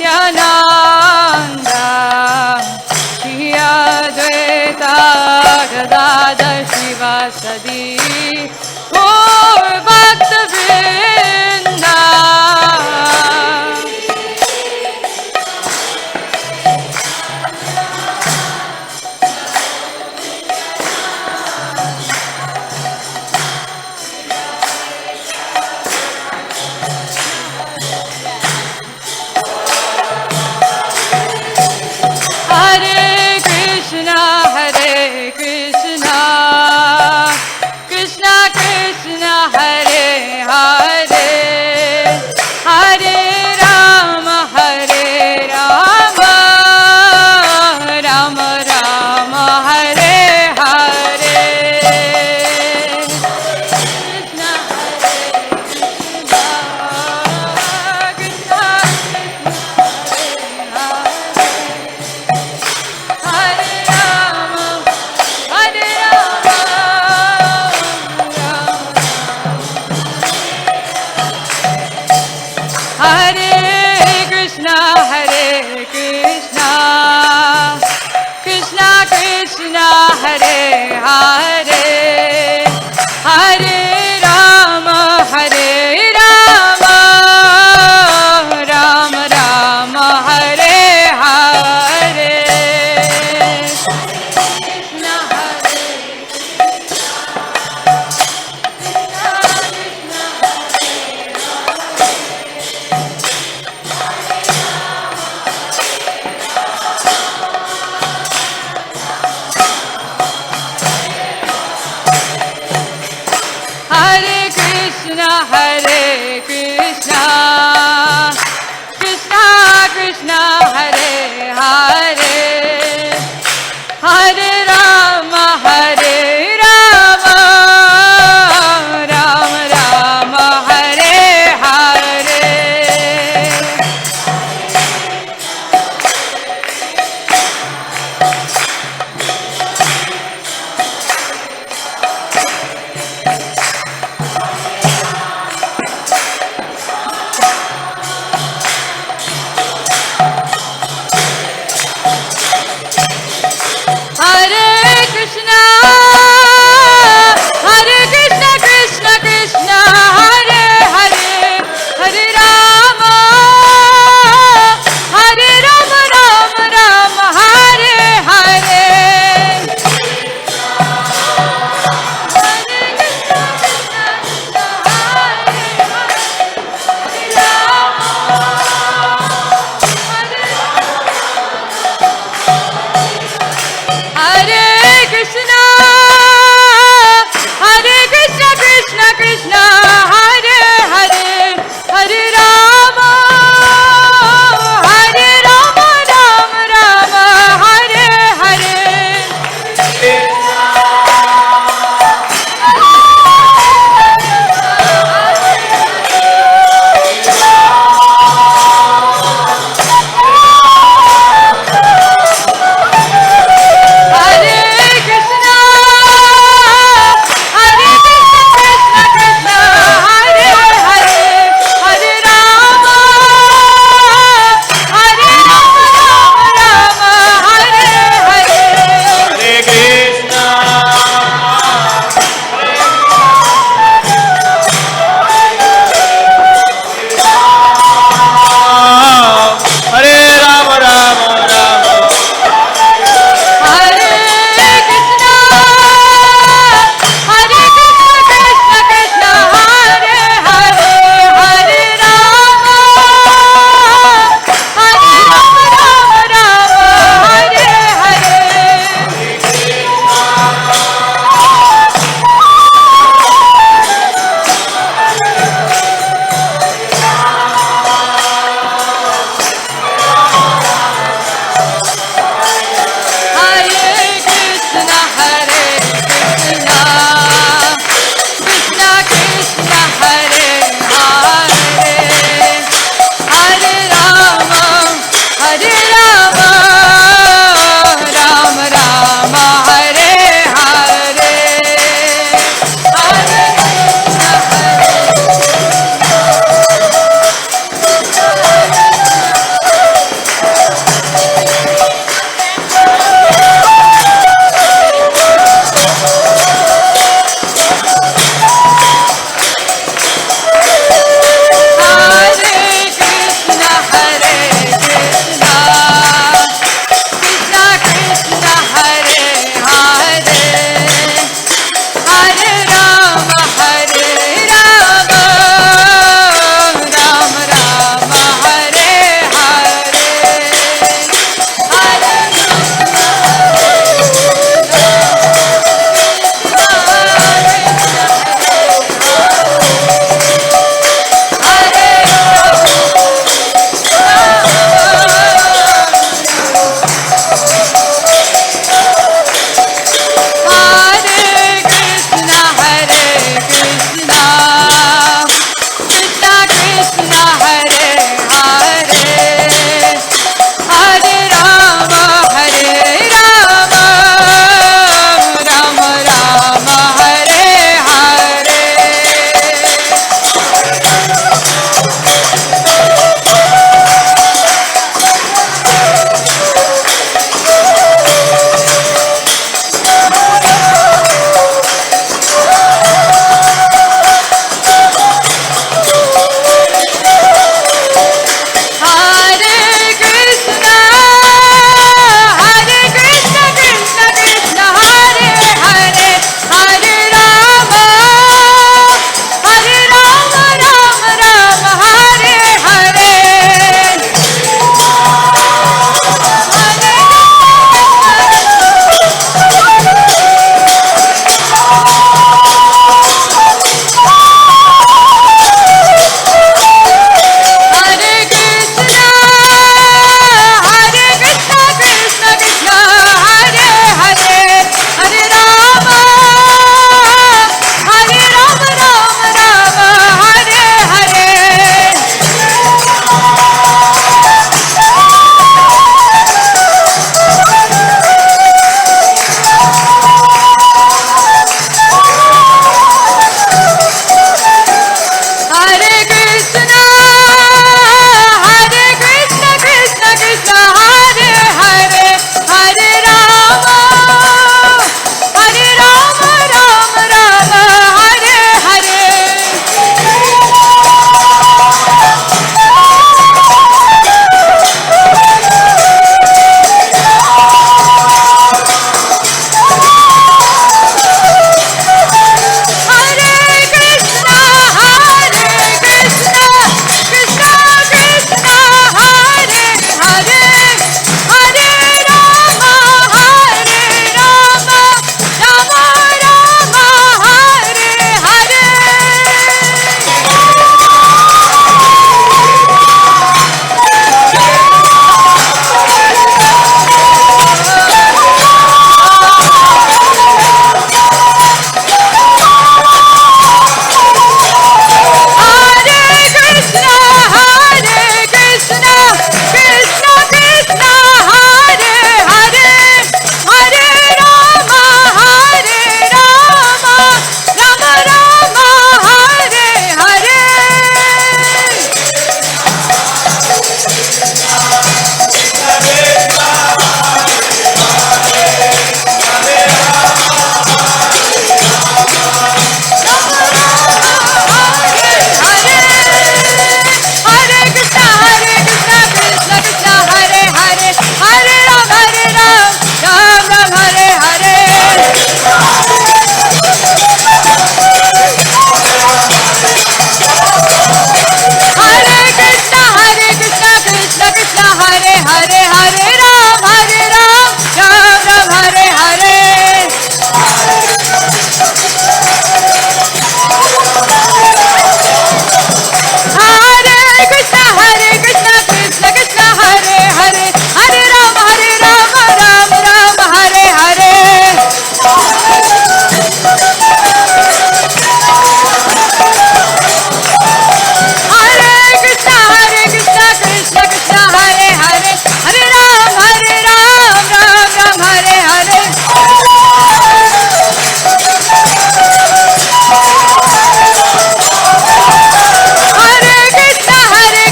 Nityananda Shri Advaita Gadadhar Shivasadi Gaur Bhakta Vrinda. Hare Krishna, Krishna Krishna, Hare Hare, Hare Rama, Rama Rama, Hare Hare. Krishna Krishna, Hare Rama, Hare Rama, Hare Krishna, Krishna Krishna, Hare Hare, Hare Rama, Rama Rama, Hare Hare. Krishna Hare Krishna, Krishna Krishna, Hare Hare, Hare Rama, Rama Rama, Hare Hare. Hare Hare Hare Ram Ram Ram Hare Hare Hare Krishna Krishna Krishna Hare Hare Hare Ram Ram Ram Hare Hare Hare Krishna Krishna Krishna Hare Hare Hare Ram Ram Ram Hare Hare Hare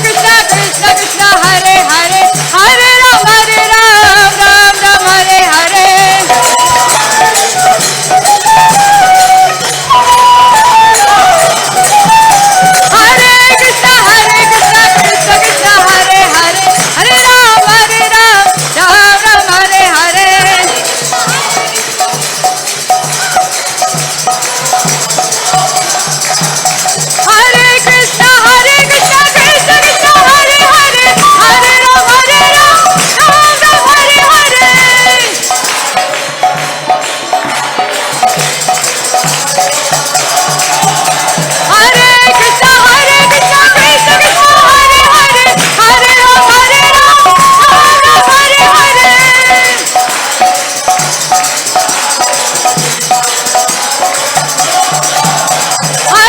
Krishna Krishna Krishna Hare Hare Hare Ram Ram Hare Hare Hare Krishna Krishna Krishna Hare Hare Hare Ram Ram Hare Hare Hare Krishna Krishna Krishna Hare Hare Hare Ram Ram Hare Hare Hare Krishna Krishna Krishna Hare Hare Hare Ram Hare Hare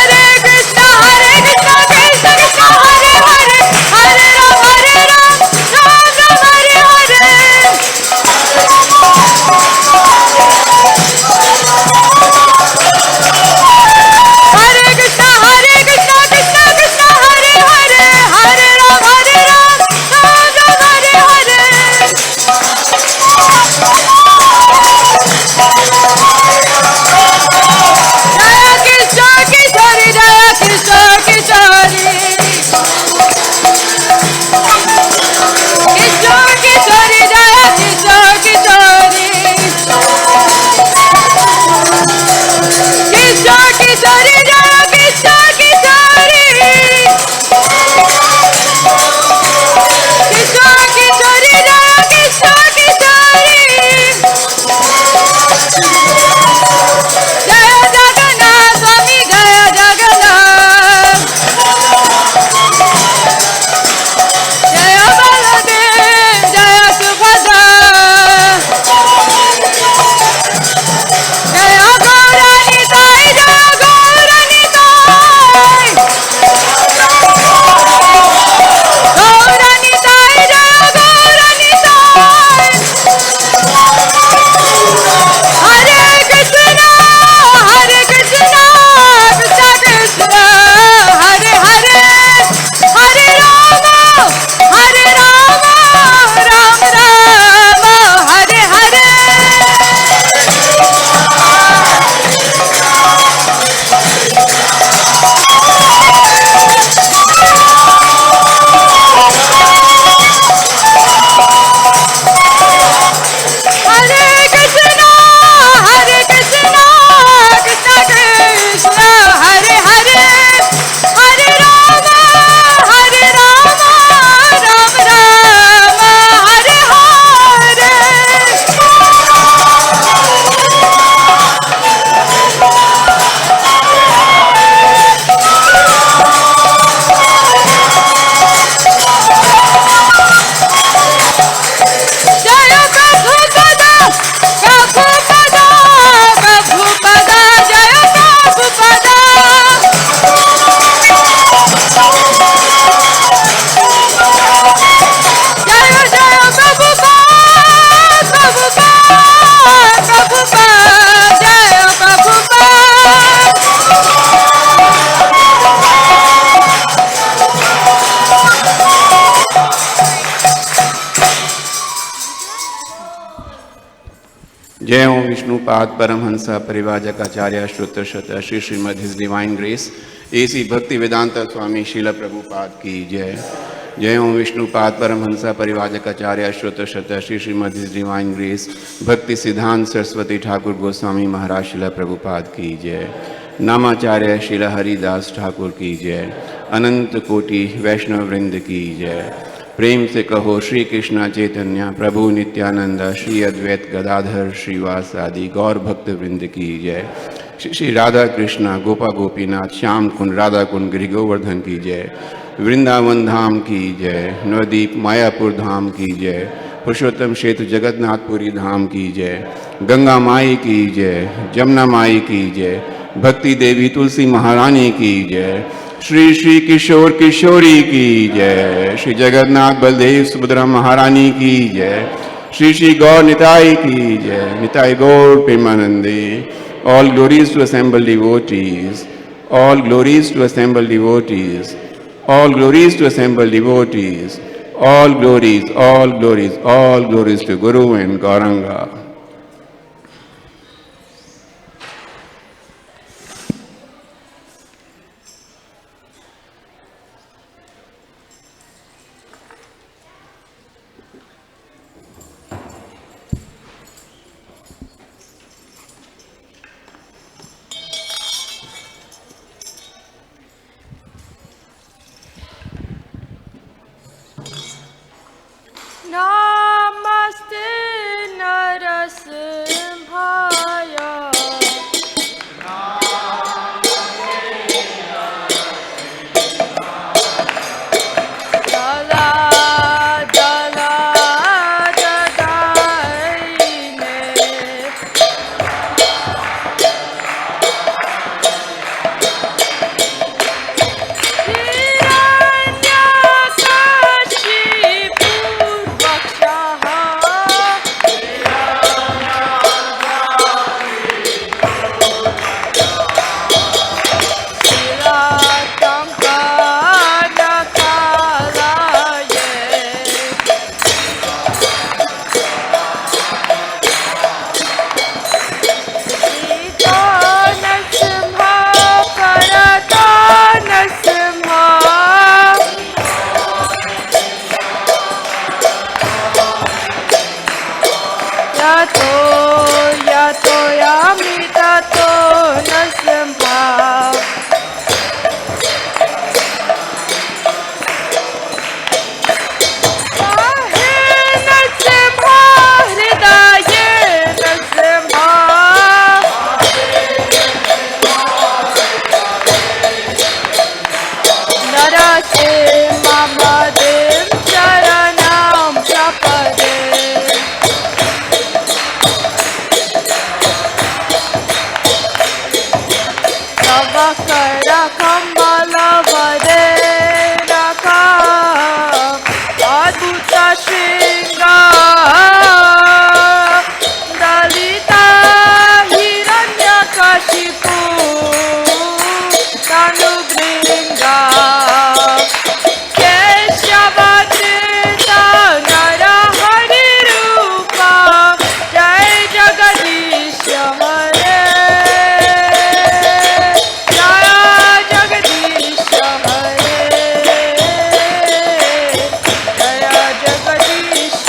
Hare Krishna Krishna Krishna Hare Hare Hare Ram Ram Hare Hare Hare Krishna Krishna Krishna Hare Hare Hare Ram Ram Hare Hare जय किशोर किशोरी जय किशोर किशोरी किशोर किशोरी जय किशोर किशोरी किशोर किशोरी जय किशोर किशोरी किशोर किशोरी जय किशोर किशोरी जय जगन्नाथ स्वामी जय जगन्नाथ जय बलदेव जय सुभद्रा जय गौरनिताय जय गौरनिताय गौरनिताय जय गौरनिताय हरे कृष्ण कृष्ण कृष्ण हरे हरे हरे राम राम राम हरे हरे हरे कृष्ण कृष्ण कृष्ण हरे हरे हरे राम राम राम हरे हरे जय प्रभुपद प्रभुपद प्रभुपद जय प्रभुपद जय जय प्रभुपद प्रभुपद प्रभुपद जय प्रभुपद जय ओम विष्णुपाद परमहंस परिवाजक आचार्य श्रुत शत Shri Srimad his divine grace A C Bhakti Vedanta स्वामी शील प्रभुपाद की जय। जय ओम विष्णुपाद परमहंस परिवाजक आचार्य श्रुत शत Shri Srimad his divine grace Bhakti Siddhanta Saraswati Thakur Goswami महाराज शील प्रभुपाद की जय। नामाचार्य शील हरिदास ठाकुर की जय। अनंत कोटि वैष्णव वृंद की जय। प्रेम से कहो श्री कृष्ण चैतन्य प्रभु नित्यानंद श्री अद्वैत गदाधर श्रीवास आदि गौर भक्त वृंद की जय। श्री राधा कृष्ण गोपा गोपीनाथ श्याम कुंड राधा कुंड गिरि गोवर्धन की जय। वृंदावन धाम की जय। नवदीप मायापुर धाम की जय। पुरुषोत्तम क्षेत्र जगन्नाथपुरी धाम की जय। गंगा माई की जय। जमुना माई की जय। भक्ति देवी तुलसी महारानी की जय। श्री श्री किशोर किशोरी की जय। श्री जगन्नाथ बलदेव सुभद्रा महारानी की जय। श्री श्री गौर निताई की जय। निताई गौर प्रेमानंदे। All glories to assembled devotees. All glories to assembled devotees. All glories to assembled devotees. All glories, all glories, all glories to Guru and Gauranga. Namaste Narasimhaya. Dala dala dadaine. Hiranyakashipu vakshaha. Yato yamitato nasimha. Ahe nasimha hridaye nasimha. Narasimha madim charanam prapade. Navakara Kamala Vaderaka Adhuta Shringa Dalita Hiranyakashipu Tanugringa Keshavadrita Narahari Rupa Jai Jagadisha Hare. Jaya Jagadish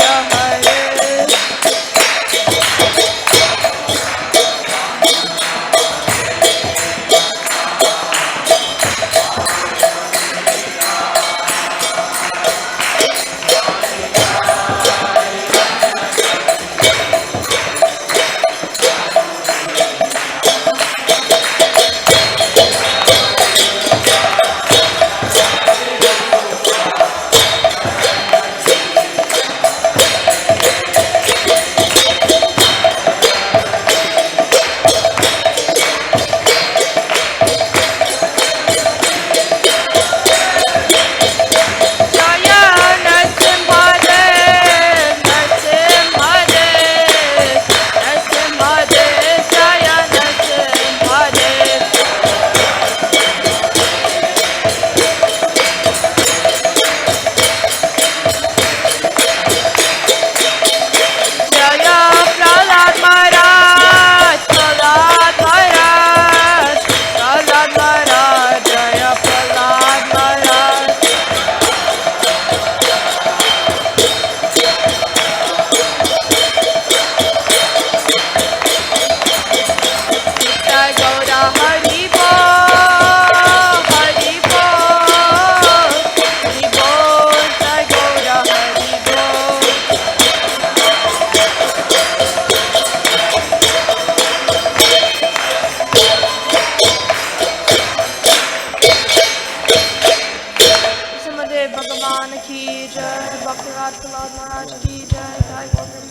महाराज की जय। जय Gautam.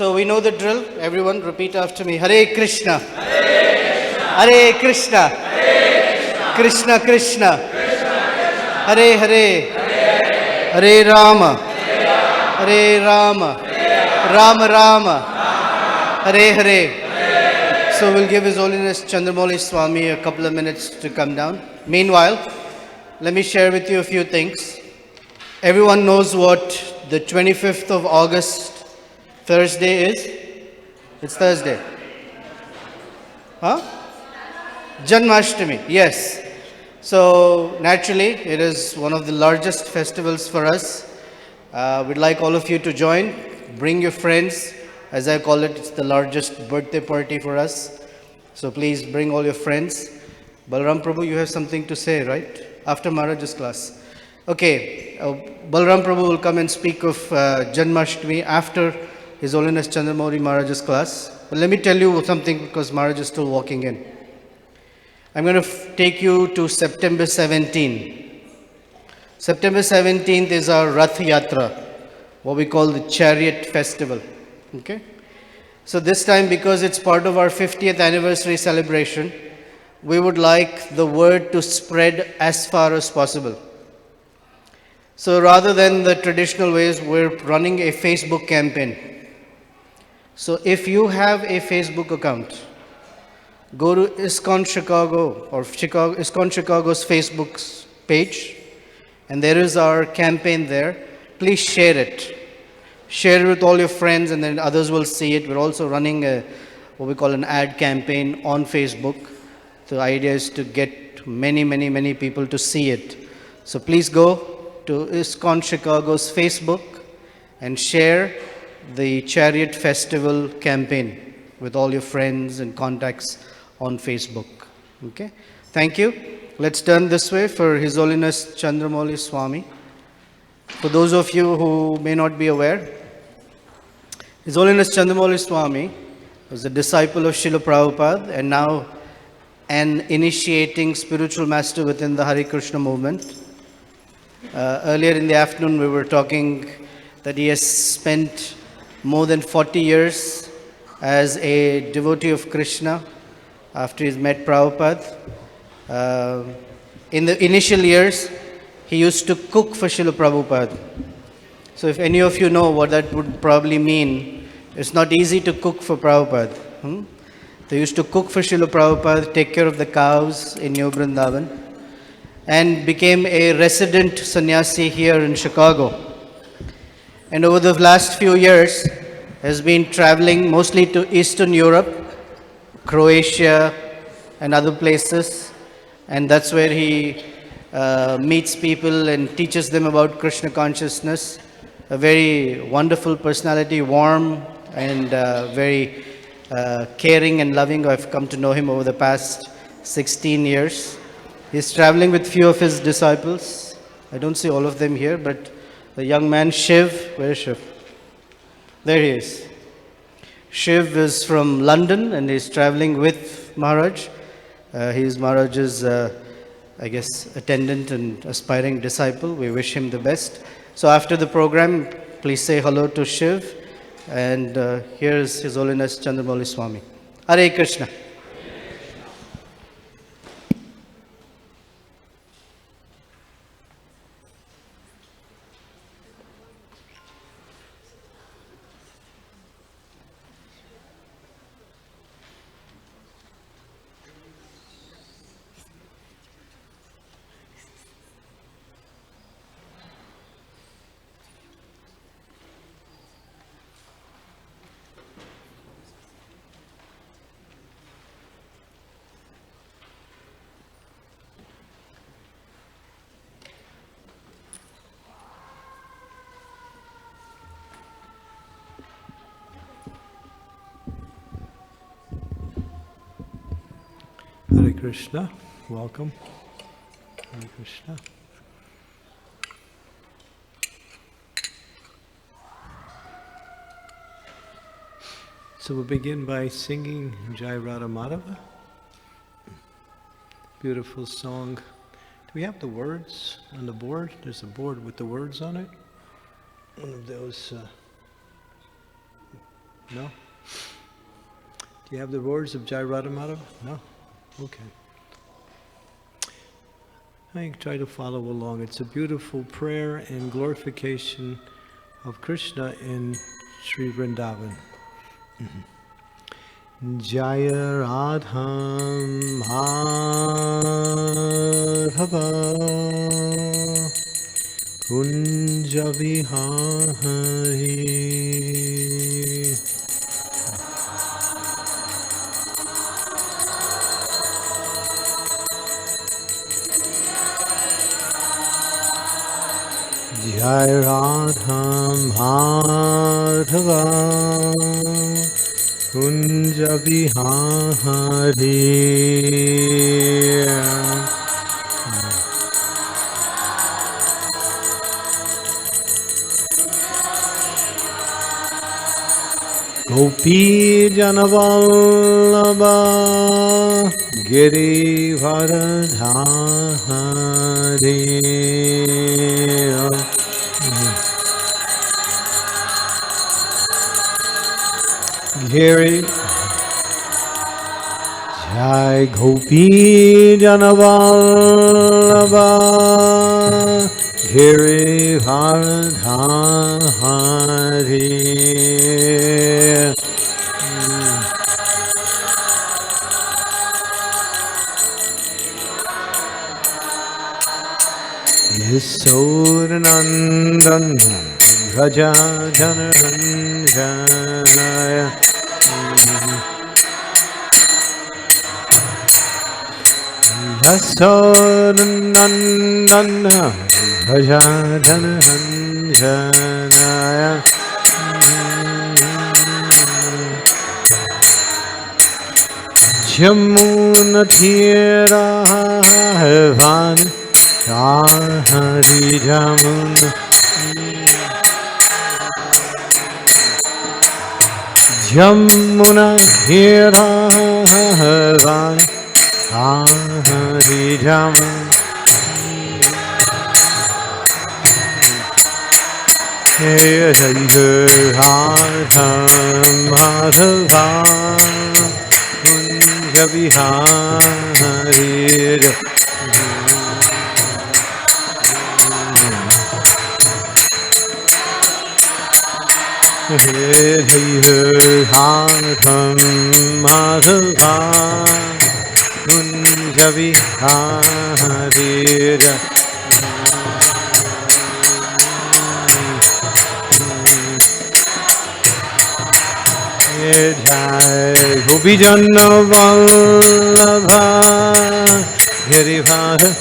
So we know the drill. Everyone repeat after me. Hare Krishna. Hare Krishna. Krishna Krishna. Hare Hare. Hare Rama. Hare Rama. Rama Rama. Hare Hare. So we'll give His Holiness Candramauli Swami a couple of minutes to come down. Meanwhile, let me share with you a few things. Everyone knows what the 25th of August Thursday is? It's Thursday. Huh? Janmashtami, yes. So naturally, it is one of the largest festivals for us. We'd like all of you to join. Bring your friends. As I call it, it's the largest birthday party for us. So please bring all your friends. Balram Prabhu, you have something to say, right? After Maharaj's class. Okay, Balram Prabhu will come and speak of Janmashtami after His Holiness Candramauli Maharaj's class. But let me tell you something because Maharaj is still walking in. I'm going to take you to September 17. September 17th is our Rath Yatra, what we call the Chariot Festival. Okay? So this time, because it's part of our 50th anniversary celebration, we would like the word to spread as far as possible. So rather than the traditional ways, we're running a Facebook campaign. So if you have a Facebook account, go to ISKCON Chicago or ISKCON Chicago's Facebook page, and there is our campaign there. Please share it. Share it with all your friends, and then others will see it. We're also running what we call an ad campaign on Facebook. The idea is to get many people to see it. So please go to ISKCON Chicago's Facebook and share the Chariot Festival campaign with all your friends and contacts on Facebook. Okay? Thank you. Let's turn this way for His Holiness Candramauli Swami. For those of you who may not be aware, His Holiness Candramauli Swami was a disciple of Srila Prabhupada and now an initiating spiritual master within the Hare Krishna movement. Earlier in the afternoon, we were talking that he has spent more than 40 years as a devotee of Krishna after he's met Prabhupada. In the initial years, he used to cook for Srila Prabhupada. So if any of you know what that would probably mean, it's not easy to cook for Prabhupada. They used to cook for Srila Prabhupada, take care of the cows in New Vrindavan, and became a resident sannyasi here in Chicago. And over the last few years, has been traveling mostly to Eastern Europe, Croatia, and other places. And that's where he meets people and teaches them about Krishna consciousness. A very wonderful personality, warm and very caring and loving. I've come to know him over the past 16 years. He's traveling with few of his disciples. I don't see all of them here, but the young man Shiv, where is Shiv? There he is. Shiv is from London and he's traveling with Maharaj. He is Maharaj's, I guess, attendant and aspiring disciple. We wish him the best. So after the program, please say hello to Shiv. And here is His Holiness Candramauli Swami. Hare Krishna. Hare Krishna, welcome. Hare Krishna. So we'll begin by singing Jai Radha Madhava. Beautiful song. Do we have the words on the board? There's a board with the words on it. One of those. No? Do you have the words of Jai Radha Madhava? No? Okay. I try to follow along. It's a beautiful prayer and glorification of Krishna in Sri Vrindavan. Jaya Radha Madhava Kunja Vihari Jai Radha Madhava Kunja Vihari Gopi Janavallabha Girivardhari Giri Jai Gopi Janavallabha Girivardhari Yasodhanandan Raja Janaranjaya Yasodhanandan Raja Janaranjaya Jamuna Tira Vani Hari Jamuna Jamuna Hira Vani Hari Jamuna Jai Radha Madhava Kunja Vihari Radha Madhava Kunja Vihari Jai Gopi Janavallabha Girivardhari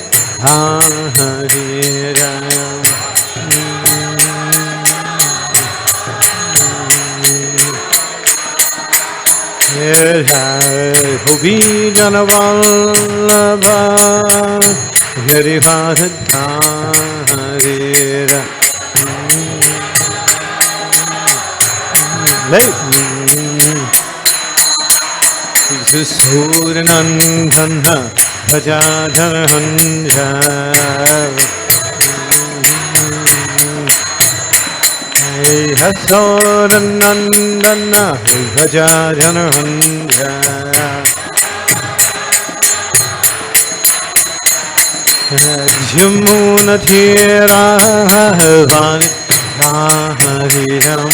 Jai Gopi Janavallabha Girivardhari Suranandana Bhajajananja Hasoranandana Bhajajananja Jamuna Tira Vani Hariram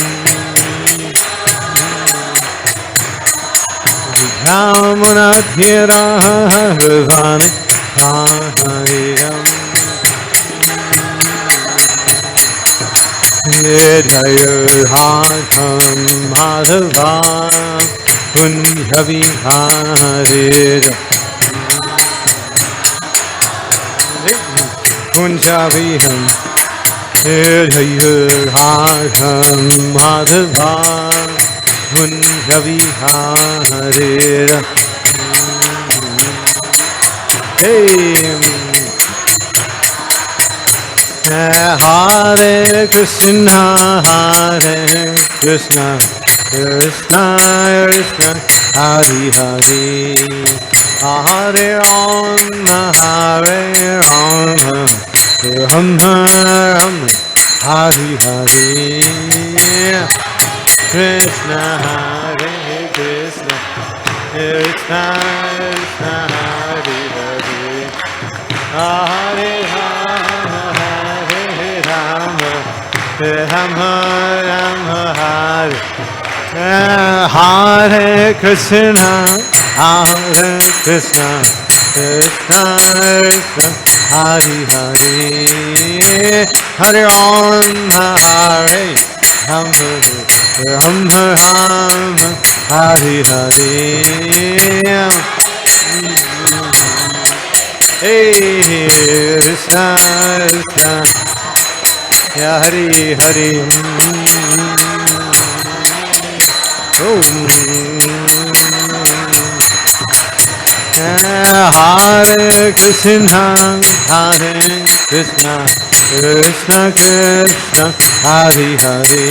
Jamuna Tira Vani Hariram Jai Radha Madhava Kunja Vihari Kunja Vihari Jai Radha Madhava Kunja Vihari Hare Krishna Krishna Krishna, Hari Hari, Hare Rama, Hare Rama, Rama Rama, Hari Hari, Krishna Hare Krishna, Krishna Krishna, Hari Hari, Hare Rama, Hare Rama, Rama Hare Hare Krishna, Hare Krishna, Krishna Krishna, Hari Hari, Hare Rama, Hare Rama, Rama Rama, Hari Hari. Hey Krishna Krishna, Ya Hari Hari. Hare Krishna, Hare Krishna, Krishna Krishna, Hari Hari,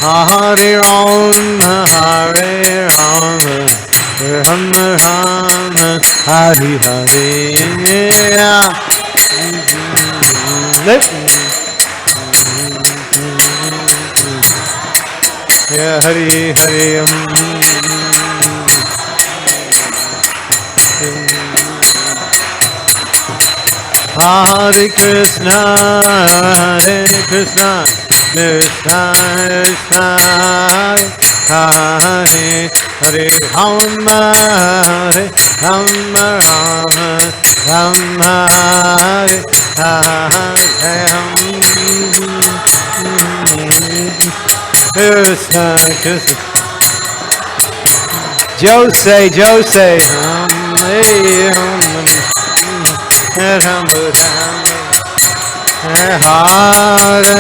Hare Rama, Hare Rama, Rama Rama, Hari Hari. Ya Hari Hari. Hare Krishna, Hare Krishna, Krishna Krishna, Hare Hare Rama, Hare Rama, Rama Hare Hare. Krishna Krishna. Jose, Jose. Hare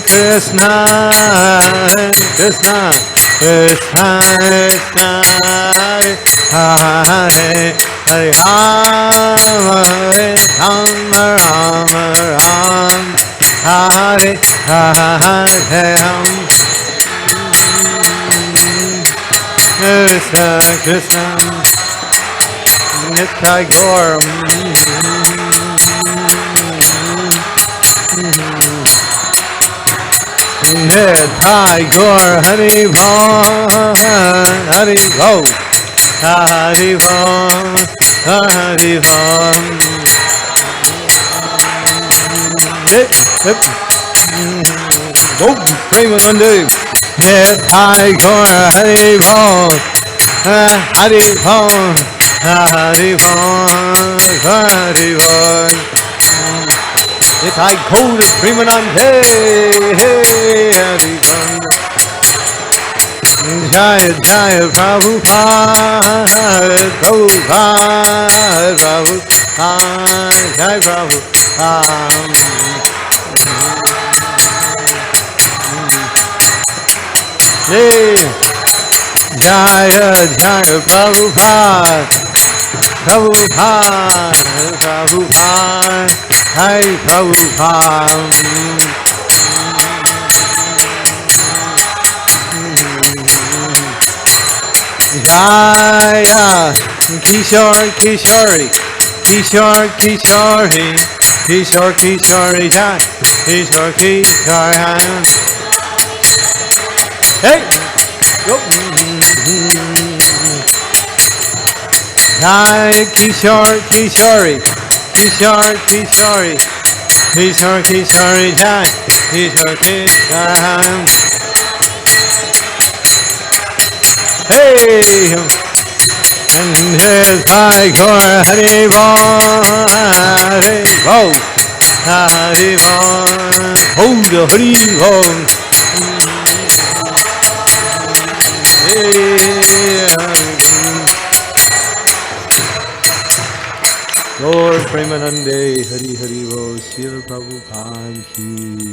Krishna, Hare Krishna, Krishna Krishna, Hare Hare Rama, Hare Rama, Rama Hare Hare. Krishna Krishna, Nitai Gaur. Nitai Gaur, Hari Bol, Hari Bol, Hari Bol, Hari Bol. Hip hip. Om Premanande. Nitai Gaur, Hari Bol, Hari Bol, Hari Bol, Hari Bol. Nitai Gaur Premanande, Hari Bol. Jai Jai Prabhupada, Prabhupada, Prabhupada, Jai Prabhupada. Jaya Jaya Prabhupada, Prabhupada, Prabhupada, Jai Prabhupada. Jaya Kishore Kishori, Kishore Kishori, Kishore Kishori, Jai Kishore Kishori. Hey! Jai Kishore Kishori, Kishore Kishori, Kishore Kishori, Jai Kishore Kishori. Hey! And his Jai Gaur Hari Bol, Hari Bol, Hari Bol, Hold Hari Bol. Lord Premanande, Hari Hari Bo, Srila Prabhupada ki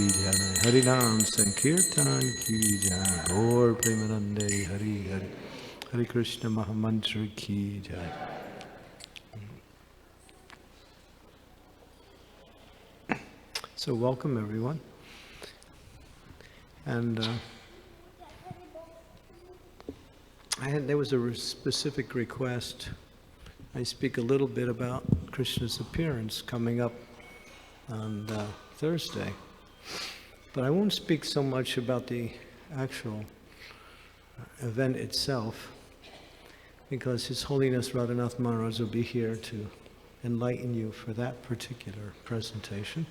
jai, Hari Nam Sankirtan ki jai, Lord Premanande, Hari Hari, Hari Krishna Mahamantra ki jai. So welcome everyone, and There was a specific request. I speak a little bit about Krishna's appearance coming up on Thursday. But I won't speak so much about the actual event itself, because His Holiness Radhanath Maharaj will be here to enlighten you for that particular presentation.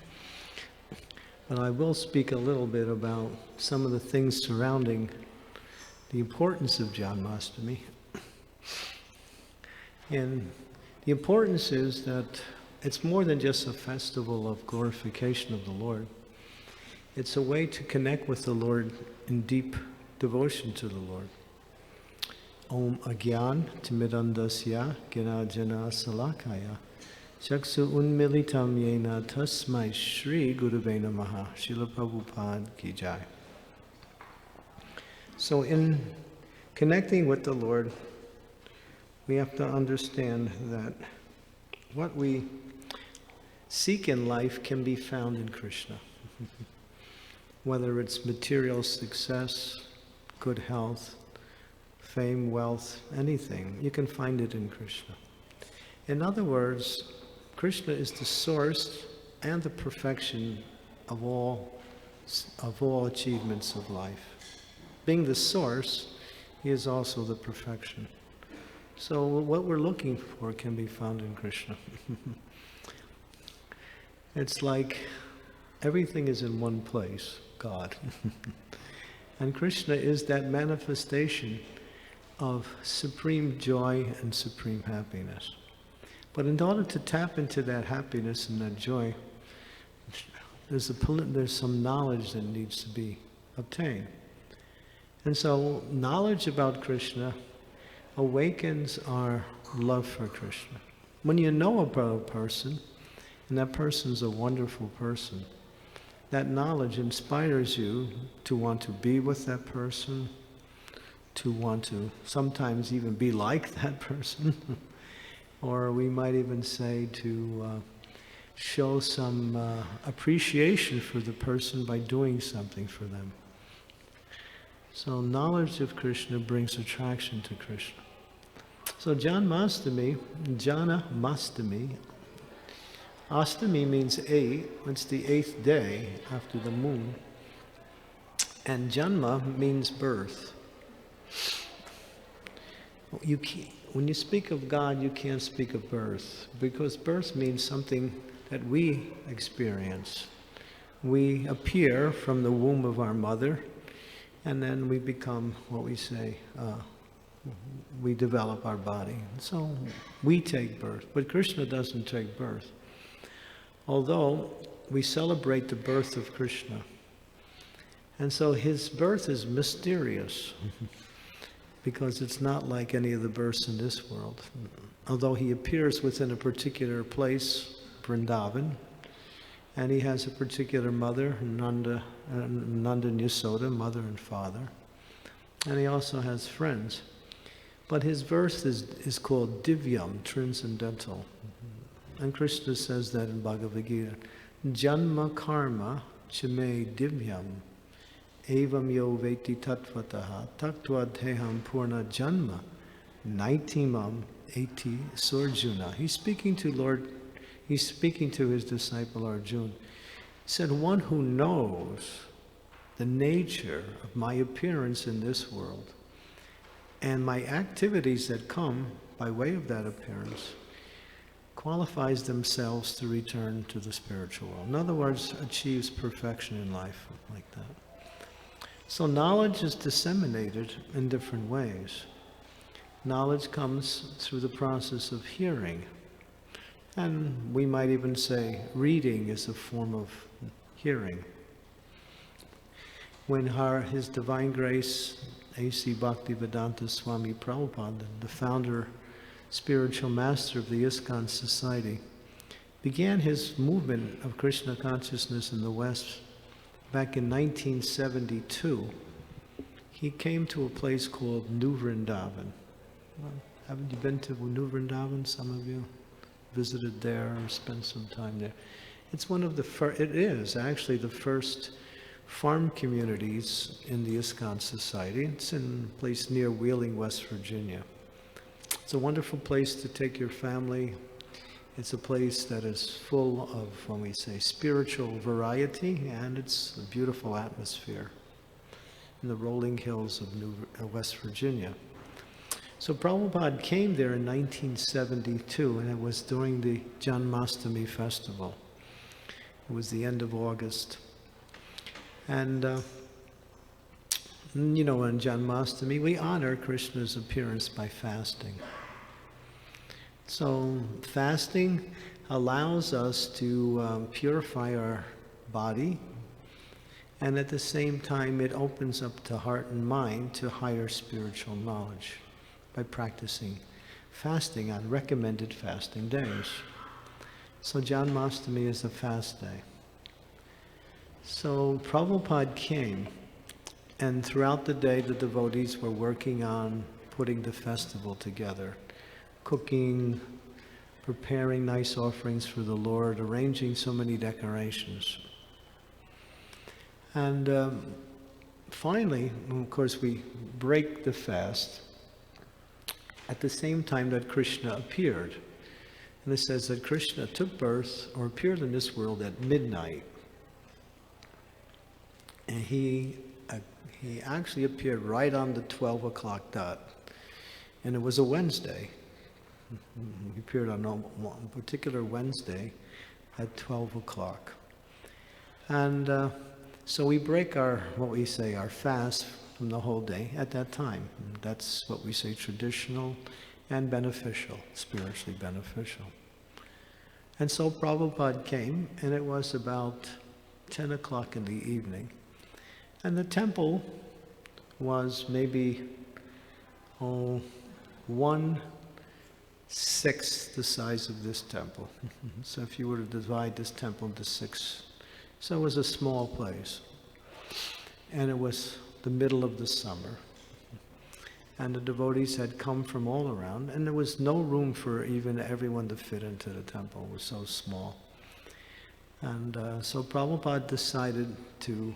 But I will speak a little bit about some of the things surrounding the importance of Janmashtami. And the importance is that it's more than just a festival of glorification of the Lord. It's a way to connect with the Lord in deep devotion to the Lord. Om Agyan Timidandasya Gnana Salakaya Chaksu Unmilitam Yena Tasmai Shri Gurave Namaha Srila Prabhupada Ki Jai. So in connecting with the Lord, we have to understand that what we seek in life can be found in Krishna. Whether it's material success, good health, fame, wealth, anything, you can find it in Krishna. In other words, Krishna is the source and the perfection of all achievements of life. Being the source, He is also the perfection. So what we're looking for can be found in Krishna. It's like everything is in one place, God. And Krishna is that manifestation of supreme joy and supreme happiness. But in order to tap into that happiness and that joy, there's some knowledge that needs to be obtained. And so knowledge about Krishna awakens our love for Krishna. When you know about a person, and that person's a wonderful person, that knowledge inspires you to want to be with that person, to want to sometimes even be like that person, or we might even say to show some appreciation for the person by doing something for them. So knowledge of Krishna brings attraction to Krishna. So Janmashtami, Ashtami means 8, it's the 8th day after the moon. And Janma means birth. When you speak of God, you can't speak of birth, because birth means something that we experience. We appear from the womb of our mother, and then we become what we say, we develop our body. So we take birth, but Krishna doesn't take birth. Although we celebrate the birth of Krishna. And so His birth is mysterious, because it's not like any of the births in this world. Although He appears within a particular place, Vrindavan, and He has a particular mother, Nanda and Yasoda, mother and father. And He also has friends. But His birth is called Divyam, transcendental. And Krishna says that in Bhagavad Gita. Janma karma chime divyam evam yo veti tatvataha taktva deham purna janma naitimam eti sorjuna. He's speaking to his disciple Arjuna. He said, one who knows the nature of my appearance in this world and my activities that come by way of that appearance qualifies themselves to return to the spiritual world. In other words, achieves perfection in life, like that. So knowledge is disseminated in different ways. Knowledge comes through the process of hearing. And we might even say reading is a form of hearing. When His Divine Grace, A.C. Bhaktivedanta Swami Prabhupada, the founder, spiritual master of the ISKCON society, began his movement of Krishna consciousness in the West back in 1972, he came to a place called New Vrindavan. Well, haven't you been to New Vrindavan, some of you? Visited there or spent some time there? It's one of the it is actually the first farm communities in the ISKCON Society. It's in a place near Wheeling, West Virginia. It's a wonderful place to take your family. It's a place that is full of, when we say, spiritual variety, and it's a beautiful atmosphere in the rolling hills of West Virginia. So Prabhupada came there in 1972, and it was during the Janmashtami festival. It was the end of August. And, you know, on Janmashtami, we honor Krishna's appearance by fasting. So fasting allows us to purify our body, and at the same time it opens up the heart and mind to higher spiritual knowledge by practicing fasting on recommended fasting days. So Janmashtami is a fast day. So Prabhupada came, and throughout the day the devotees were working on putting the festival together, cooking, preparing nice offerings for the Lord, arranging so many decorations. And finally, of course, we break the fast at the same time that Krishna appeared. And it says that Krishna took birth or appeared in this world at midnight. And he actually appeared right on the 12 o'clock dot. And it was a Wednesday. He appeared on one particular Wednesday at 12 o'clock. And so we break our fast from the whole day at that time. That's what we say traditional and beneficial, spiritually beneficial. And so Prabhupada came, and it was about 10 o'clock in the evening. And the temple was maybe 1/6 the size of this temple. So if you were to divide this temple into 6, so it was a small place. And it was the middle of the summer. And the devotees had come from all around, and there was no room for even everyone to fit into the temple. It was so small. And so Prabhupada decided to,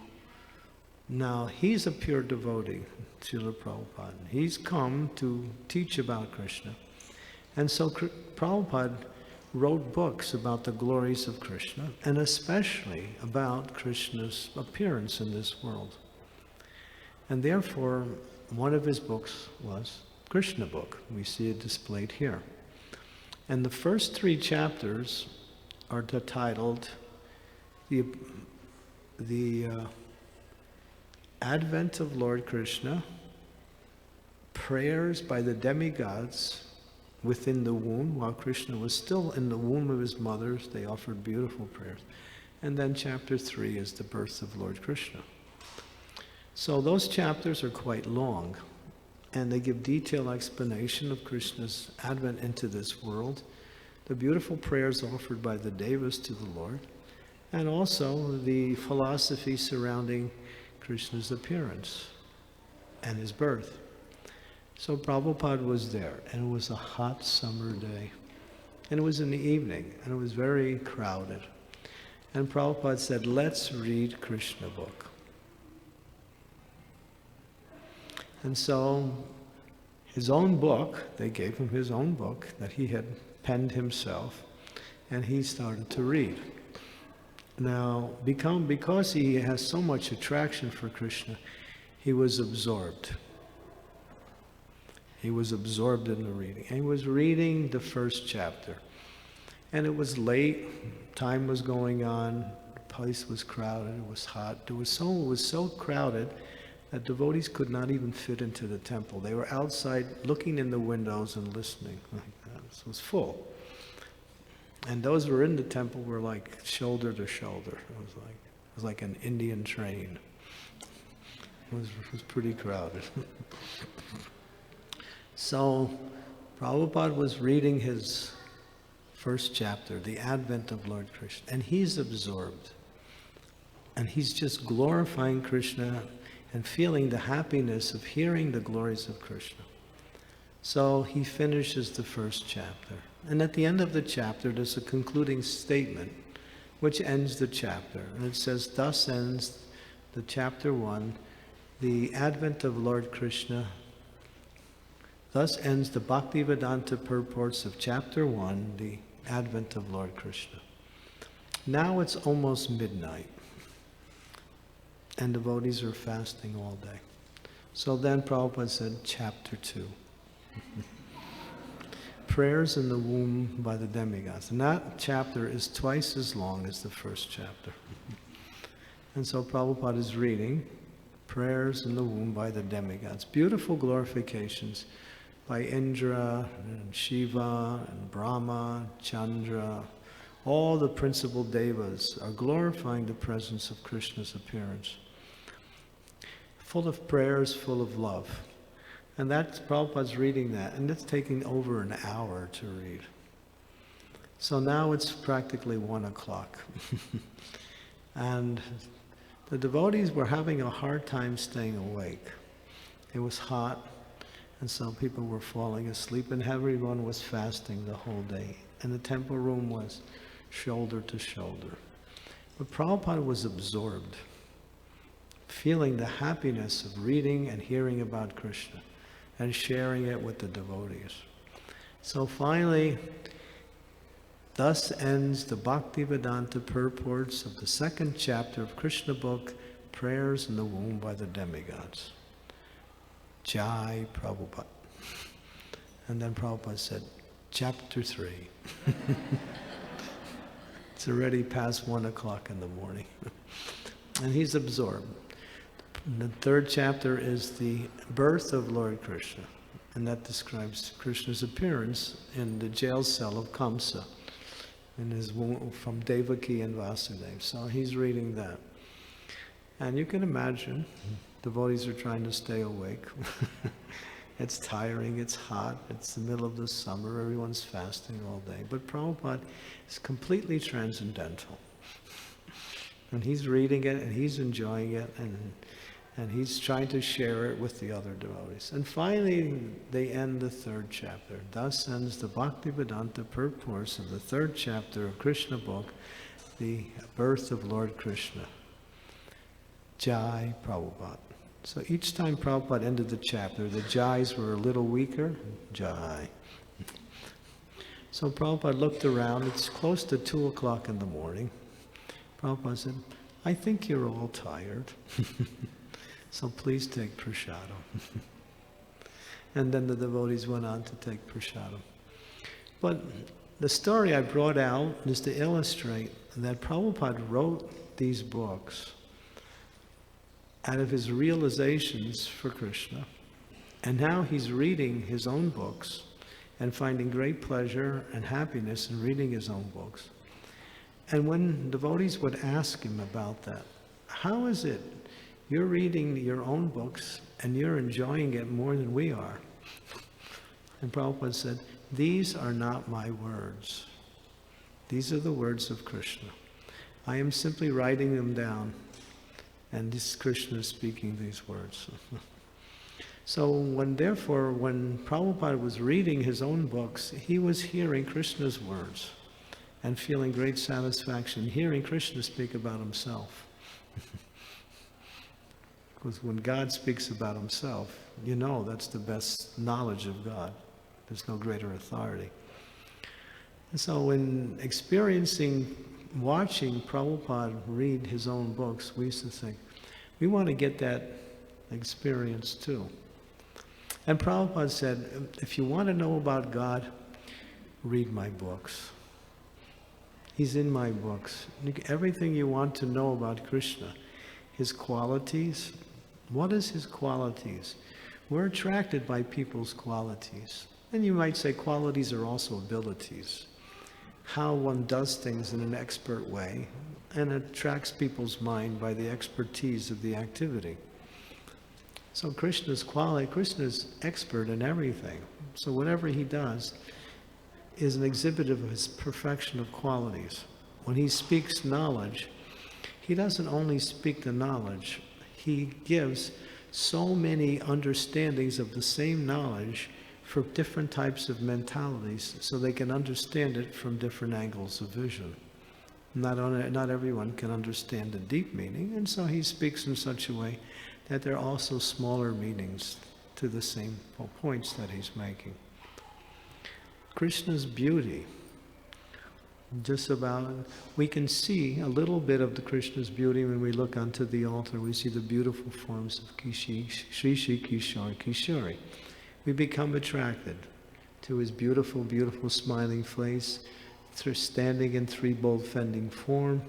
now he's a pure devotee, Srila Prabhupada. He's come to teach about Krishna. And so Prabhupada wrote books about the glories of Krishna, and especially about Krishna's appearance in this world. And therefore, one of his books was Krishna book. We see it displayed here. And the first 3 chapters are titled the Advent of Lord Krishna, Prayers by the Demigods within the womb. While Krishna was still in the womb of his mother, they offered beautiful prayers. And then chapter 3 is the birth of Lord Krishna. So those chapters are quite long, and they give detailed explanation of Krishna's advent into this world, the beautiful prayers offered by the Devas to the Lord, and also the philosophy surrounding Krishna's appearance and his birth. So Prabhupada was there, and it was a hot summer day, and it was in the evening, and it was very crowded. And Prabhupada said, let's read Krishna book. And so his own book, they gave him his own book that he had penned himself, and he started to read. Now, because he has so much attraction for Krishna, he was absorbed. He was absorbed in the reading. And he was reading the first chapter. And it was late, time was going on, the place was crowded, it was hot. It was so crowded that devotees could not even fit into the temple. They were outside looking in the windows and listening like that. So it was full. And those who were in the temple were like shoulder to shoulder. It was like an Indian train. It was pretty crowded. So Prabhupada was reading his first chapter, the Advent of Lord Krishna, and he's absorbed. And he's just glorifying Krishna and feeling the happiness of hearing the glories of Krishna. So he finishes the first chapter. And at the end of the chapter, there's a concluding statement which ends the chapter. And it says, thus ends the chapter 1, the advent of Lord Krishna. Thus ends the Bhaktivedanta purports of chapter 1, the advent of Lord Krishna. Now it's almost midnight, and devotees are fasting all day. So then Prabhupada said, chapter 2. Prayers in the womb by the demigods. And that chapter is twice as long as the first chapter. And so Prabhupada is reading Prayers in the Womb by the Demigods. Beautiful glorifications by Indra and Shiva and Brahma, Chandra. All the principal devas are glorifying the presence of Krishna's appearance. Full of prayers, full of love. And that's Prabhupada's reading that, and it's taking over an hour to read. So now it's practically 1 o'clock. And the devotees were having a hard time staying awake. It was hot, and so people were falling asleep, and everyone was fasting the whole day. And the temple room was shoulder to shoulder. But Prabhupada was absorbed, feeling the happiness of reading and hearing about Krishna and sharing it with the devotees. So finally, thus ends the Bhaktivedanta purports of the second chapter of Krishna book, Prayers in the Womb by the Demigods. Jai Prabhupada. And then Prabhupada said, chapter 3. It's already past 1 o'clock in the morning. And he's absorbed. The third chapter is the birth of Lord Krishna. And that describes Krishna's appearance in the jail cell of Kamsa, in his womb, from Devaki and Vasudeva. So he's reading that. And you can imagine, devotees are trying to stay awake. It's tiring, it's hot, it's the middle of the summer, everyone's fasting all day. But Prabhupada is completely transcendental. And he's reading it, and he's enjoying it, and he's trying to share it with the other devotees. And finally, they end the third chapter. Thus ends the Bhaktivedanta purports of the third chapter of Krishna book, the birth of Lord Krishna. Jai Prabhupada. So each time Prabhupada ended the chapter, the Jais were a little weaker. Jai. So Prabhupada looked around. It's close to 2 o'clock in the morning. Prabhupada said, I think you're all tired. So please take prasadam. And then the devotees went on to take prasadam. But the story I brought out is to illustrate that Prabhupada wrote these books out of his realizations for Krishna. And now he's reading his own books and finding great pleasure and happiness in reading his own books. And when devotees would ask him about that, how is it you're reading your own books and you're enjoying it more than we are? And Prabhupada said, these are not my words. These are the words of Krishna. I am simply writing them down, and this Krishna is speaking these words. So when Prabhupada was reading his own books, he was hearing Krishna's words and feeling great satisfaction, hearing Krishna speak about himself. Because when God speaks about himself, you know that's the best knowledge of God. There's no greater authority. And so in watching Prabhupada read his own books, we used to think, we want to get that experience too. And Prabhupada said, if you want to know about God, read my books. He's in my books. Everything you want to know about Krishna, his qualities. What is his qualities? We're attracted by people's qualities. And you might say qualities are also abilities. How one does things in an expert way and attracts people's mind by the expertise of the activity. So Krishna's expert in everything. So whatever he does is an exhibit of his perfection of qualities. When he speaks knowledge, he doesn't only speak the knowledge, he gives so many understandings of the same knowledge for different types of mentalities so they can understand it from different angles of vision. Not everyone can understand the deep meaning, and so he speaks in such a way that there are also smaller meanings to the same points that he's making. Krishna's beauty, we can see a little bit of the Krishna's beauty when we look onto the altar. We see the beautiful forms of Shri Shri Kishore Kishori. We become attracted to his beautiful, beautiful smiling face, standing in threefold fending form,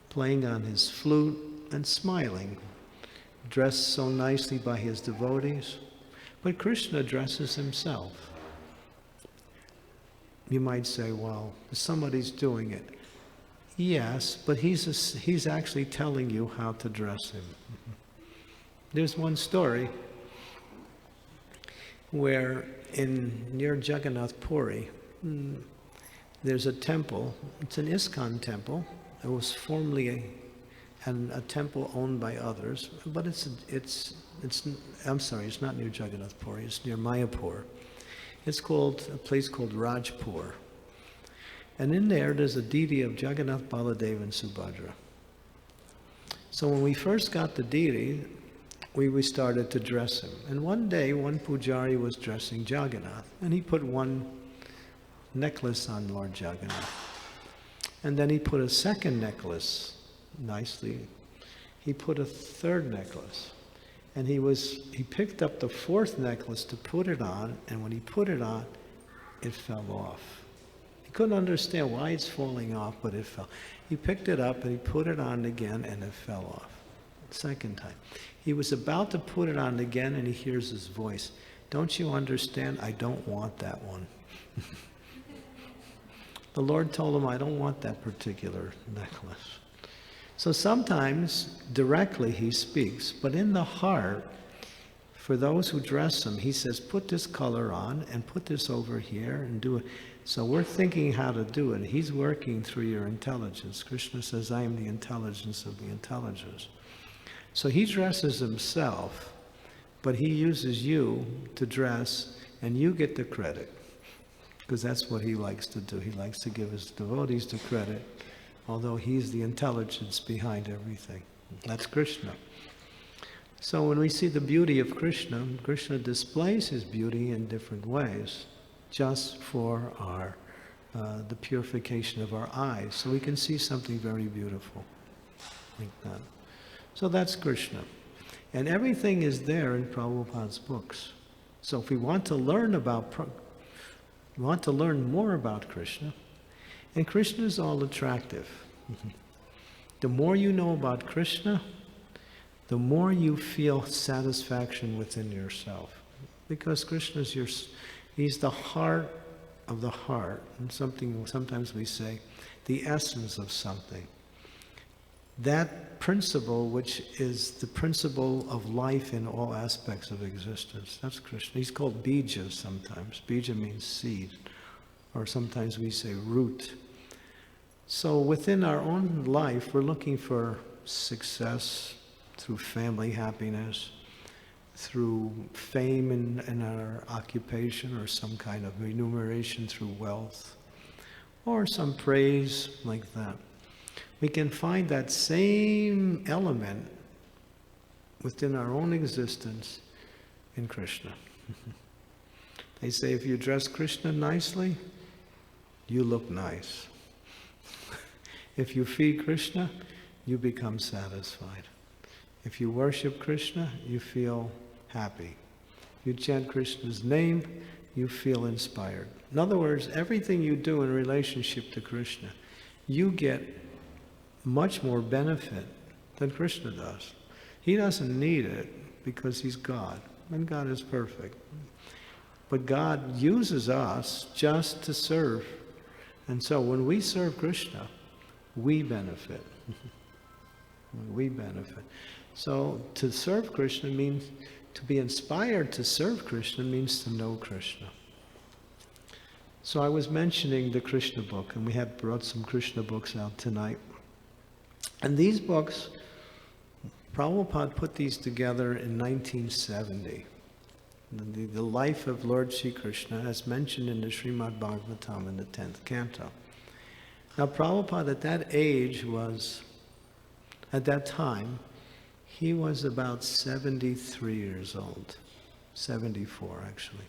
playing on his flute and smiling, dressed so nicely by his devotees. But Krishna dresses himself. You might say, well, somebody's doing it. Yes, but he's actually telling you how to dress him. There's one story where near Jagannath Puri, there's a temple. It's an ISKCON temple. It was formerly a temple owned by others, but I'm sorry, it's not near Jagannath Puri, it's near Mayapur. It's called a place called Rajpur. And in there's a deity of Jagannath, Baladev, and Subhadra. So when we first got the deity, we started to dress him. And one day, one pujari was dressing Jagannath, and he put one necklace on Lord Jagannath. And then he put a second necklace, nicely. He put a third necklace. And he picked up the fourth necklace to put it on, and when he put it on, it fell off. He couldn't understand why it's falling off, but it fell. He picked it up and he put it on again, and it fell off. Second time. He was about to put it on again, and he hears his voice. Don't you understand? I don't want that one. The Lord told him, I don't want that particular necklace. So sometimes directly he speaks, but in the heart, for those who dress him, he says, put this color on and put this over here and do it. So we're thinking how to do it. He's working through your intelligence. Krishna says, I am the intelligence of the intelligence. So he dresses himself, but he uses you to dress, and you get the credit, because that's what he likes to do. He likes to give his devotees the credit, although he's the intelligence behind everything. That's Krishna. So when we see the beauty of Krishna, Krishna displays his beauty in different ways, just for the purification of our eyes, so we can see something very beautiful, like that. So that's Krishna. And everything is there in Prabhupada's books. So if we want to learn more about Krishna, and Krishna is all attractive. The more you know about Krishna, the more you feel satisfaction within yourself. Because Krishna is he's the heart of the heart. And sometimes we say, the essence of something. That principle, which is the principle of life in all aspects of existence. That's Krishna. He's called Bija sometimes. Bija means seed. Or sometimes we say root. So within our own life, we're looking for success through family happiness, through fame in our occupation, or some kind of remuneration through wealth, or some praise like that. We can find that same element within our own existence in Krishna. They say if you dress Krishna nicely, you look nice. If you feed Krishna, you become satisfied. If you worship Krishna, you feel happy. If you chant Krishna's name, you feel inspired. In other words, everything you do in relationship to Krishna, you get much more benefit than Krishna does. He doesn't need it because he's God, and God is perfect. But God uses us just to serve. And so when we serve Krishna, we benefit. We benefit. So to serve Krishna means, to be inspired to serve Krishna means to know Krishna. So I was mentioning the Krishna book, and we have brought some Krishna books out tonight. And these books, Prabhupada put these together in 1970. The life of Lord Sri Krishna, as mentioned in the Srimad Bhagavatam in the 10th canto. Now Prabhupada at that age was, at that time, he was about 73 years old. 74 actually.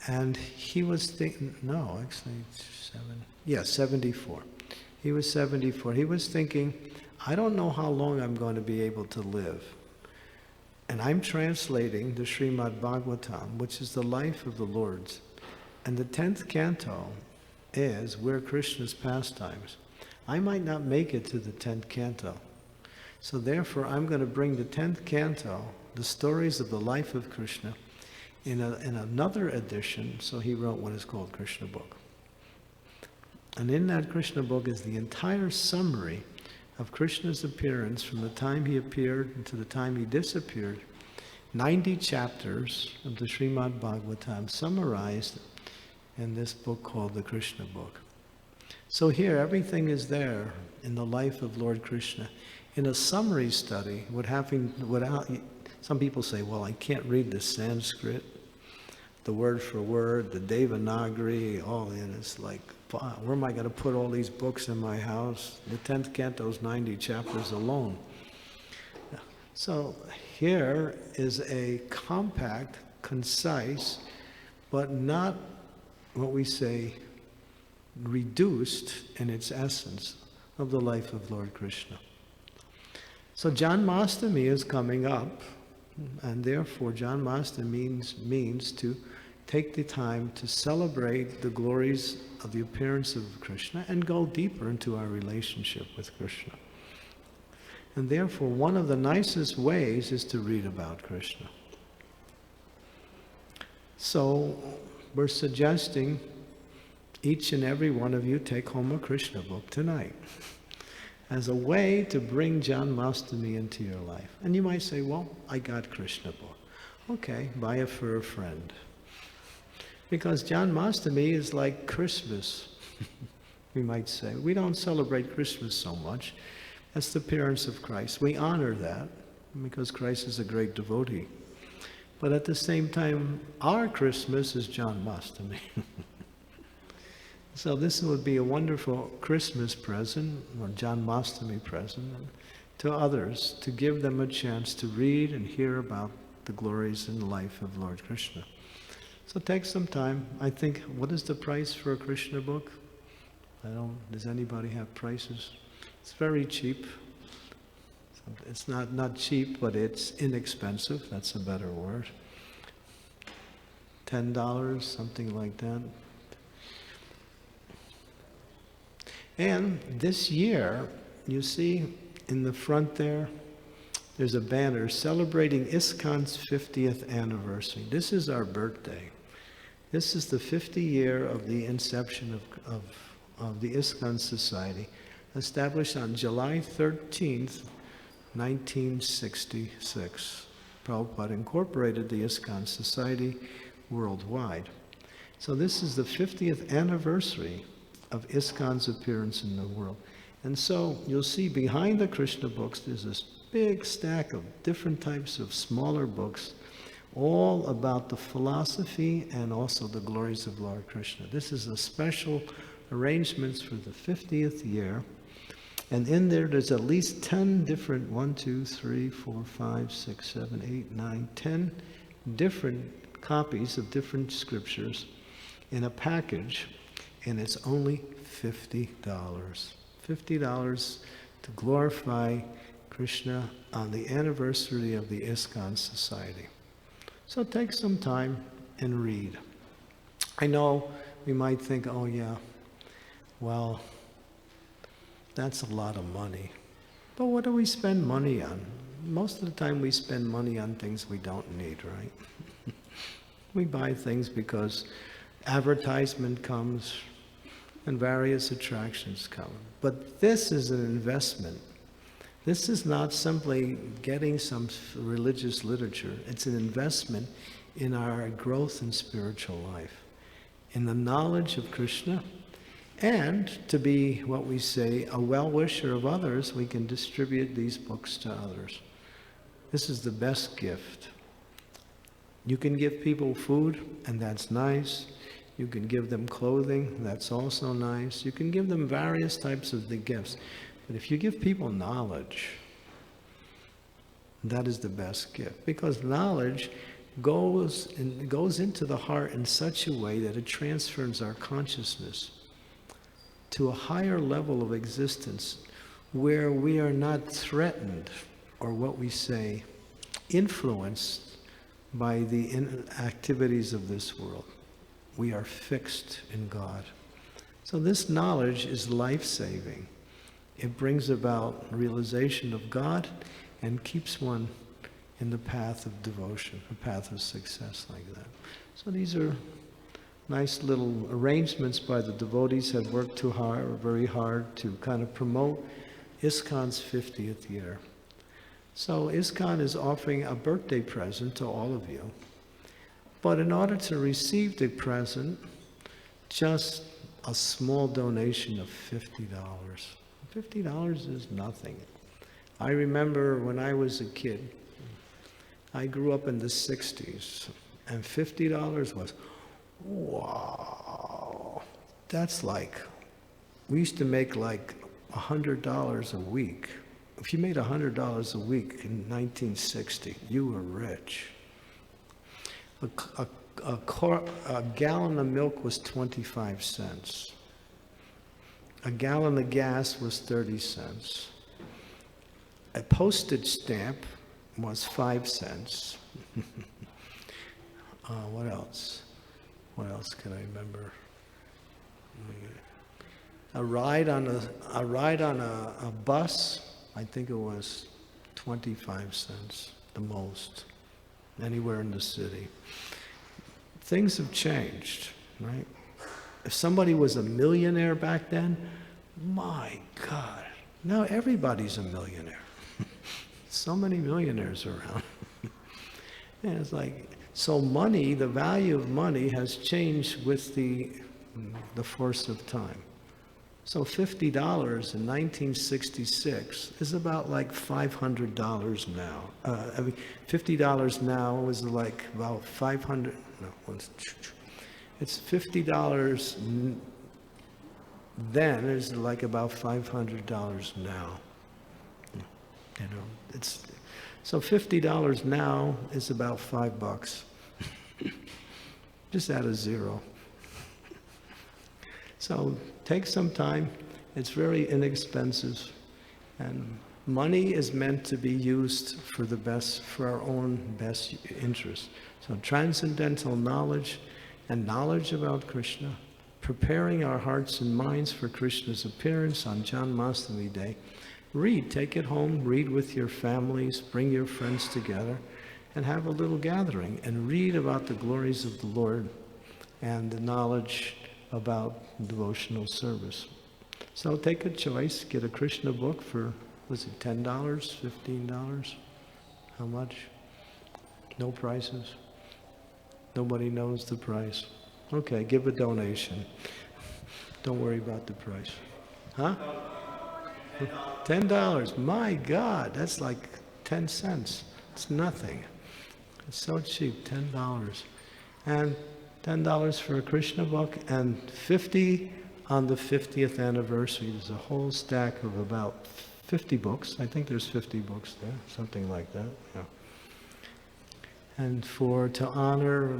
And he was thinking, no, actually, 74. He was 74. He was thinking, I don't know how long I'm going to be able to live. And I'm translating the Srimad Bhagavatam, which is the life of the Lord's. And the 10th canto is Where Krishna's Pastimes. I might not make it to the 10th canto. So therefore, I'm going to bring the 10th canto, the stories of the life of Krishna, in another edition. So he wrote what is called Krishna book. And in that Krishna book is the entire summary of Krishna's appearance from the time he appeared to the time he disappeared. 90 chapters of the Srimad Bhagavatam summarized in this book called the Krishna book. So here everything is there in the life of Lord Krishna. In a summary study, without, some people say, well, I can't read the Sanskrit, the word for word, the Devanagari, all in. It's like, where am I going to put all these books in my house? The 10th canto is 90 chapters alone. So here is a compact, concise, but not what we say reduced in its essence of the life of Lord Krishna. So Janmashtami is coming up, and therefore Janmashtami means to take the time to celebrate the glories of the appearance of Krishna and go deeper into our relationship with Krishna. And therefore, one of the nicest ways is to read about Krishna. So we're suggesting each and every one of you take home a Krishna book tonight as a way to bring Janmashtami into your life. And you might say, well, I got Krishna book. Okay, buy it for a friend. Because Janmashtami is like Christmas, we might say. We don't celebrate Christmas so much. That's the appearance of Christ. We honor that because Christ is a great devotee. But at the same time, our Christmas is Janmashtami. So this would be a wonderful Christmas present, or Janmashtami present, to others, to give them a chance to read and hear about the glories in the life of Lord Krishna. So take some time. I think, what is the price for a Krishna book? Does anybody have prices? It's very cheap. It's not cheap, but it's inexpensive. That's a better word. $10, something like that. And this year, you see in the front there's a banner celebrating ISKCON's 50th anniversary. This is our birthday. This is the 50th year of the inception of the ISKCON Society, established on July 13th, 1966. Prabhupada incorporated the ISKCON Society worldwide. So this is the 50th anniversary of ISKCON's appearance in the world. And so you'll see behind the Krishna books, there's this big stack of different types of smaller books, all about the philosophy and also the glories of Lord Krishna. This is a special arrangements for the 50th year. And in there's at least 10 different, 10 different copies of different scriptures in a package. And it's only $50. $50 to glorify Krishna on the anniversary of the ISKCON Society. So take some time and read. I know we might think, oh yeah, well, that's a lot of money. But what do we spend money on? Most of the time we spend money on things we don't need, right? We buy things because advertisement comes and various attractions come. But this is an investment. This is not simply getting some religious literature. It's an investment in our growth in spiritual life, in the knowledge of Krishna, and to be, what we say, a well-wisher of others. We can distribute these books to others. This is the best gift. You can give people food, and that's nice. You can give them clothing, that's also nice. You can give them various types of the gifts. But if you give people knowledge, that is the best gift. Because knowledge goes into the heart in such a way that it transfers our consciousness to a higher level of existence where we are not threatened, or what we say, influenced by the activities of this world. We are fixed in God. So this knowledge is life-saving. It brings about realization of God and keeps one in the path of devotion, a path of success like that. So these are nice little arrangements by the devotees have worked very hard to kind of promote ISKCON's 50th year. So ISKCON is offering a birthday present to all of you. But in order to receive the present, just a small donation of $50. $50 is nothing. I remember when I was a kid, I grew up in the 60s, and $50 was, wow. That's like, we used to make like $100 a week. If you made $100 a week in 1960, you were rich. A gallon of milk was 25 cents. A gallon of gas was 30 cents. A postage stamp was 5 cents. What else? What else can I remember? A ride on a bus, I think it was 25 cents, the most, anywhere in the city. Things have changed, right? If somebody was a millionaire back then, my God, now everybody's a millionaire. So many millionaires around. And it's like, so money, the value of money has changed with the force of time. So $50 in 1966 is about like $500 now. I mean, $50 now is like about 500, no, it's $50 then is like about $500 now. You know, it's, so $50 now is about $5. Just add a zero. So take some time. It's very inexpensive, and money is meant to be used for the best, for our own best interest. So transcendental knowledge and knowledge about Krishna, preparing our hearts and minds for Krishna's appearance on Janmashtami Day. Read, take it home, read with your families, bring your friends together, and have a little gathering and read about the glories of the Lord and the knowledge about devotional service. So take a choice, get a Krishna book for, was it $10, $15? How much? No prices? Nobody knows the price. Okay, give a donation. Don't worry about the price. Huh? $10. My God, that's like 10 cents. It's nothing. It's so cheap, $10. And $10 for a Krishna book, and $50 on the 50th anniversary. There's a whole stack of about 50 books. I think there's 50 books there, something like that. Yeah. And to honor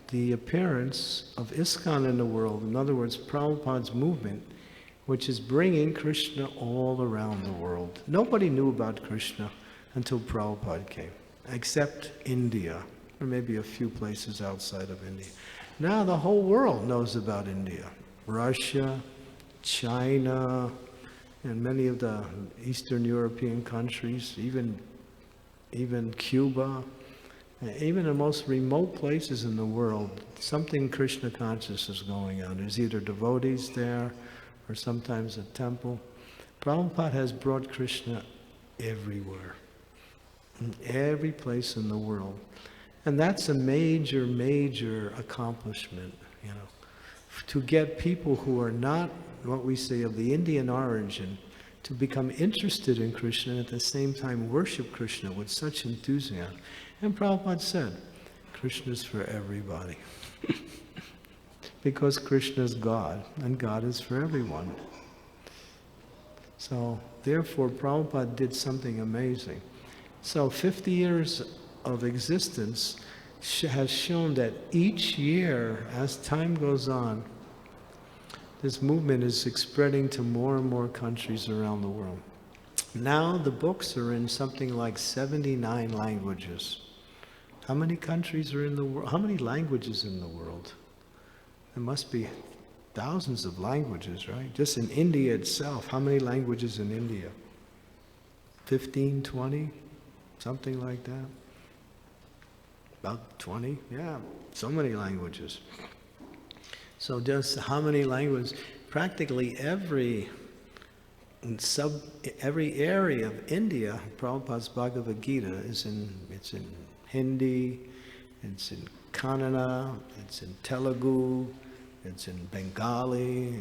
the appearance of ISKCON in the world, in other words, Prabhupada's movement, which is bringing Krishna all around the world. Nobody knew about Krishna until Prabhupada came, except India, or maybe a few places outside of India. Now the whole world knows about India. Russia, China, and many of the Eastern European countries, even Cuba, even the most remote places in the world, something Krishna conscious is going on. There's either devotees there, or sometimes a temple. Prabhupada has brought Krishna everywhere, in every place in the world. And that's a major, major accomplishment, you know, to get people who are not, what we say, of the Indian origin, to become interested in Krishna and at the same time worship Krishna with such enthusiasm. And Prabhupada said, Krishna's for everybody. because Krishna is God, and God is for everyone. So, therefore, Prabhupada did something amazing. So, 50 years of existence has shown that each year, as time goes on, this movement is spreading to more and more countries around the world. Now the books are in something like 79 languages. How many countries are in the world? How many languages in the world? There must be thousands of languages, right? Just in India itself, how many languages in India? 15, 20? Something like that? About 20? Yeah, so many languages. So just how many languages? Practically every area of India, Prabhupada's Bhagavad Gita it's in Hindi, it's in Kannada, it's in Telugu, it's in Bengali.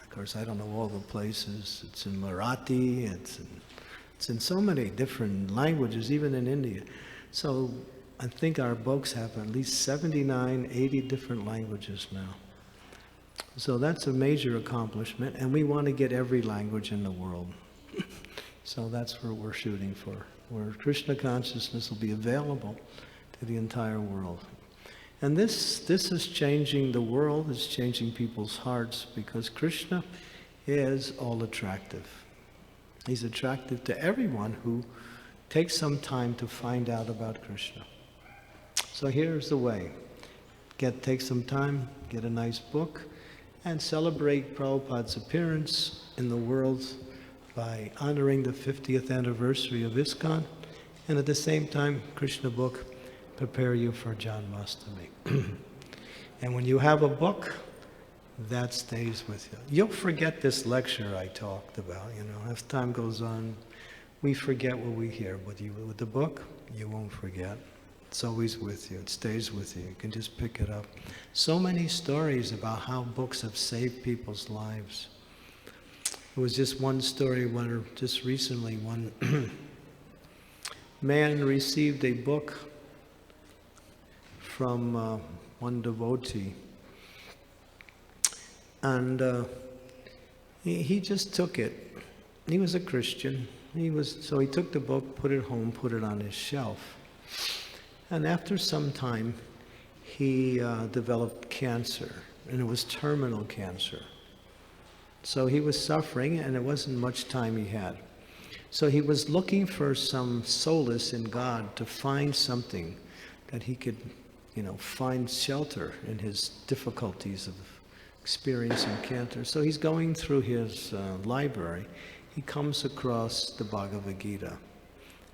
Of course, I don't know all the places. It's in Marathi. It's in so many different languages, even in India. So I think our books have at least 79, 80 different languages now. So that's a major accomplishment, and we want to get every language in the world. So that's what we're shooting for, where Krishna consciousness will be available to the entire world. And this is changing the world, it's changing people's hearts, because Krishna is all attractive. He's attractive to everyone who takes some time to find out about Krishna. So here's the way. Take some time, get a nice book, and celebrate Prabhupada's appearance in the world by honoring the 50th anniversary of ISKCON, and at the same time, Krishna book, prepare you for Janmashtami. And when you have a book, that stays with you. You'll forget this lecture I talked about, as time goes on, we forget what we hear. But with the book, you won't forget. It's always with you. It stays with you. You can just pick it up. So many stories about how books have saved people's lives. It was just one story where just recently one man received a book from one devotee. And he just took it. He was a Christian. So he took the book, put it home, put it on his shelf. And after some time, he developed cancer, and it was terminal cancer. So he was suffering, and it wasn't much time he had. So he was looking for some solace in God to find something that he could, find shelter in his difficulties of experiencing cancer. So he's going through his library. He comes across the Bhagavad Gita.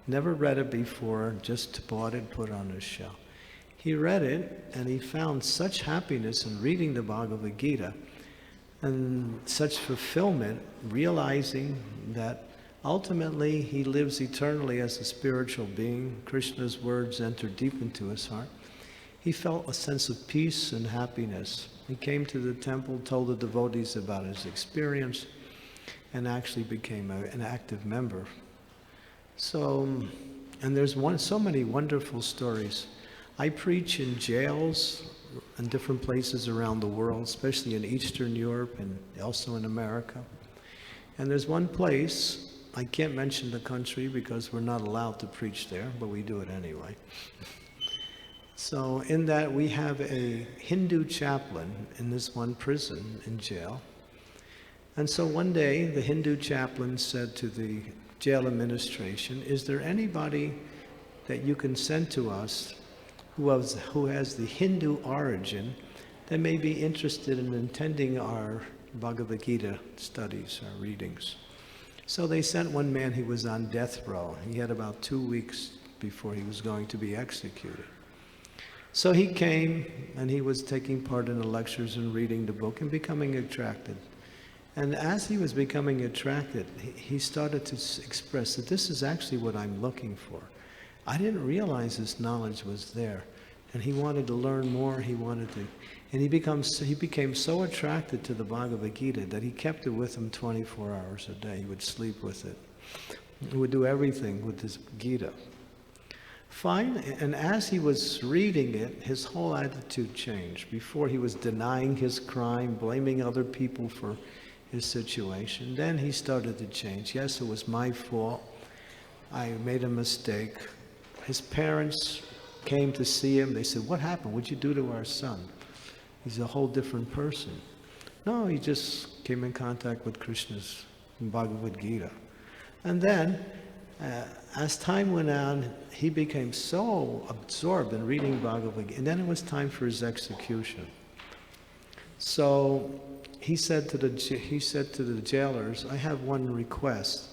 Never read it before, just bought it, put it on his shelf. He read it, and he found such happiness in reading the Bhagavad Gita, and such fulfillment, realizing that ultimately he lives eternally as a spiritual being. Krishna's words entered deep into his heart. He felt a sense of peace and happiness. He came to the temple, told the devotees about his experience, and actually became an active member. So, and there's so many wonderful stories. I preach in jails and different places around the world, especially in Eastern Europe and also in America. And there's one place, I can't mention the country because we're not allowed to preach there, but we do it anyway. So in that we have a Hindu chaplain in this one prison in jail. And so one day the Hindu chaplain said to the jail administration, is there anybody that you can send to us who has the Hindu origin that may be interested in attending our Bhagavad Gita studies, our readings? So they sent one man. He was on death row. He had about 2 weeks before he was going to be executed. So he came, and he was taking part in the lectures and reading the book and becoming attracted. And as he was becoming attracted, he started to express that this is actually what I'm looking for. I didn't realize this knowledge was there. And he wanted to learn more, and he became so attracted to the Bhagavad Gita that he kept it with him 24 hours a day. He would sleep with it. He would do everything with this Gita. Fine, and as he was reading it, his whole attitude changed. Before he was denying his crime, blaming other people for his situation. Then he started to change. Yes, it was my fault. I made a mistake. His parents came to see him. They said, "What happened? What'd you do to our son? He's a whole different person." No, he just came in contact with Krishna's Bhagavad Gita. And then, as time went on, he became so absorbed in reading Bhagavad Gita, and then it was time for his execution. So he said to the jailers, "I have one request.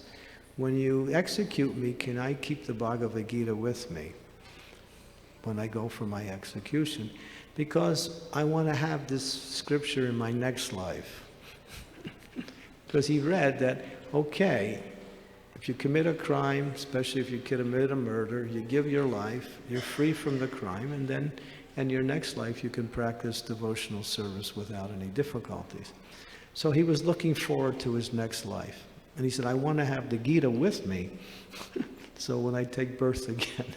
When you execute me, can I keep the Bhagavad Gita with me when I go for my execution? Because I want to have this scripture in my next life." Because he read that, okay, if you commit a crime, especially if you commit a murder, you give your life, you're free from the crime, and then in your next life you can practice devotional service without any difficulties. So he was looking forward to his next life. And he said, "I want to have the Gita with me, so when I take birth again."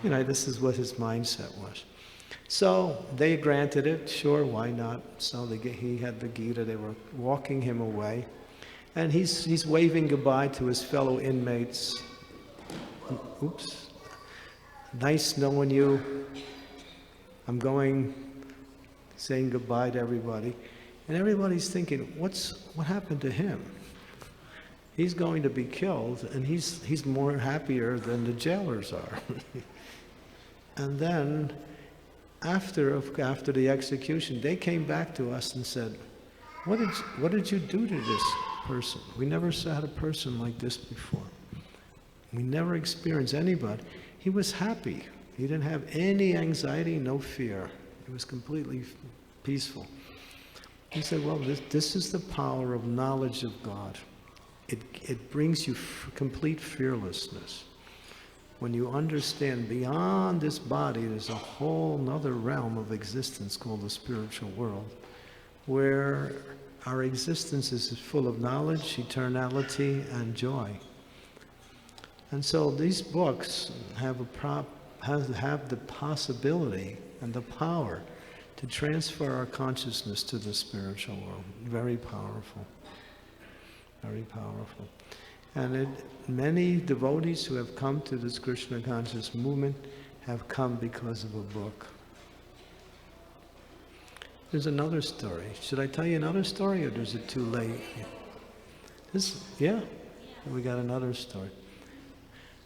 This is what his mindset was. So they granted it, sure, why not? So he had the Gita, they were walking him away. And he's waving goodbye to his fellow inmates. "Oops, nice knowing you. I'm going," saying goodbye to everybody. And everybody's thinking, what happened to him? He's going to be killed, and he's more happier than the jailers are. And then, after the execution, they came back to us and said, what did you do to this person? We never had a person like this before. We never experienced anybody. He was happy. He didn't have any anxiety, no fear. He was completely peaceful. He said, well, this is the power of knowledge of God. It brings you complete fearlessness. When you understand beyond this body, there's a whole nother realm of existence called the spiritual world, where our existence is full of knowledge, eternality, and joy. And so these books have the possibility and the power to transfer our consciousness to the spiritual world. Very powerful. Very powerful. And many devotees who have come to this Krishna conscious movement have come because of a book. There's another story. Should I tell you another story, or is it too late? Yeah? We got another story.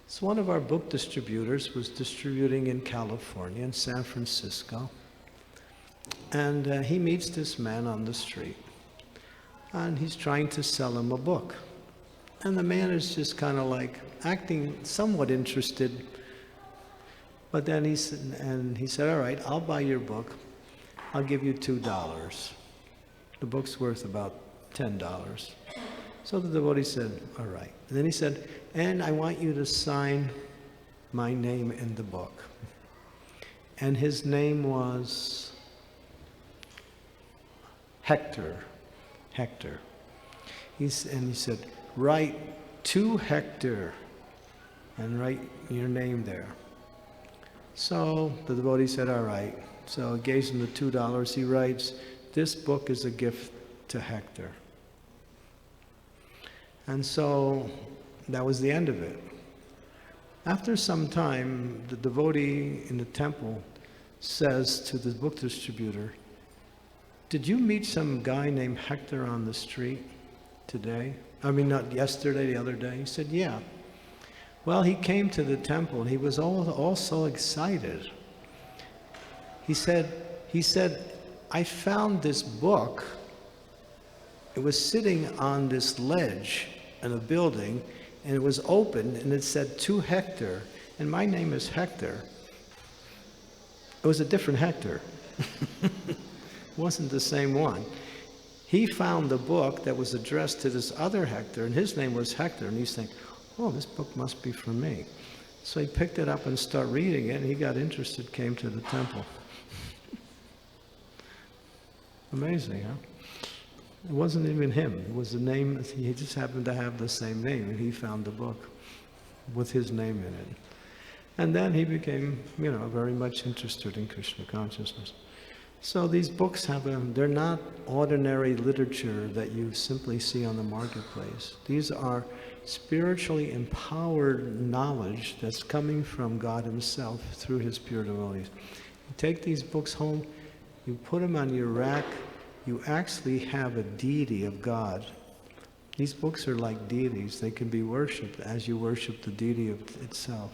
So one of our book distributors was distributing in California, in San Francisco. And he meets this man on the street. And he's trying to sell him a book. And the man is just kind of like acting somewhat interested. But then he said, all right, I'll buy your book. I'll give you $2. The book's worth about $10. So the devotee said, all right. And then he said, and I want you to sign my name in the book. And his name was Hector. And he said, write to Hector and write your name there. So the devotee said, all right. So he gives him the $2. He writes, this book is a gift to Hector. And so that was the end of it. After some time, the devotee in the temple says to the book distributor, did you meet some guy named Hector on the street today? I mean, not yesterday, the other day? He said, yeah. Well, he came to the temple and he was all so excited. He said, I found this book. It was sitting on this ledge in a building, and it was open, and it said, to Hector, and my name is Hector. It was a different Hector. It wasn't the same one. He found the book that was addressed to this other Hector, and his name was Hector, and he's thinking, oh, this book must be for me. So he picked it up and started reading it, and he got interested, came to the temple. Amazing, huh? It wasn't even him. It was the name, he just happened to have the same name, and he found the book with his name in it. And then he became, very much interested in Krishna consciousness. So these books they're not ordinary literature that you simply see on the marketplace. These are spiritually empowered knowledge that's coming from God Himself through His pure devotees. You take these books home, you put them on your rack, you actually have a deity of God. These books are like deities. They can be worshipped as you worship the deity of itself.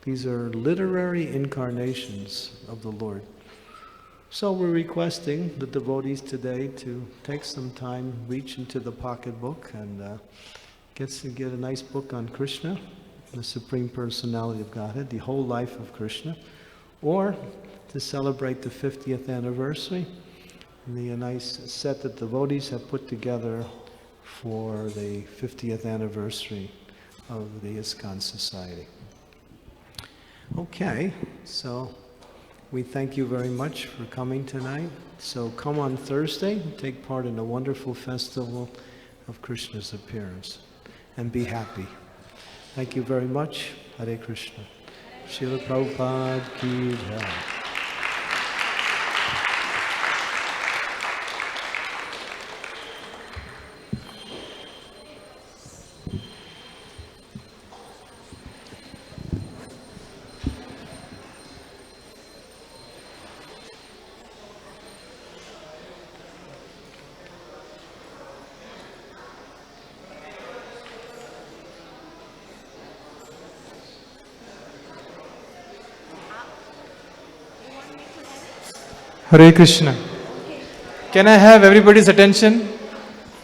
These are literary incarnations of the Lord. So we're requesting the devotees today to take some time, reach into the pocketbook and get a nice book on Krishna, the Supreme Personality of Godhead, the whole life of Krishna, or to celebrate the 50th anniversary, the nice set that devotees have put together for the 50th anniversary of the ISKCON Society. Okay, so we thank you very much for coming tonight. So come on Thursday and take part in a wonderful festival of Krishna's appearance. And be happy. Thank you very much. Hare Krishna. Srila Prabhupada ki jai. Hare Krishna. Can I have everybody's attention?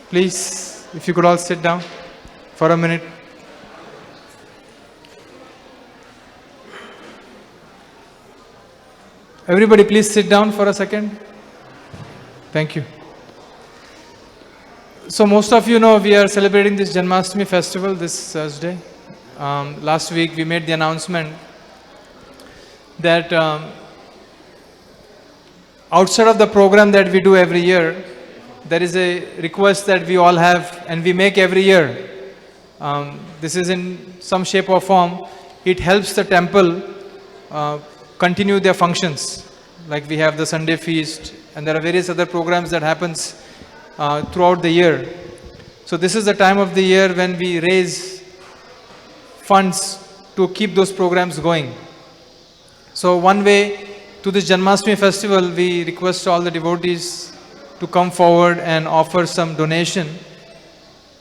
Please, if you could all sit down for a minute. Everybody please sit down for a second. Thank you. So most of you know we are celebrating this Janmashtami festival this Thursday. Last week we made the announcement that outside of the program that we do every year, there is a request that we all have and we make every year. This is in some shape or form. It helps the temple continue their functions. Like we have the Sunday feast and there are various other programs that happens throughout the year. So this is the time of the year when we raise funds to keep those programs going. So one way to this Janmashtami festival, we request all the devotees to come forward and offer some donation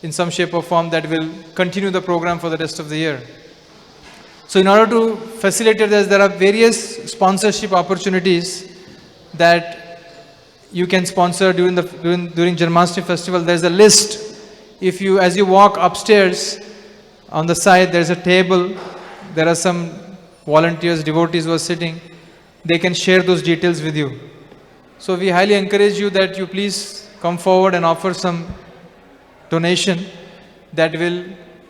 in some shape or form that will continue the program for the rest of the year. So in order to facilitate this, there are various sponsorship opportunities that you can sponsor during Janmashtami festival. There's a list. As you walk upstairs, on the side there's a table. There are some volunteers, devotees who are sitting. They can share those details with you. So we highly encourage you that you please come forward and offer some donation that will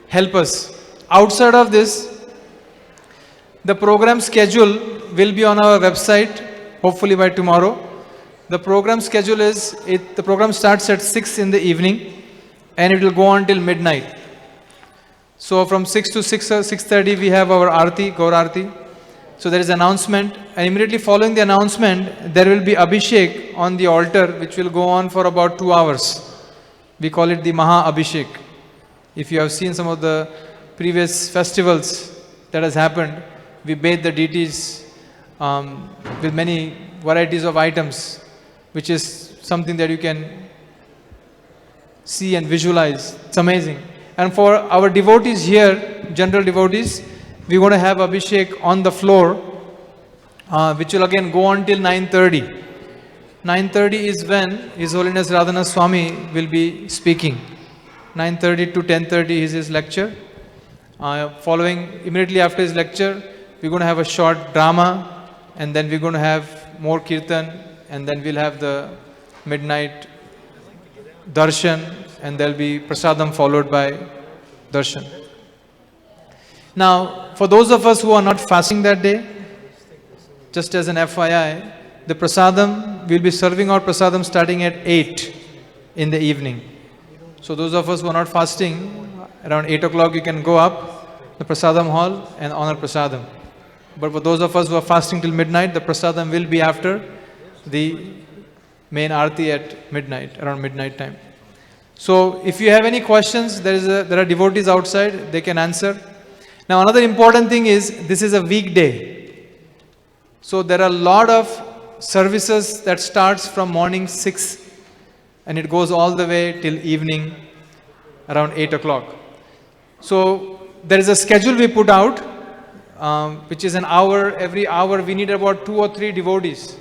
help us. Outside of this, the program schedule will be on our website, hopefully by tomorrow. The program schedule the program starts at 6 in the evening and it will go on till midnight. So from 6 to 6:30 we have our Aarti, Gaur Aarti. So there is an announcement, and immediately following the announcement, there will be Abhishek on the altar, which will go on for about 2 hours. We call it the Maha Abhishek. If you have seen some of the previous festivals that has happened, we bathe the deities with many varieties of items, which is something that you can see and visualize. It's amazing. And for our devotees here, general devotees, we're going to have Abhishek on the floor, which will again go on till 9:30. 9:30 is when His Holiness Radhana Swami will be speaking. 9:30 to 10:30 is his lecture. Immediately after his lecture, we're going to have a short drama, and then we're going to have more kirtan, and then we'll have the midnight darshan, and there'll be prasadam followed by darshan. Now, for those of us who are not fasting that day, just as an FYI, the prasadam, we'll be serving out prasadam starting at 8 in the evening. So those of us who are not fasting, around 8 o'clock you can go up the prasadam hall and honor prasadam. But for those of us who are fasting till midnight, the prasadam will be after the main arti at midnight, around midnight time. So if you have any questions, there are devotees outside, they can answer. Now another important thing is, this is a weekday. So there are a lot of services that starts from morning 6 and it goes all the way till evening around 8 o'clock. So there is a schedule we put out, which is an hour. Every hour we need about 2 or 3 devotees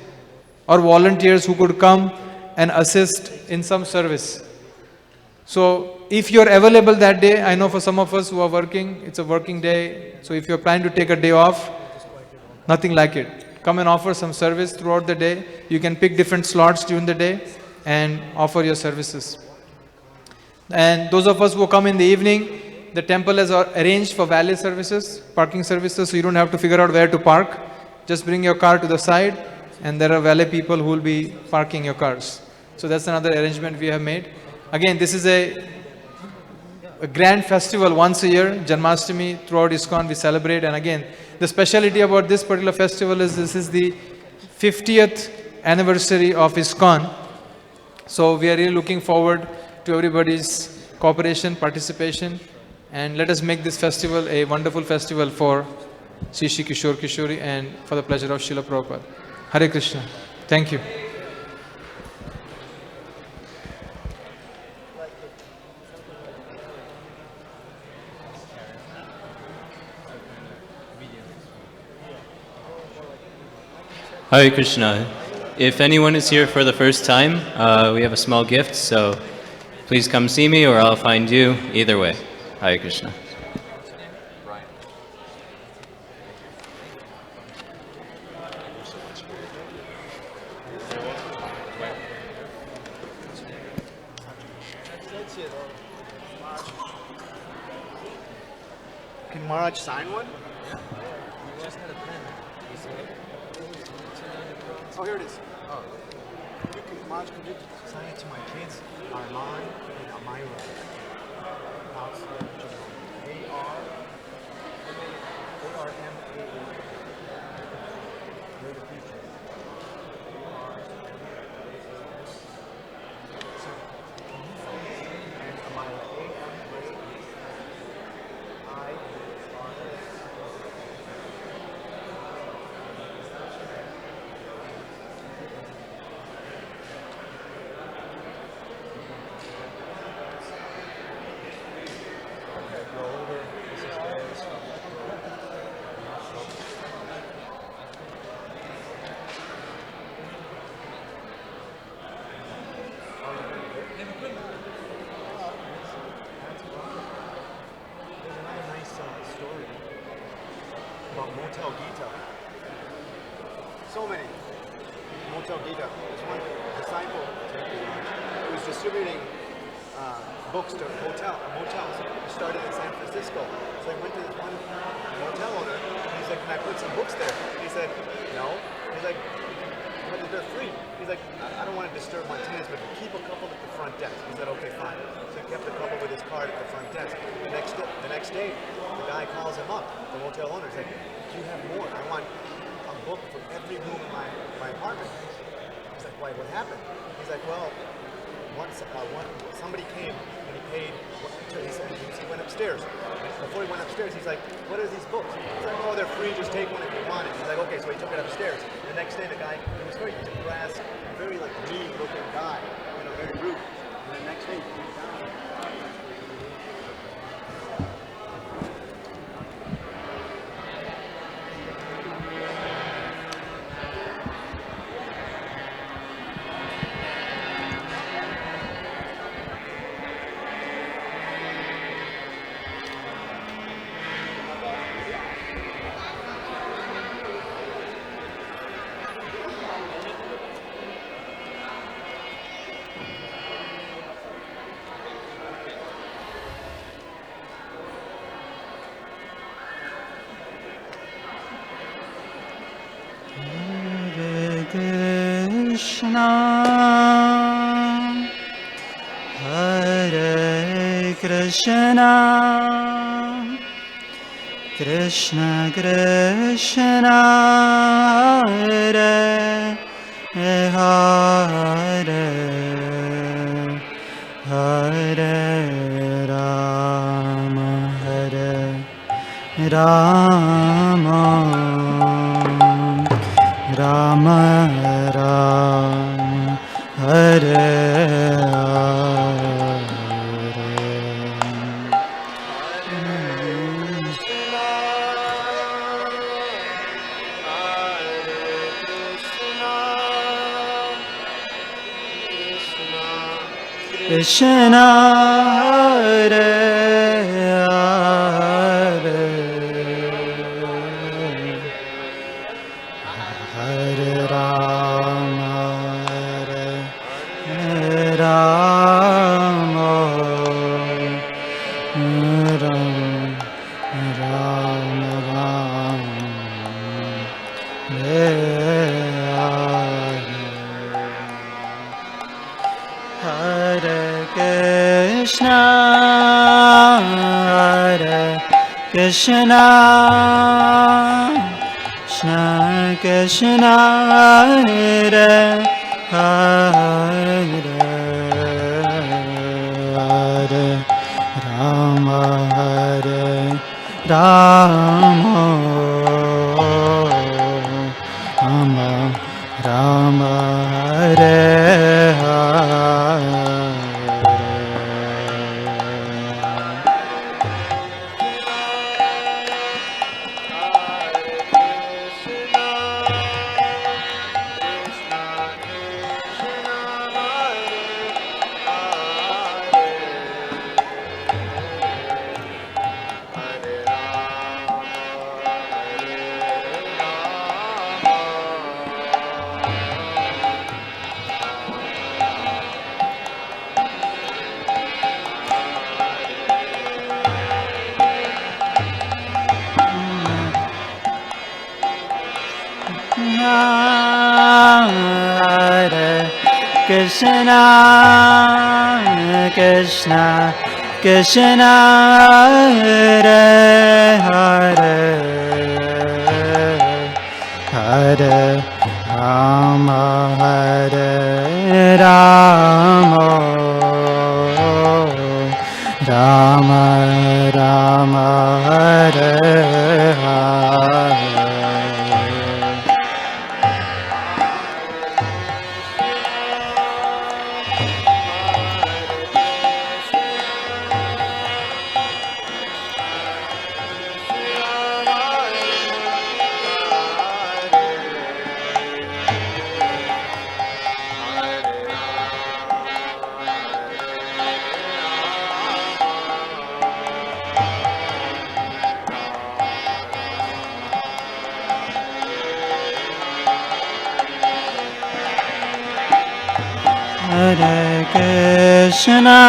or volunteers who could come and assist in some service. So if you're available that day, I know for some of us who are working, it's a working day. So if you're planning to take a day off, nothing like it. Come and offer some service throughout the day. You can pick different slots during the day and offer your services. And those of us who come in the evening, the temple has arranged for valet services, parking services, so you don't have to figure out where to park. Just bring your car to the side and there are valet people who will be parking your cars. So that's another arrangement we have made. Again, this is a grand festival once a year, Janmashtami. Throughout ISKCON we celebrate, and again, the speciality about this particular festival is this is the 50th anniversary of ISKCON. So we are really looking forward to everybody's cooperation, participation, and let us make this festival a wonderful festival for Sri Sri Kishore Kishori and for the pleasure of Srila Prabhupada. Hare Krishna. Thank you. Hare Krishna. If anyone is here for the first time, we have a small gift, so please come see me or I'll find you. Either way. Hare Krishna. Can Maharaj sign one? Oh, here it is. Oh. Maharaj, could you sign it to my kids, Arman and Amira? They're the future. And Amira, Motel Gita. So many. Motel Gita. There's one disciple who was distributing books to motels. He started in San Francisco. So he went to this one motel owner. He's like, can I put some books there? He said, no. He's like, but they're free. He's like, I don't want to disturb my tenants, but keep a couple at the front desk. He said, okay, fine. So he kept a couple with his card at the front desk. The next day, the guy calls him up, the motel owner. He's like, do you have more? I want a book for every room in my apartment. He's like, why, what happened? He's like, well, somebody came and he paid, he went upstairs. Before he went upstairs, he's like, what are these books? He's like, oh, they're free, just take one if you want it. He's like, okay, so he took it upstairs. The next day, the guy, he was very depressed, very like mean looking guy, very rude. And the next day, he came down. Krishna, Hare Krishna, Krishna Krishna Hare Hare Hare Rama Rama Rama Rama Hare Krishna Hare Hare Hare Rama Rama Rama Hare Krishna Krishna Krishna Krishna Hare Hare Hare Rama Rama Rama Rama Hare Hare Hare Krishna Krishna Krishna Hare Hare Hare Rama Rama Rama Rama Hare Hare Hare Krishna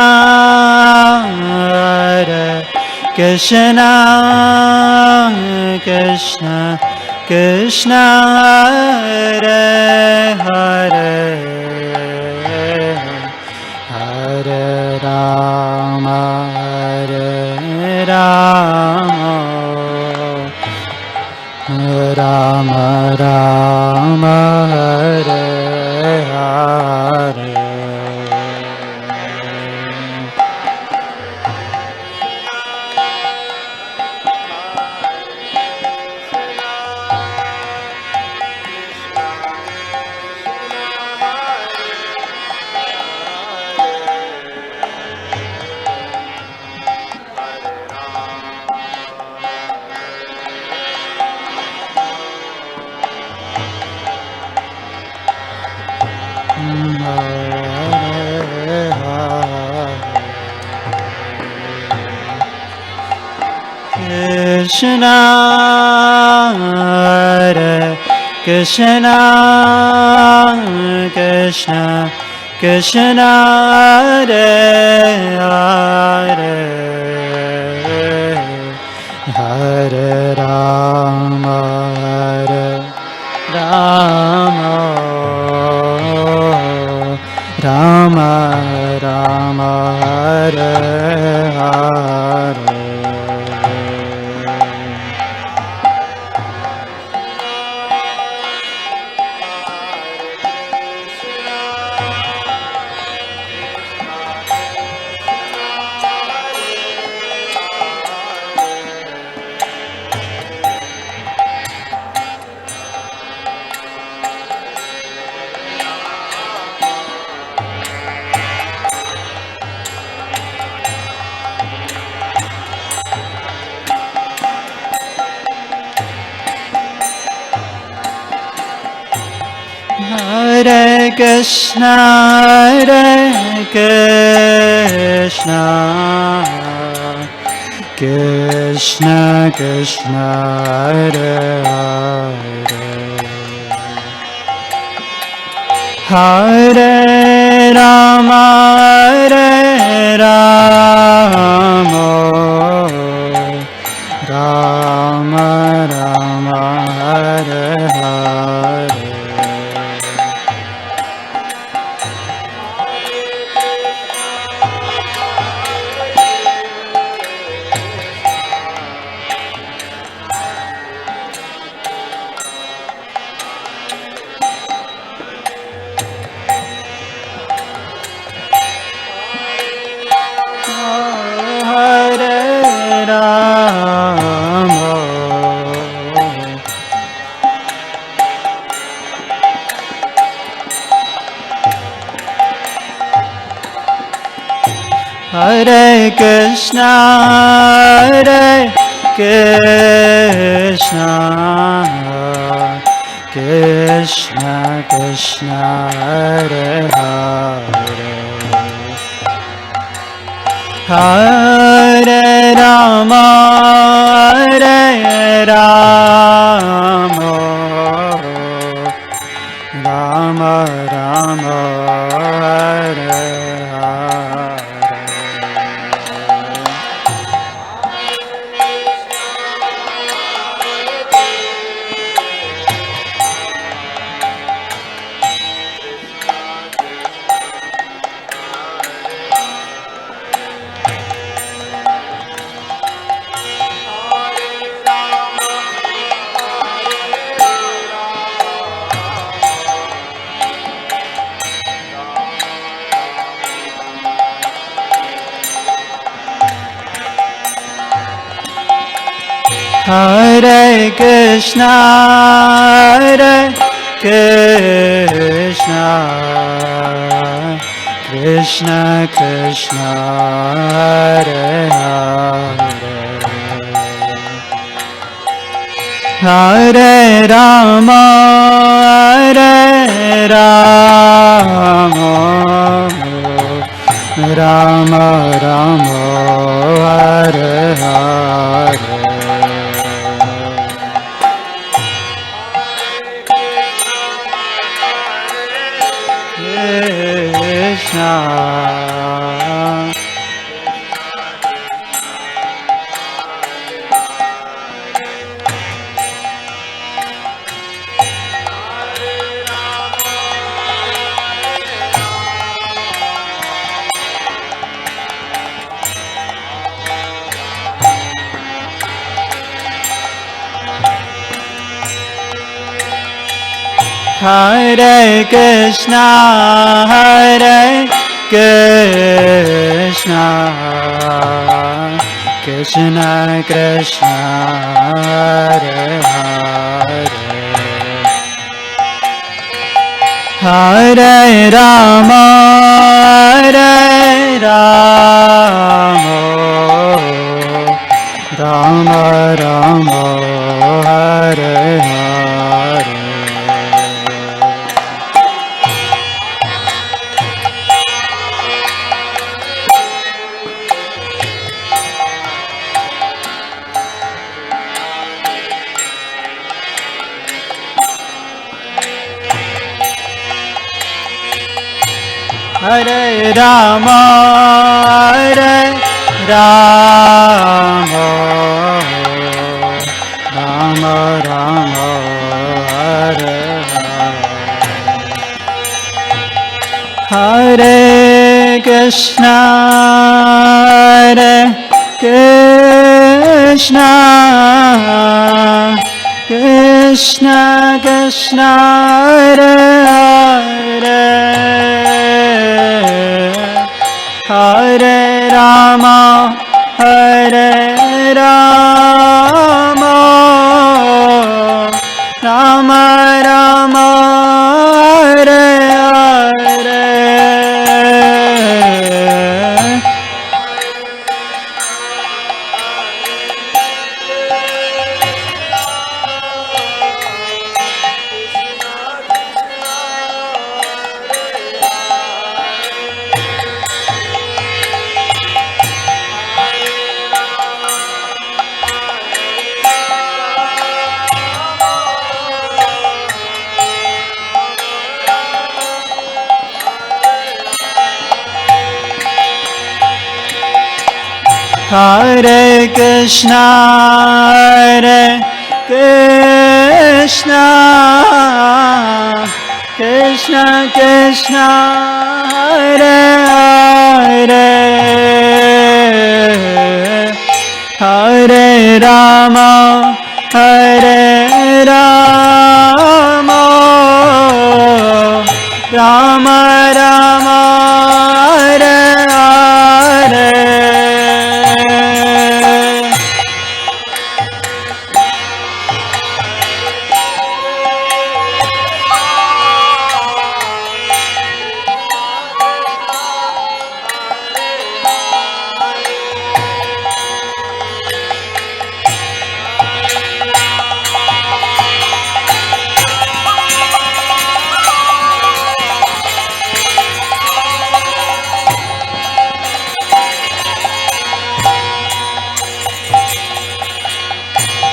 Krishna Krishna Krishna Hare Hare Hare Rama Rama Rama Hare Hare Krishna Hare Krishna Krishna Krishna Hare Hare Hare Rama Rama Rama Rama Hare Hare Krishna, Hare Krishna, Krishna Krishna, Hare Hare, Hare Rama, Hare Rama, Rama Rama, Hare Hare. Hare Rama, Hare Krishna, Hare Krishna, Krishna Krishna, Hare Hare, Hare Rama, Hare Rama, Rama Rama, Hare Hare. Hare Krishna, Hare Krishna, Krishna Krishna, Hare Hare, Hare Rama, Hare Rama, Rama Rama, Hare Hare, Krishna, Hare Krishna, Hare Krishna, Krishna Krishna, Hare Hare, Hare Rama, Hare Rama, Rama Rama, Hare Hare, Hare Rama, Hare Rama, Rama Rama, Hare Hare, Hare Krishna, Hare Krishna, Krishna Krishna, Hare Hare, Hare Rama, Hare Rama, Rama Rama, Hare Hare, Hare Krishna, Hare Krishna, Krishna Krishna, Hare Hare, Hare Rama, Hare Rama, Rama Rama, Hare Hare.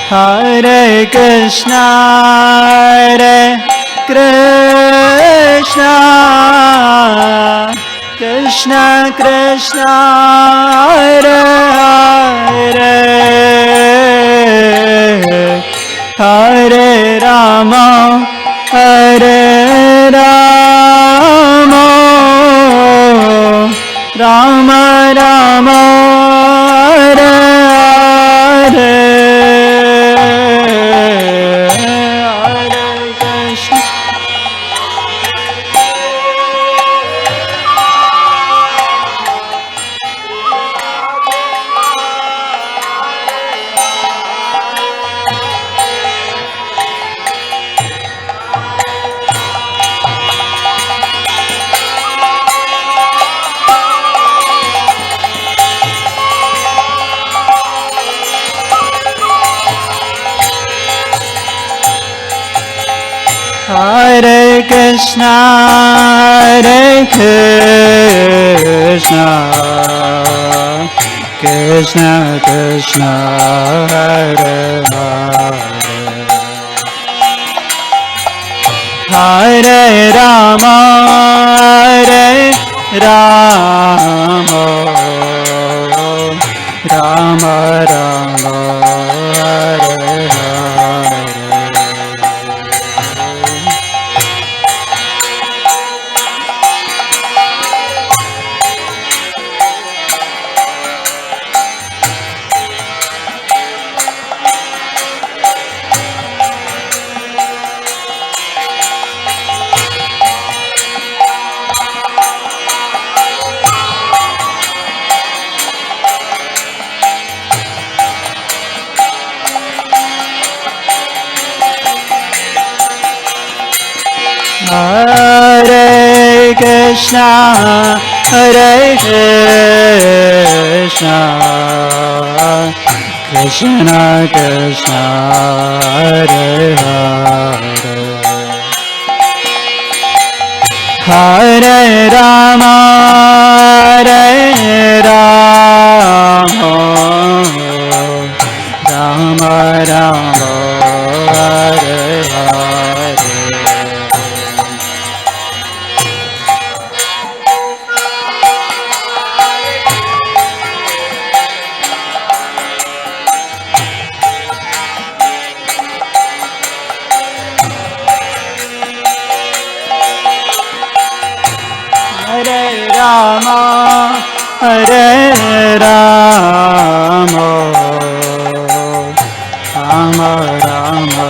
Hare Krishna, Hare Krishna, Krishna Krishna, Hare Hare, Hare Rama, Hare Rama, Rama Rama, Hare Hare. Hare Krishna, Hare Krishna, Krishna Krishna, Hare Hare, Hare Rama, Hare Rama, Rama Rama, Hare Hare. Hare Krishna, Hare Krishna, Krishna Krishna, Hare Hare, Hare Rama, Hare Rama, Rama Rama, Hare Hare. Hare Rama, Hare Rama, Rama Rama,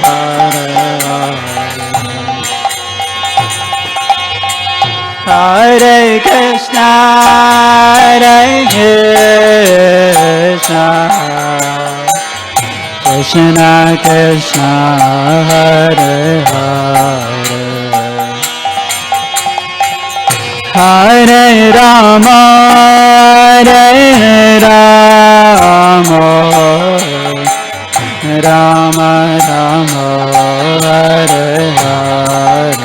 Hare Hare, Hare Krishna, Hare Krishna, Krishna Krishna, Hare Hare, Hare Rama, Hare Rama, Rama Rama, Hare Hare.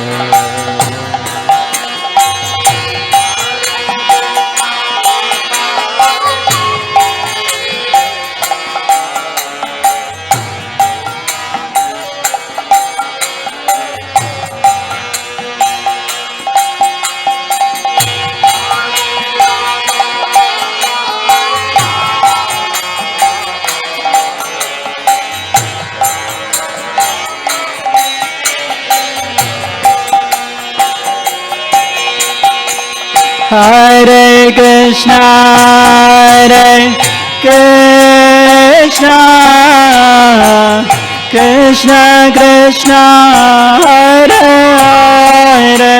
Hare Krishna, Krishna Krishna, Hare Hare,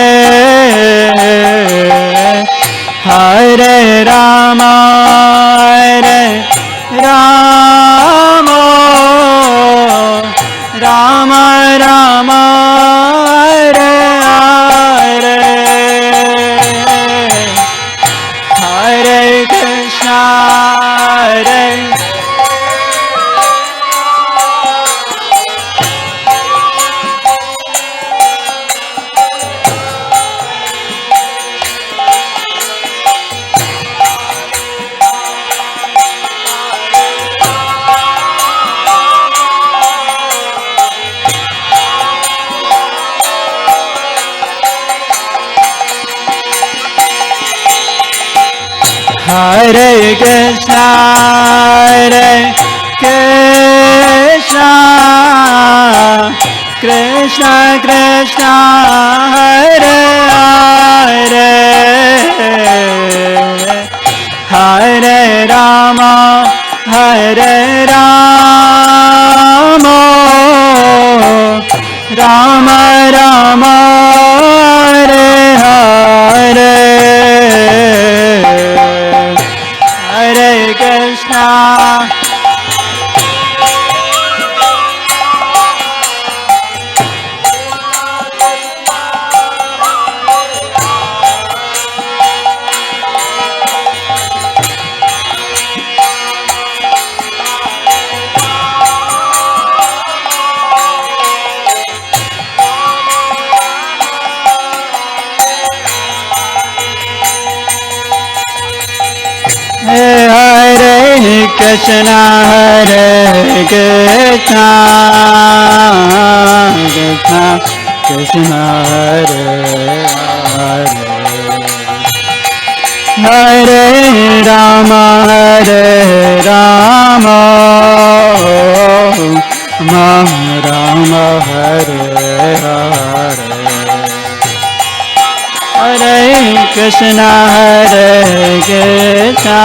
Hare Rama, Rama Rama, Hare Hare, Hare Krishna, Hare Krishna, Krishna Krishna, Hare Hare, Hare Rama, Rama Rama, Hare Hare, Hare Krishna. Hare Krishna, Hare Krishna, Krishna Krishna, Hare Hare, Hare Rama, Rama Rama, Hare Hare, Hare Krishna, Hare Krishna,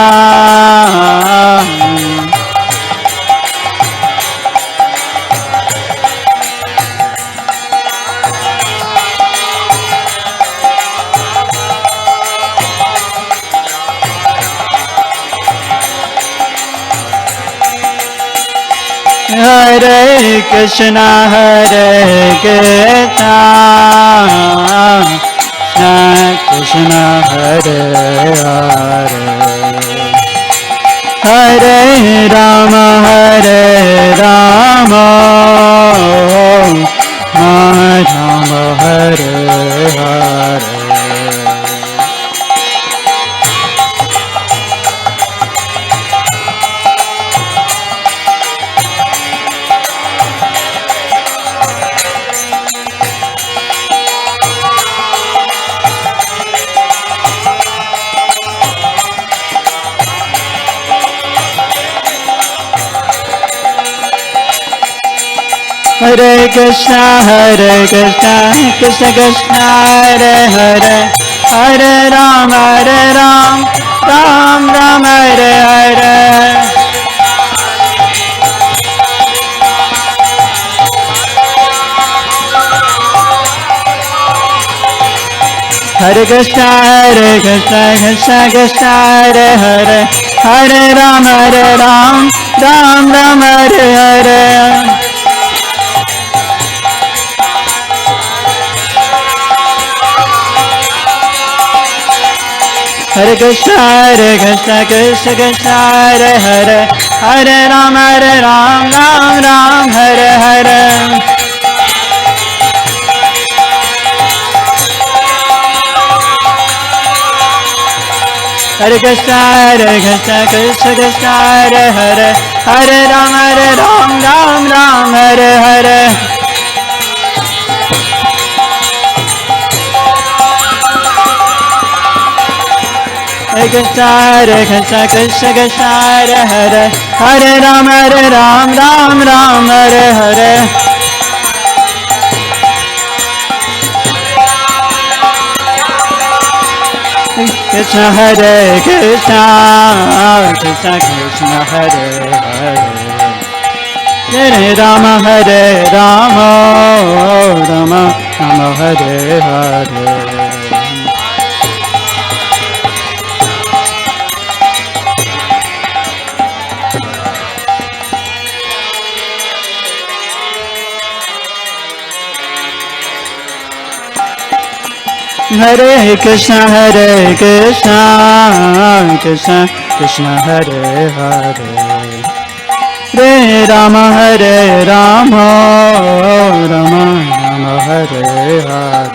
Hare Krishna, Hare Krishna, Krishna Hare Hare, Hare Rama, Rama Hare Hare. Hare Krishna, Krishna Krishna, Hare Hare, Hare Ram, Ram Ram, Hare Hare. Hare Krishna, Krishna Krishna, Hare Hare, Hare Ram, Ram Ram, Hare Hare. Hare Krishna, Krishna Krishna, Hare Hare, Hare Ram, Ram Hare Hare. Hare Krishna, Krishna Krishna, Hare Hare, Hare Ram, Ram Hare Hare. Hare Krishna, Krishna Krishna, Hare Hare, Hare Ram, Ram Hare Hare. Krishna Hare Krishna, Krishna Krishna Hare Hare, Hare Rama Hare Rama, Rama Rama Hare Hare. Hare Krishna Krishna Krishna Hare Hare, Hare Rama Hare Rama, Rama Rama Hare Hare.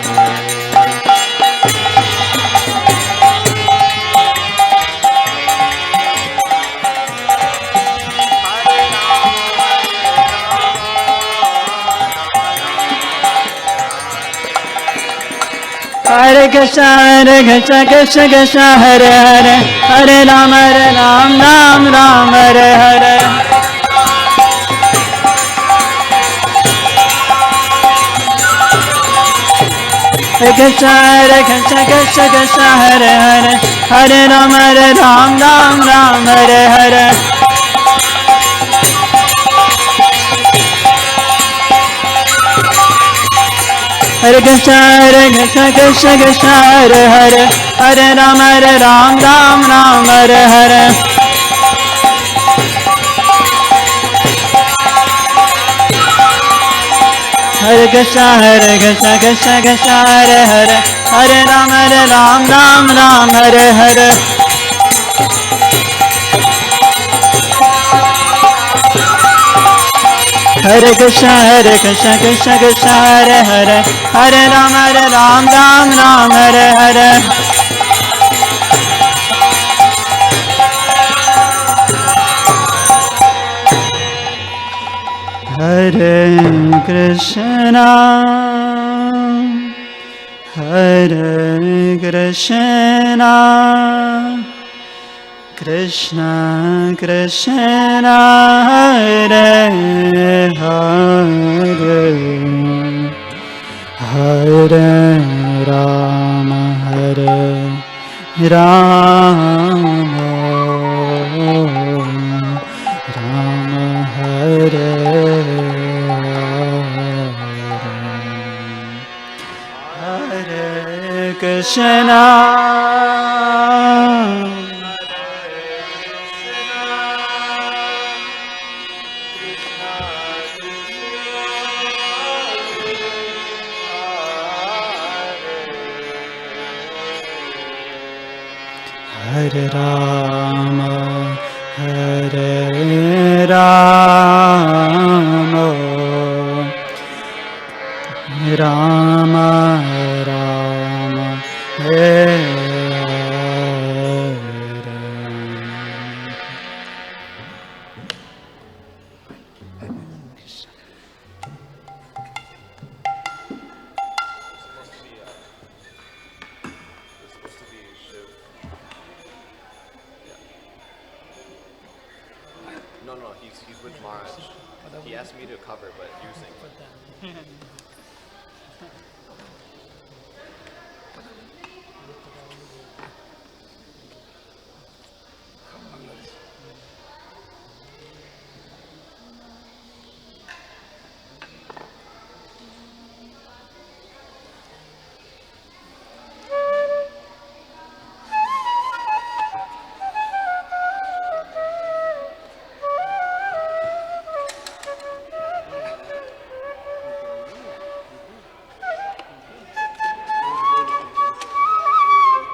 Hare Krishna Krishna Krishna Hare Hare, Hare Ram Ram Ram Hare Hare. Hare Krishna Krishna Hare Hare, Hare Ram Ram Hare Hare. Hare Krishna Krishna Hare Hare, Hare Ram Ram Hare Hare. Hare Krishna Krishna Hare Hare, Hare Ram Ram Hare Hare. Hare Krishna Krishna Hare Hare, Hare Ram Ram Hare Hare. Hare Krishna Krishna Krishna Hare Hare, Hare Rama Rama, Rama Hare Hare. Hare Krishna Hare Rama Rama Rama Hare No, he's with Maharaj. He asked me to cover, but you sing.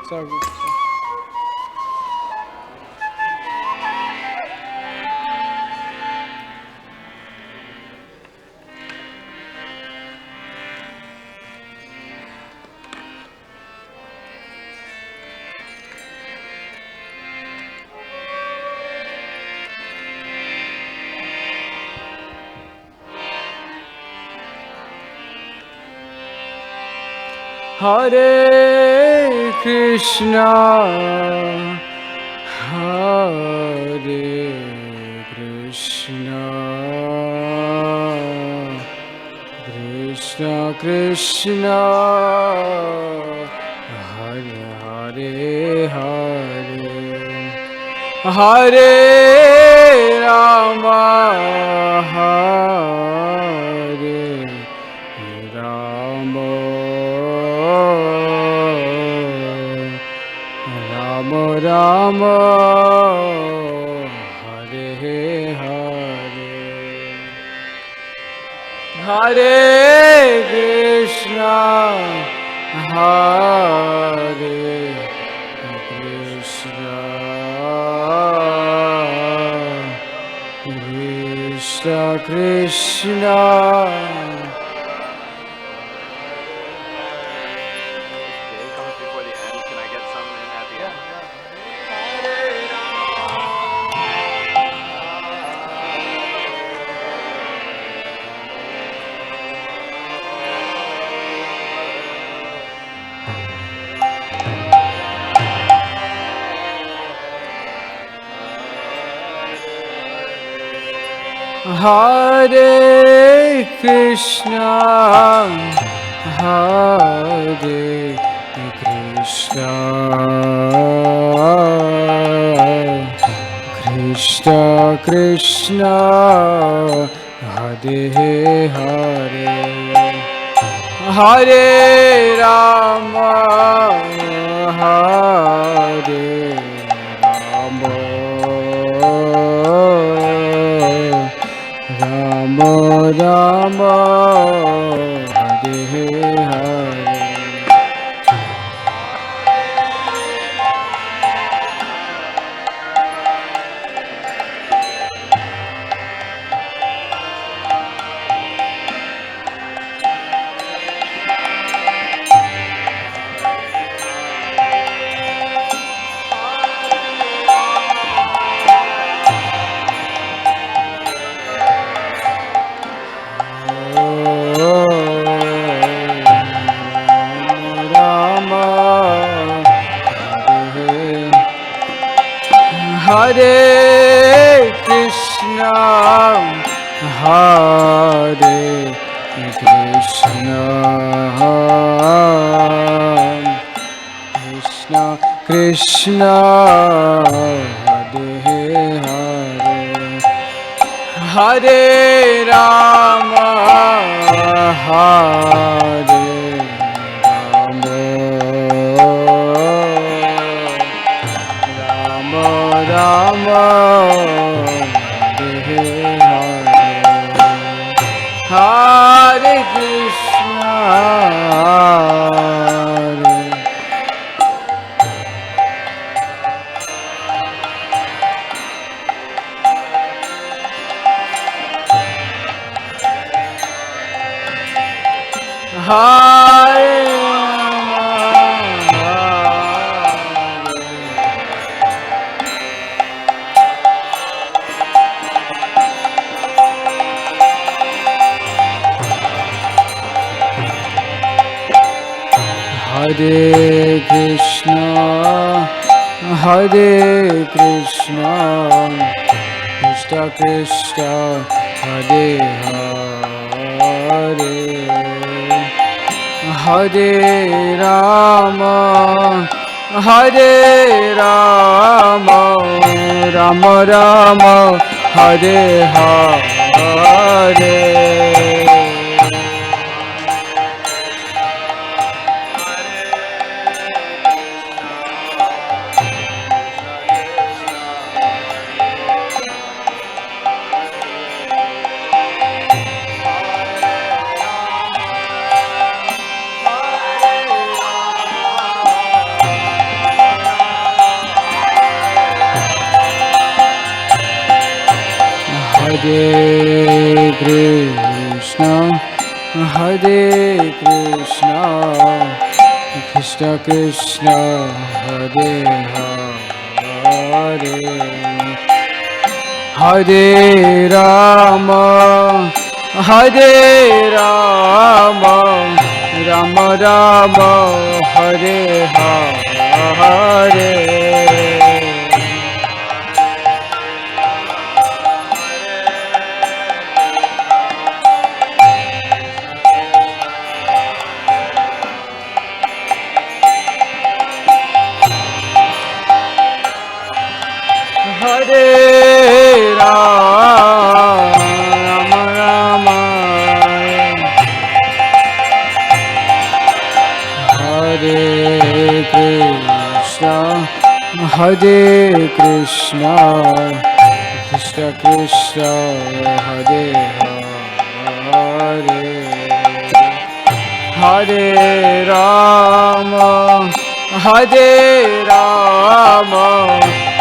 Sorry. Hare Krishna, Hare Krishna, Krishna Krishna, Hare Hare. Hare Hare Hare Rama Hare Rama Rama Rama Hare Hare Hare Krishna Hare Krishna Krishna Krishna Day comes before the end. Can I get some in at the end? Hare Krishna Hare Krishna Krishna Krishna Hare Hare Hare Rama Hare Rama Rama Rama Hare Hare Hare Krishna Hare Krishna Krishna Krishna Hare Hare Hare Rama Hare Rama Rama Hare Hare Krishna Hare Hare Krishna Hare Krishna Krishna Krishna Hare Hare Hare Rama Hare Rama Rama Rama Hare Hare Hare Krishna Hare Krishna Krishna Krishna Hare Hare Hare Rama Hare Rama Rama Rama Hare Hare Hare Rama Rama Hare Krishna Hare Krishna Krishna Krishna Hare Hare Hare Rama Hare Rama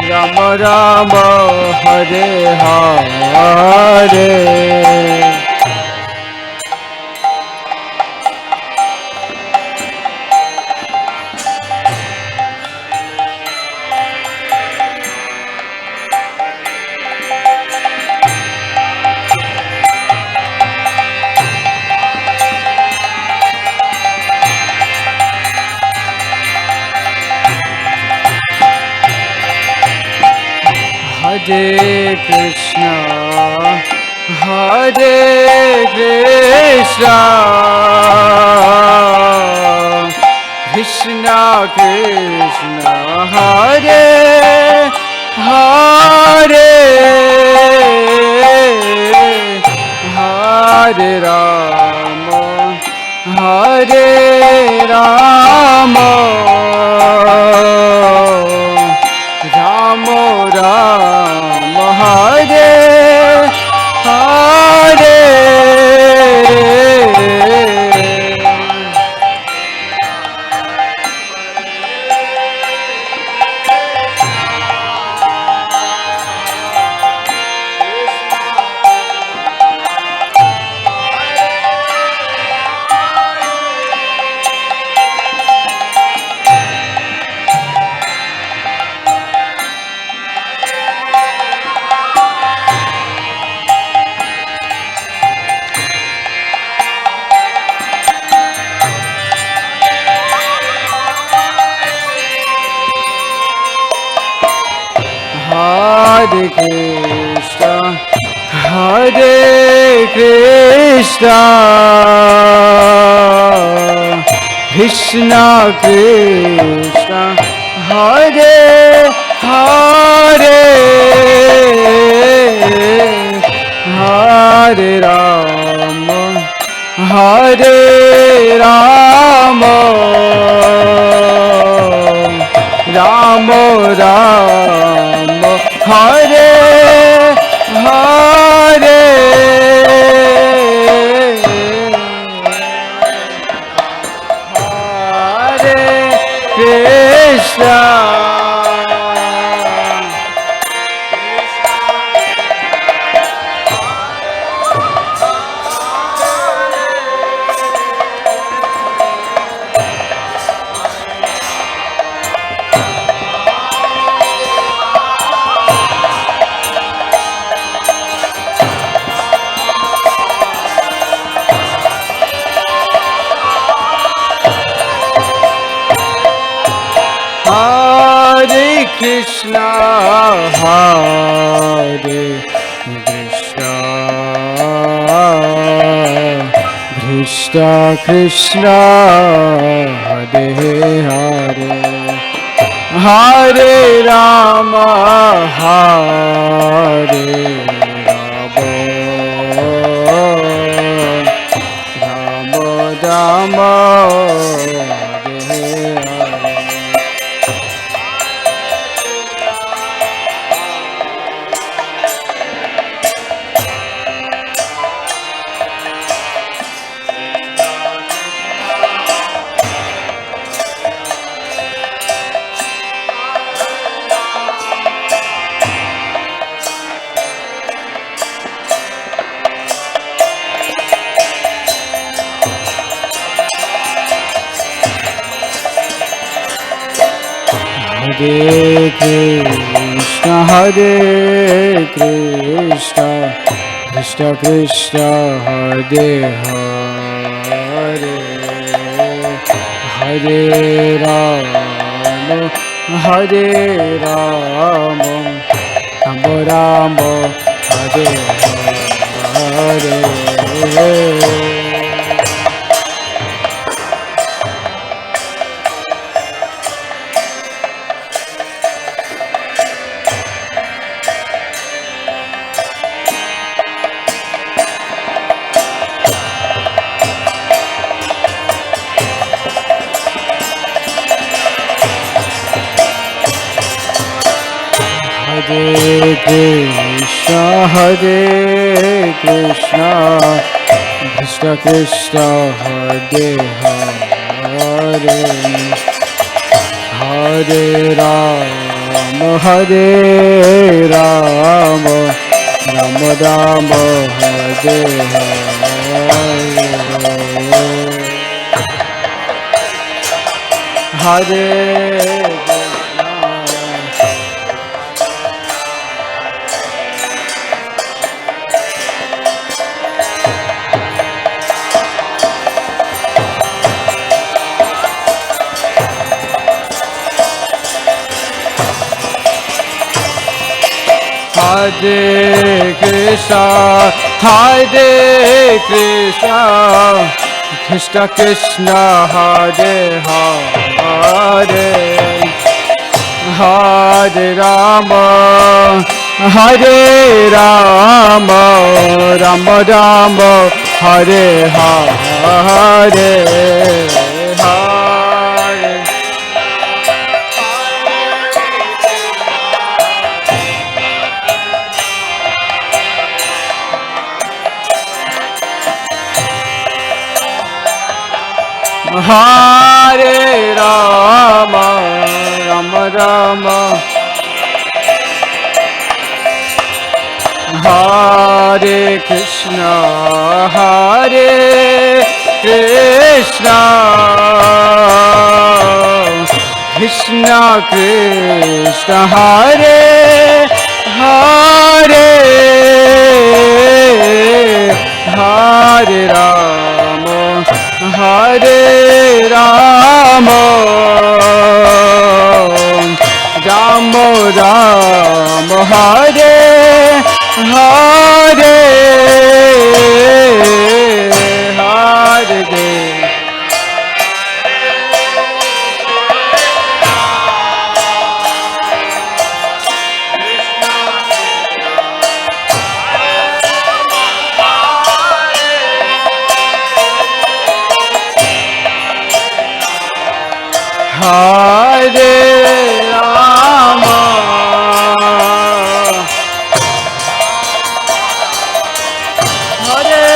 Rama Rama Hare Hare Hare Krishna, Hare Krishna, Krishna Krishna, Hare Hare, Hare Rama, Hare Rama. Ramo Ramo Hare Hare Hare Krishna, Hare Krishna, Krishna Krishna, Hare Hare, Hare Rama, Hare Rama, Ramo Ramo Hare Hare Hare Krishna Hare Krishna, Hare Krishna, Krishna Krishna, Hare Hare, Hare Rama, Hare Rama, Rama Rama, Hare Hare. Hare Krishna, Hare Krishna, Krishna Krishna, Hare Hare, Hare Rama, Hare Rama, Rama Rama, Hare Hare. Hare Krishna, Krishna Krishna, Hare Hare, Hare Rama, Hare Rama, Rama Rama, Hare Hare, Hare Hare Krishna, Hare Krishna, Krishna Krishna, Hare Hare, Hare Rama, Hare Rama, Rama Rama, Hare Hare, Hare Hare Rama, Rama Rama, Hare Krishna, Hare Krishna, Krishna Krishna, Hare Hare, Hare Rama, Hare Rama, Rama Rama, Hare Hare, Hare Hare Rama, Hare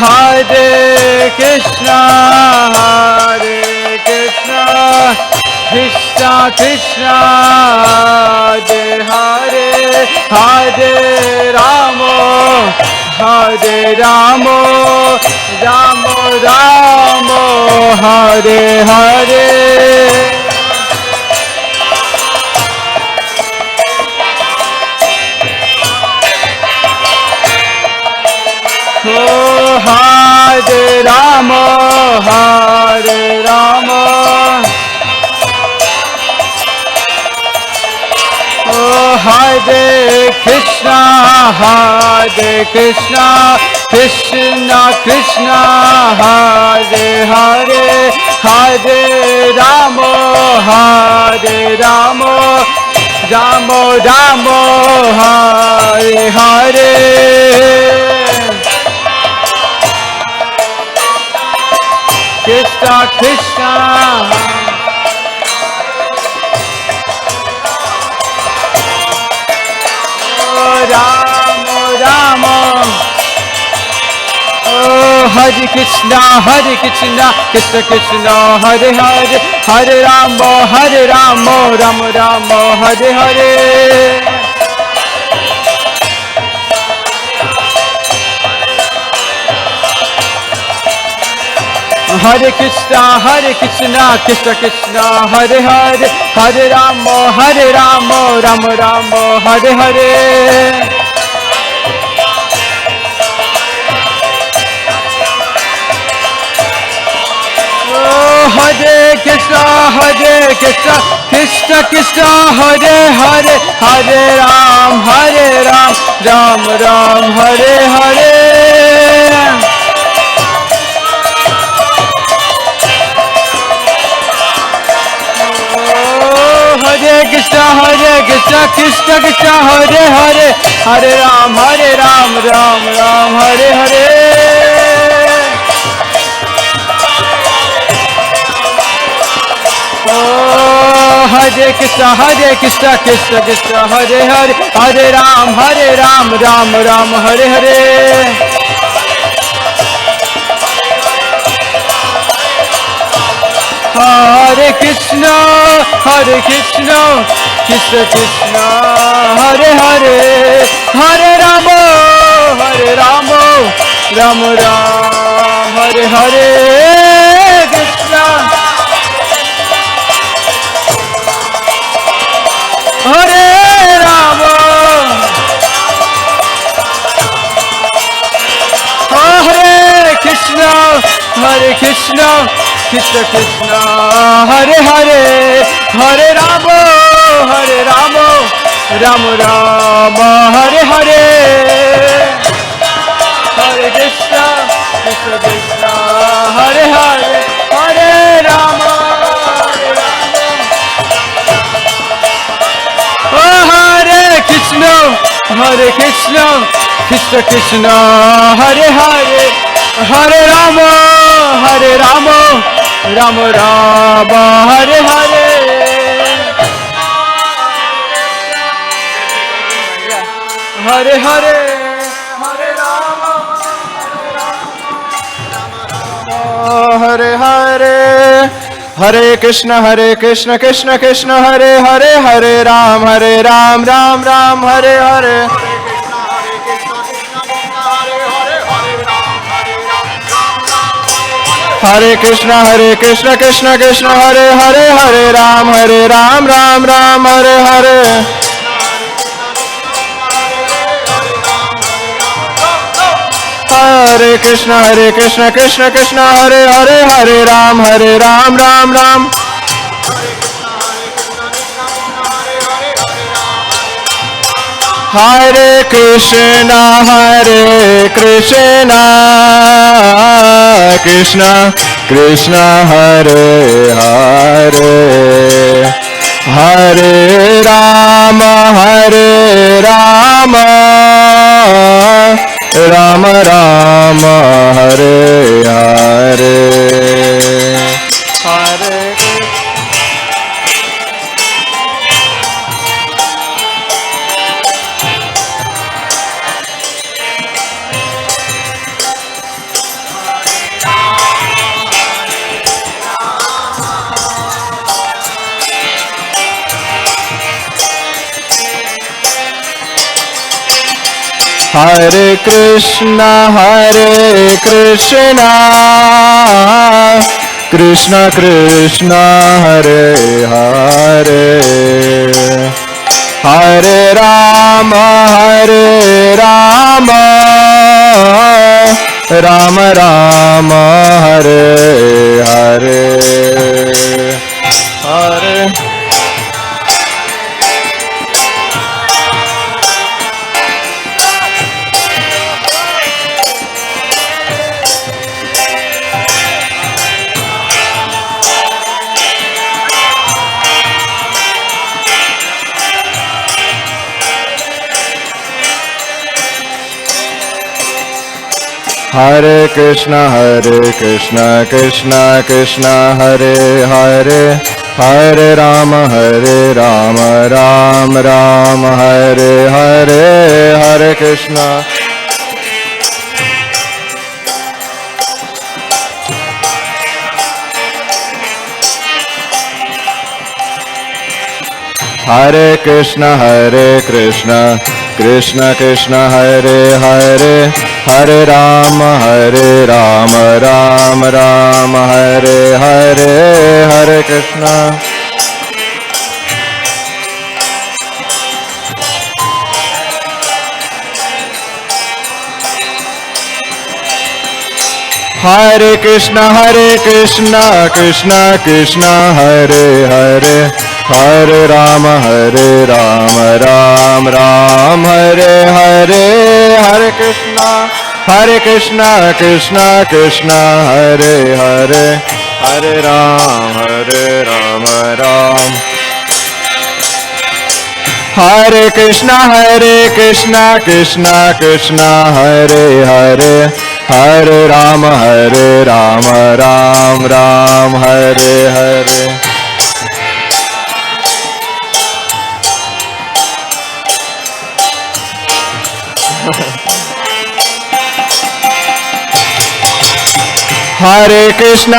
Hare Krishna, Hare Krishna, Krishna Krishna, Hare Hare, Hare Rama, Hare Rama, Rama Rama, Hare Hare. Oh, Hare Rama, Hare Rama, oh, Hare Krishna, Hare Krishna, Krishna Krishna, Hare Hare, Hare Rama, Hare Rama, Rama Rama, Hare Hare. Krishna Krishna, oh Rama Rama, oh Hare Krishna, Krishna Krishna, Hare Hare, Hare Rama, Rama Rama, Hare Hare. Hare Krishna, Krishna Krishna, Hare Hare, Hare Rama, Rama Rama, Hare Hare. Oh, Hare Krishna, Krishna Krishna, Hare Hare, Hare Ram, Ram Ram, Hare Hare. Hare Krishna, Krishna Krishna, Hare Hare, Hare Ram, Ram Ram, Hare Hare. Oh, Hare Krishna Krishna Krishna Hare Hare Hare Ram Ram Ram Hare Hare Hare Krishna Krishna Krishna Hare Hare Hare Rama Ram Ram Hare Hare Krishna Hare Rama Hare Krishna Krishna Krishna Hare Hare Hare Rama Ram Ram Hare Hare Hare Krishna Krishna Hare Hare Hare Rama Hare Krishna Krishna Krishna Hare Hare Hare Rama Ram Ram Hare Hare Hare Hare Hare Hare Hare Krishna Krishna Krishna Hare Hare Hare Ram Ram Ram Hare Hare Hare Krishna Krishna Krishna Hare Hare Hare Ram Ram Hare Hare Hare Krishna Krishna Krishna Hare Hare Hare Ram Ram Hare Krishna Krishna Krishna Hare Hare Hare Rama Ram Ram Hare Hare Hare Hare Krishna Krishna Krishna Hare Hare Hare Rama Ram Ram Hare Hare Hare Hare Krishna Krishna Krishna Hare Hare Hare Rama Ram Ram Hare Hare Hare Krishna Hare Krishna Krishna Krishna Hare Hare Hare Rama Ram Ram Hare Hare Hare Krishna Hare Krishna Krishna Krishna Hare Hare Hare Rama Ram Ram Hare Hare Hare Krishna Krishna Krishna Hare Hare Hare Ram Ram Hare Krishna Krishna Krishna Hare Hare Hare Rama Ram Ram Hare Hare Hare Krishna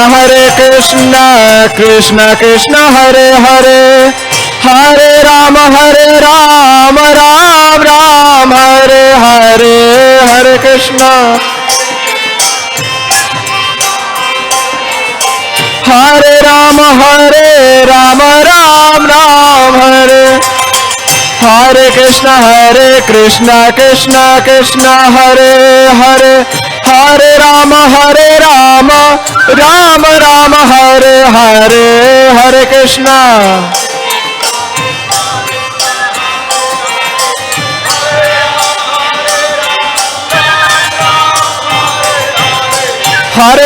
Krishna Krishna Hare Hare Hare Rama Ram Ram Hare Hare Hare Krishna Hare Rama Ram Ram Hare Hare Krishna Krishna Krishna Hare Hare Hare Rama Ram Ram Hare Hare Hare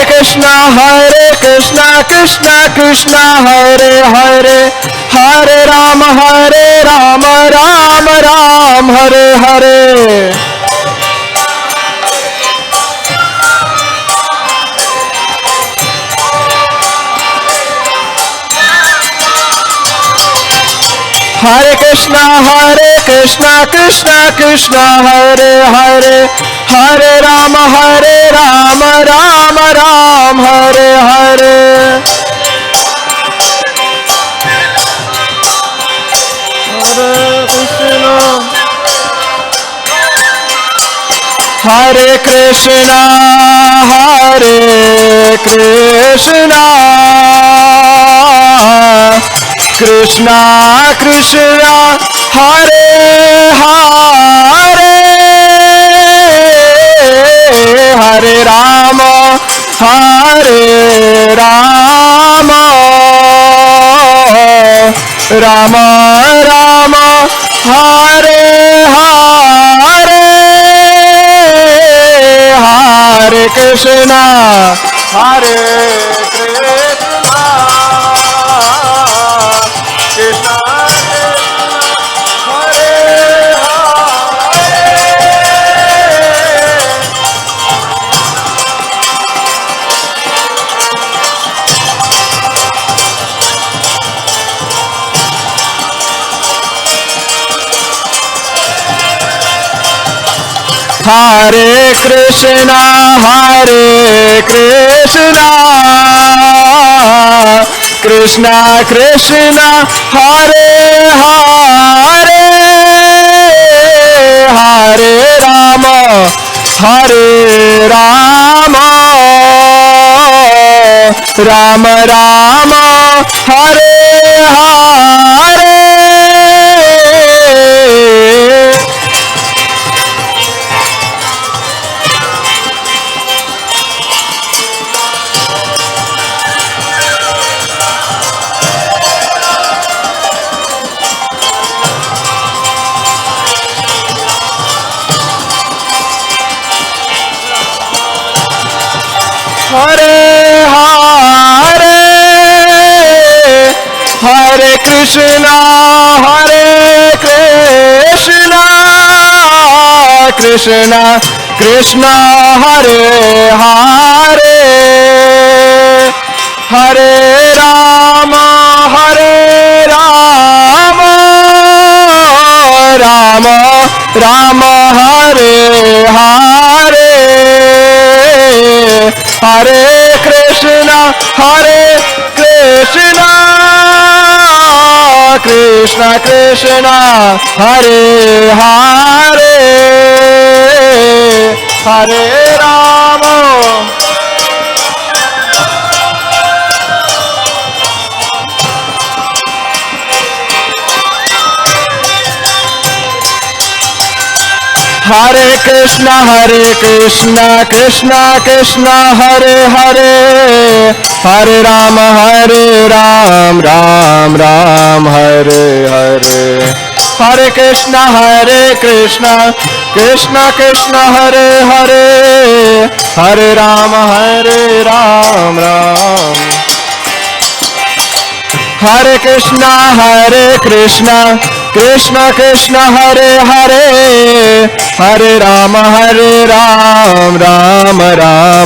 Krishna Hare Krishna Krishna Krishna Hare Hare Hare Rama Ram Ram Hare Hare Hare Krishna Krishna Krishna Hare Hare Hare Rama Ram Ram Hare Hare Hare Krishna Krishna Krishna Hare Hare Hare Rama Rama Rama Hare Hare Hare Krishna Hare Krishna Krishna Krishna Hare Hare Hare Rama Rama Rama Hare Hare Hare Krishna Krishna Krishna Hare Hare Hare Rama Rama Rama Hare Hare Hare Krishna Krishna Krishna Hare Hare Hare Rama Hare Krishna Krishna Krishna Hare Hare Hare Rama Ram Ram Hare Hare Hare Krishna Krishna Krishna Hare Hare Hare Rama Ram Ram Hare Krishna Krishna Krishna Hare Hare Hare Rama Ram Ram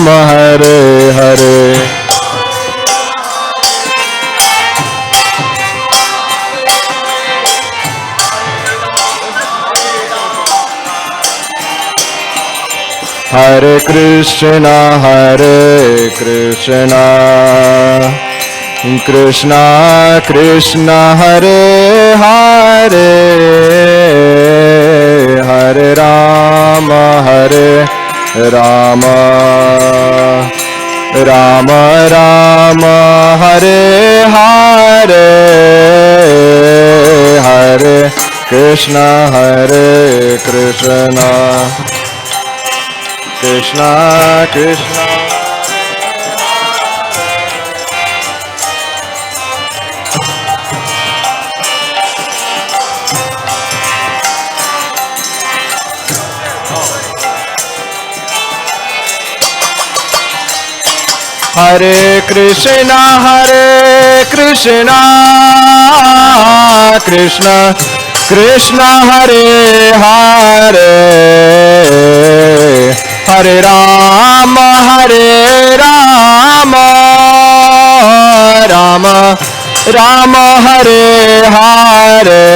Hare Hare Hare Krishna, Krishna Krishna, Hare Hare, Hare Rama, Rama Rama, Hare Hare, Hare Krishna, Krishna Krishna. Hare Krishna, Krishna Krishna, Hare Hare, Hare Rama, Rama Rama, Hare Hare.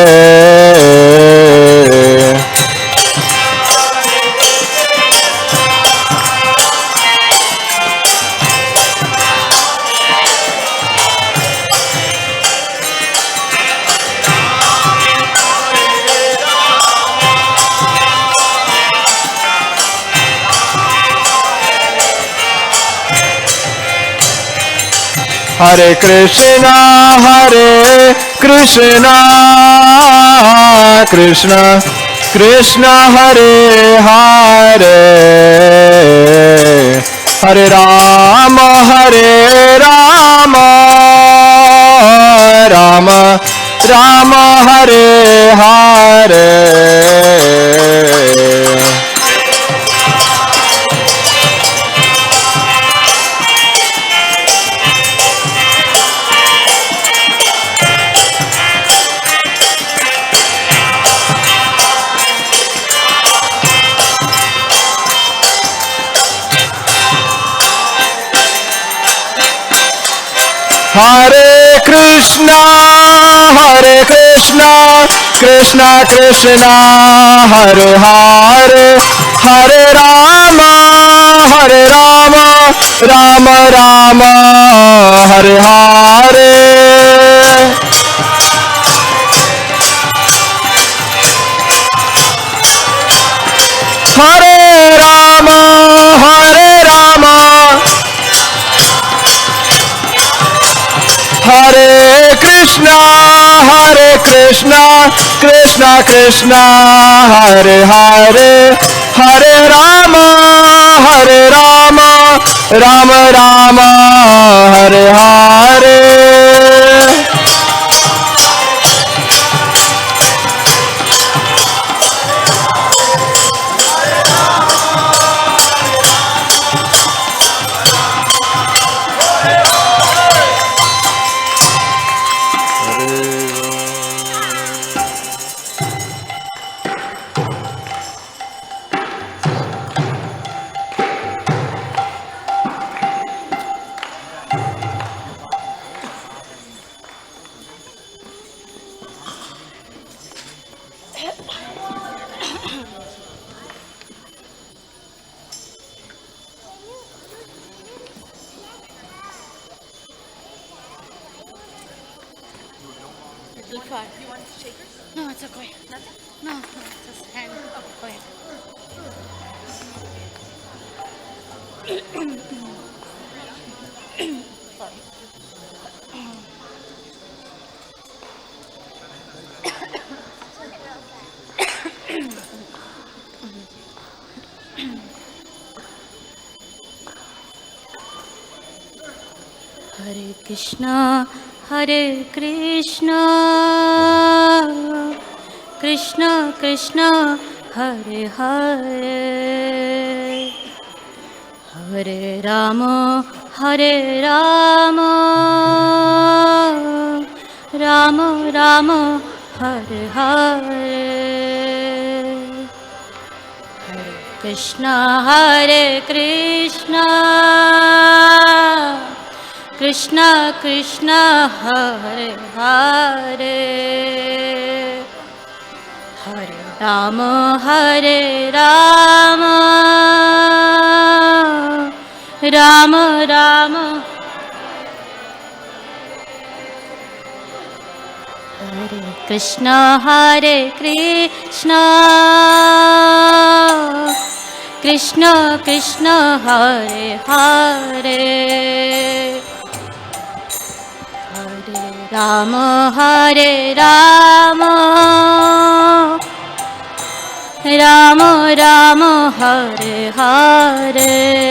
Hare Krishna, Krishna Krishna, Hare Hare, Hare Rama, Rama Hare Hare. Hare Krishna, Krishna Krishna, Hare Hare, Hare Rama, Rama Rama, Hare Hare. Hare Rama, Hare Krishna, Krishna Krishna, Hare Hare, Hare Rama, Rama Rama, Hare Hare. You want shakers? No, it's okay. No, just hand. Oh, go ahead. Hare Krishna, Krishna Krishna, Hare Hare, Hare Rama, Rama Rama, Hare Hare, Hare Krishna, Krishna Krishna, Hare Hare, Hare Rama, Hare Rama, Rama Rama, Hare Krishna, Hare Krishna, Krishna Krishna, Hare Hare, Hare Rama, Hare Rama, Rama Rama, Hare Hare.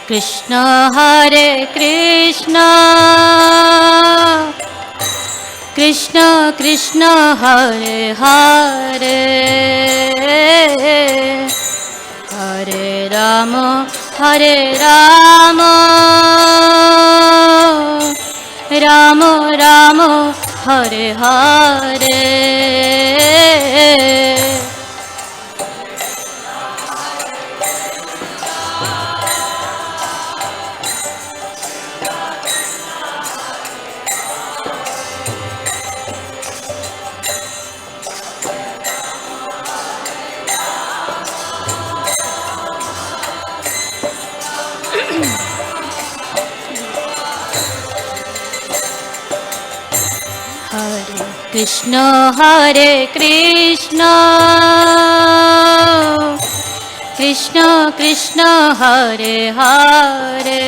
Krishna, Hare Krishna, Krishna Krishna, Hare Hare, Hare Rama, Hare Rama, Rama Rama, Hare Hare. Hare Krishna, Hare Krishna, Krishna Krishna, Hare Hare,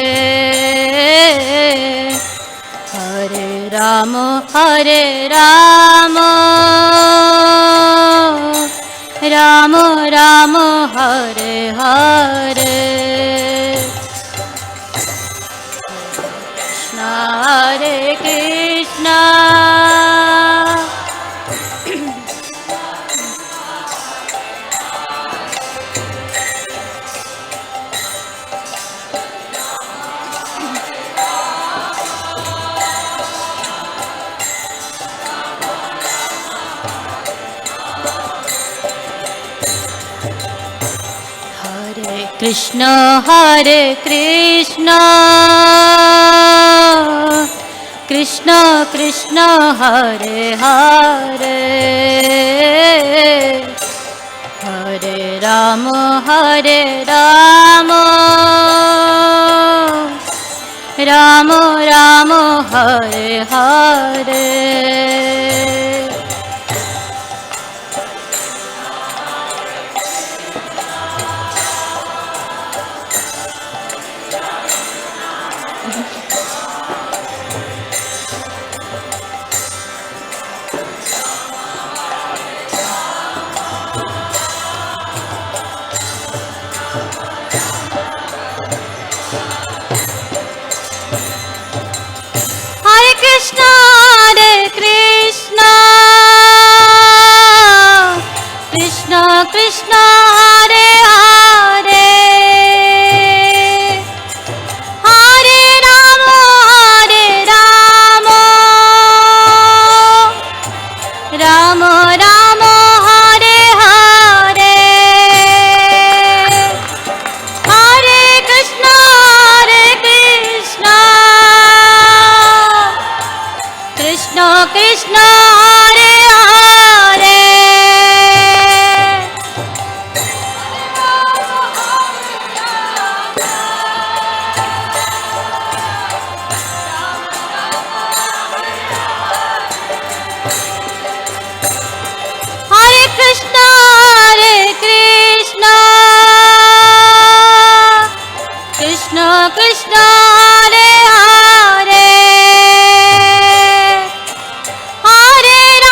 Hare Rama, Hare Rama, Rama Rama, Hare Hare. Krishna, Hare Krishna, Krishna, Hare Krishna, Krishna Krishna, Hare Hare, Hare Rama, Hare Rama, Rama Rama, Hare Hare. Krishna, Hare Krishna, Krishna Krishna, Hare Hare, Hare Rama, Hare Rama, Rama Rama, Hare Hare, Hare Krishna, Hare Krishna, Krishna Krishna, Hare Hare, Hare Krishna, Hare Krishna, Krishna Krishna, Hare Hare, Hare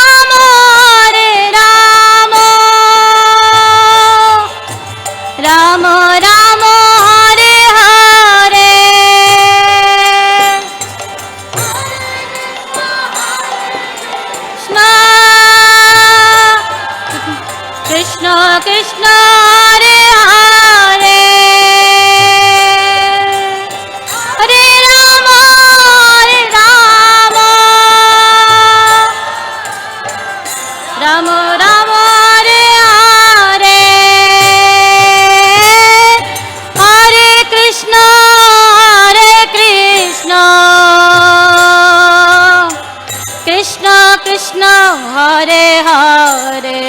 Krishna, Hare Hare,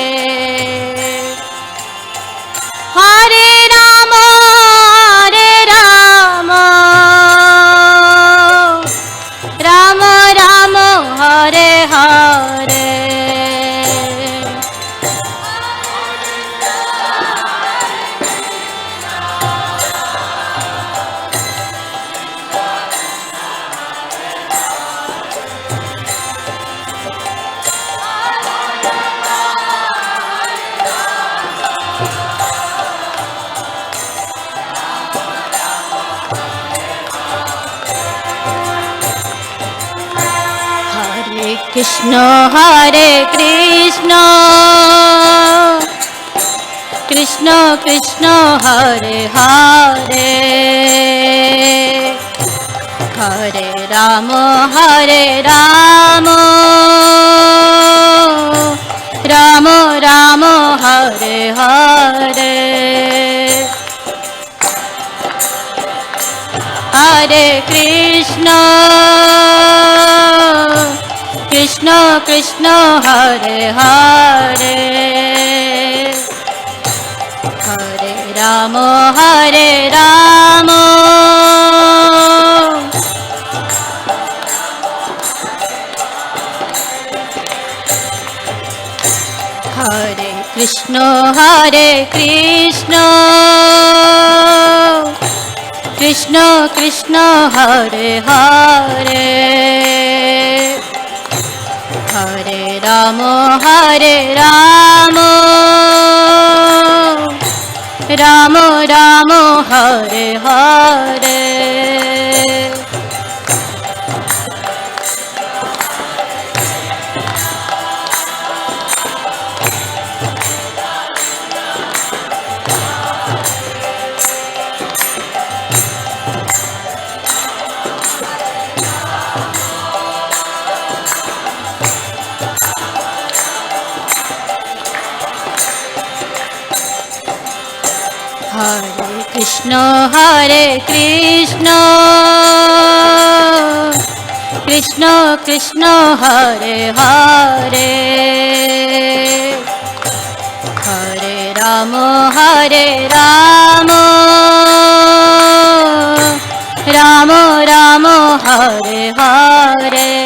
Hare Rama, Hare Rama, Rama Rama, Hare Hare. Krishna, Hare Krishna, Krishna Krishna, Hare Hare, Hare Rama, Hare Rama, Rama Rama, Hare Hare, Hare Krishna, Krishna Krishna, Hare Hare, Hare Rama, Hare Rama, Hare Krishna, Hare Krishna, Krishna Krishna, Hare Hare, Hare Rama, Hare Rama, Rama Rama, Hare Hare. Hare Krishna, Hare Krishna, Krishna Krishna, Hare Hare, Hare Rama, Hare Rama, Rama Rama, Hare Hare.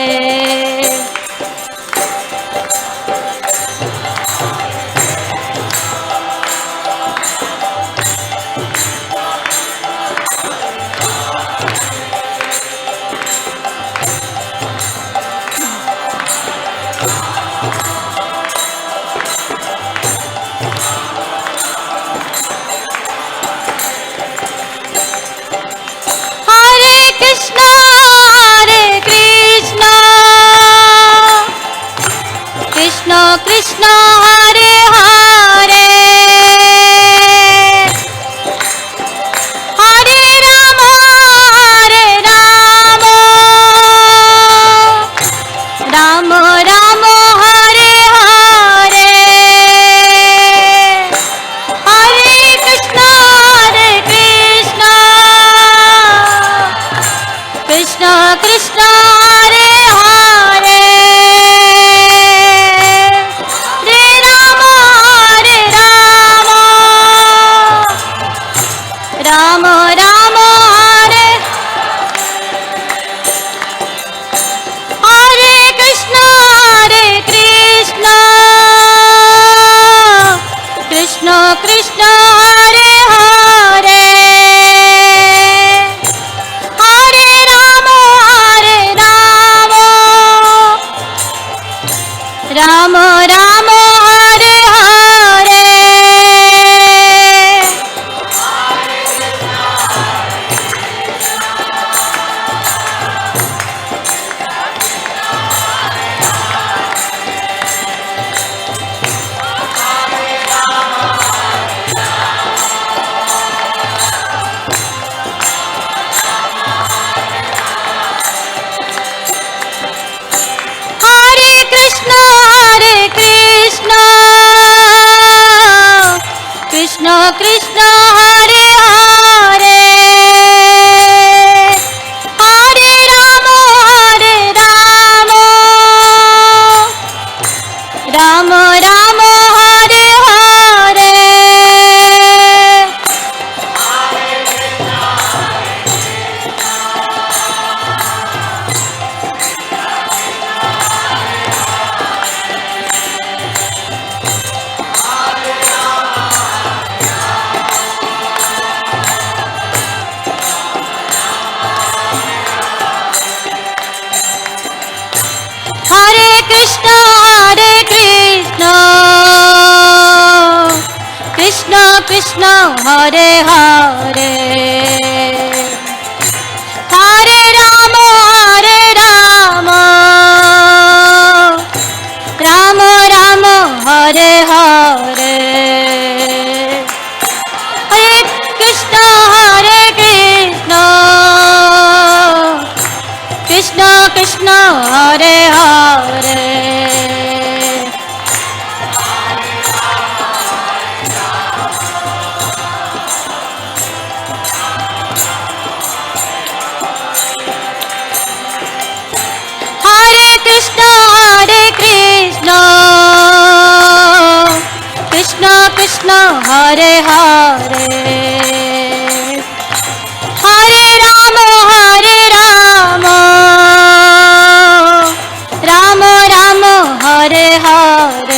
Krishna, Hare Hare, Hare Rama, Hare Rama, Rama Rama, Hare Hare, Hare Krishna, Krishna Krishna, Hare Hare, Rama Rama, Hare Hare Krishna, Krishna Krishna, Hare Hare, Hare Rama, Rama Rama, Hare Hare. Hare Krishna, Hare Krishna, Ram Ram Hare Hare Hare Krishna Krishna Krishna Hare Hare Hare Ram Ram Ram Hare Hare Hare Krishna Krishna Krishna Hare Hare Hare Krishna Krishna Krishna Hare Hare Hare Ram Ram Ram Hare Hare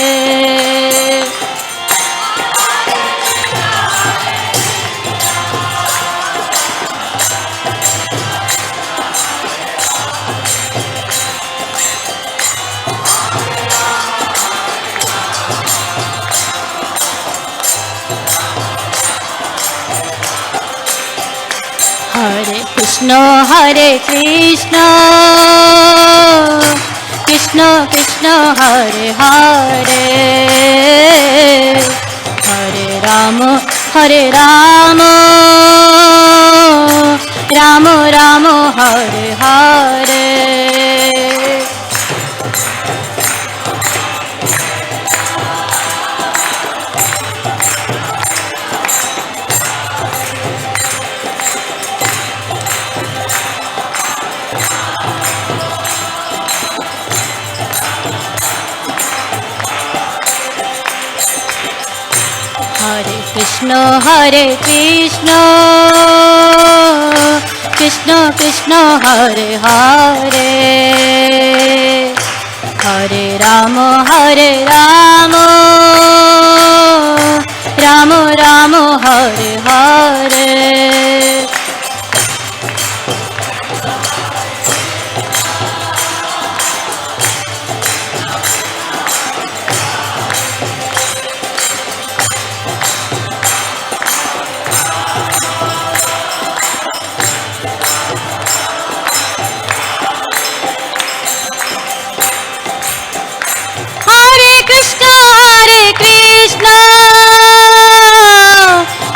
Hare Krishna Krishna Krishna Hare Hare Hare Ram Ram Ram Hare Hare Hare Krishna Krishna Krishna Hare Hare Hare Ram Ram Ram Hare Hare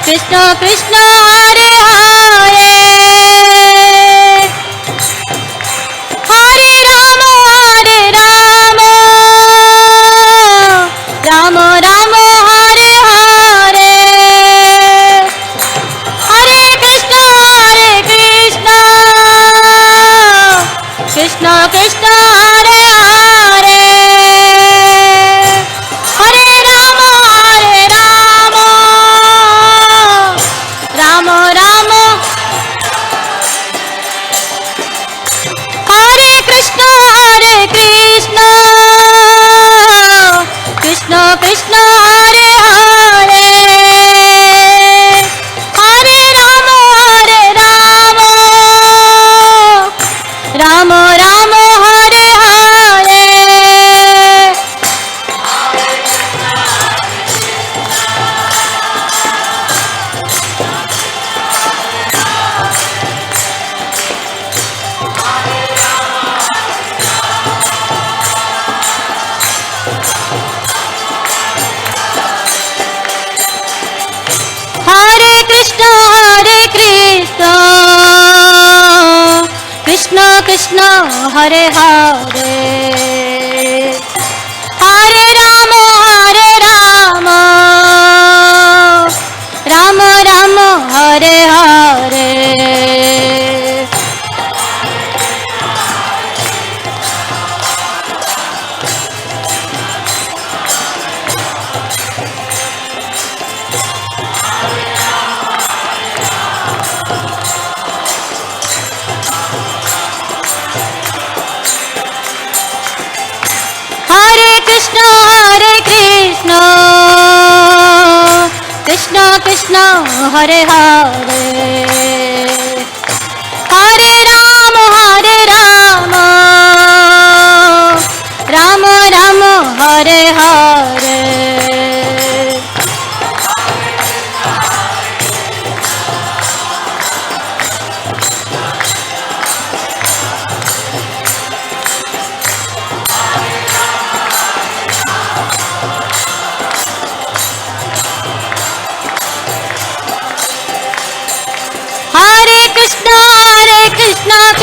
Krishna Krishna Hare Hare Hare Ram Ram Ram Hare Hare Hare Krishna Krishna Krishna Hare Hare Hare Ram Ram Ram Hare Krishna Krishna Krishna Hare Hare Hare Ram Ram Ram Hare Hare Hare Krishna Krishna Krishna Hare Hare Hare Ram Ram Ram Hare Hare Krishna, Krishna Krishna, Hare Hare, Hare Rama, Rama Rama, Hare Hare.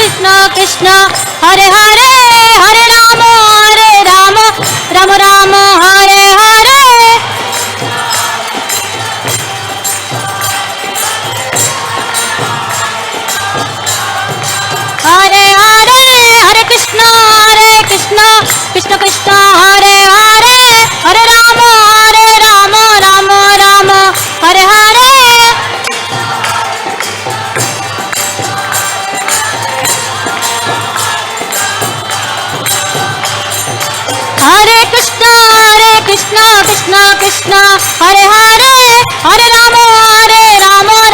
Krishna Krishna, Hare Hare, Hare Rama, Rama Rama, Hare Hare. Hare Hare, Hare Krishna, Krishna Krishna, Hare Hare, Hare Rama, Rama Rama, Hare Hare. Hare Krishna, Krishna Krishna, Hare Hare, Hare Rama,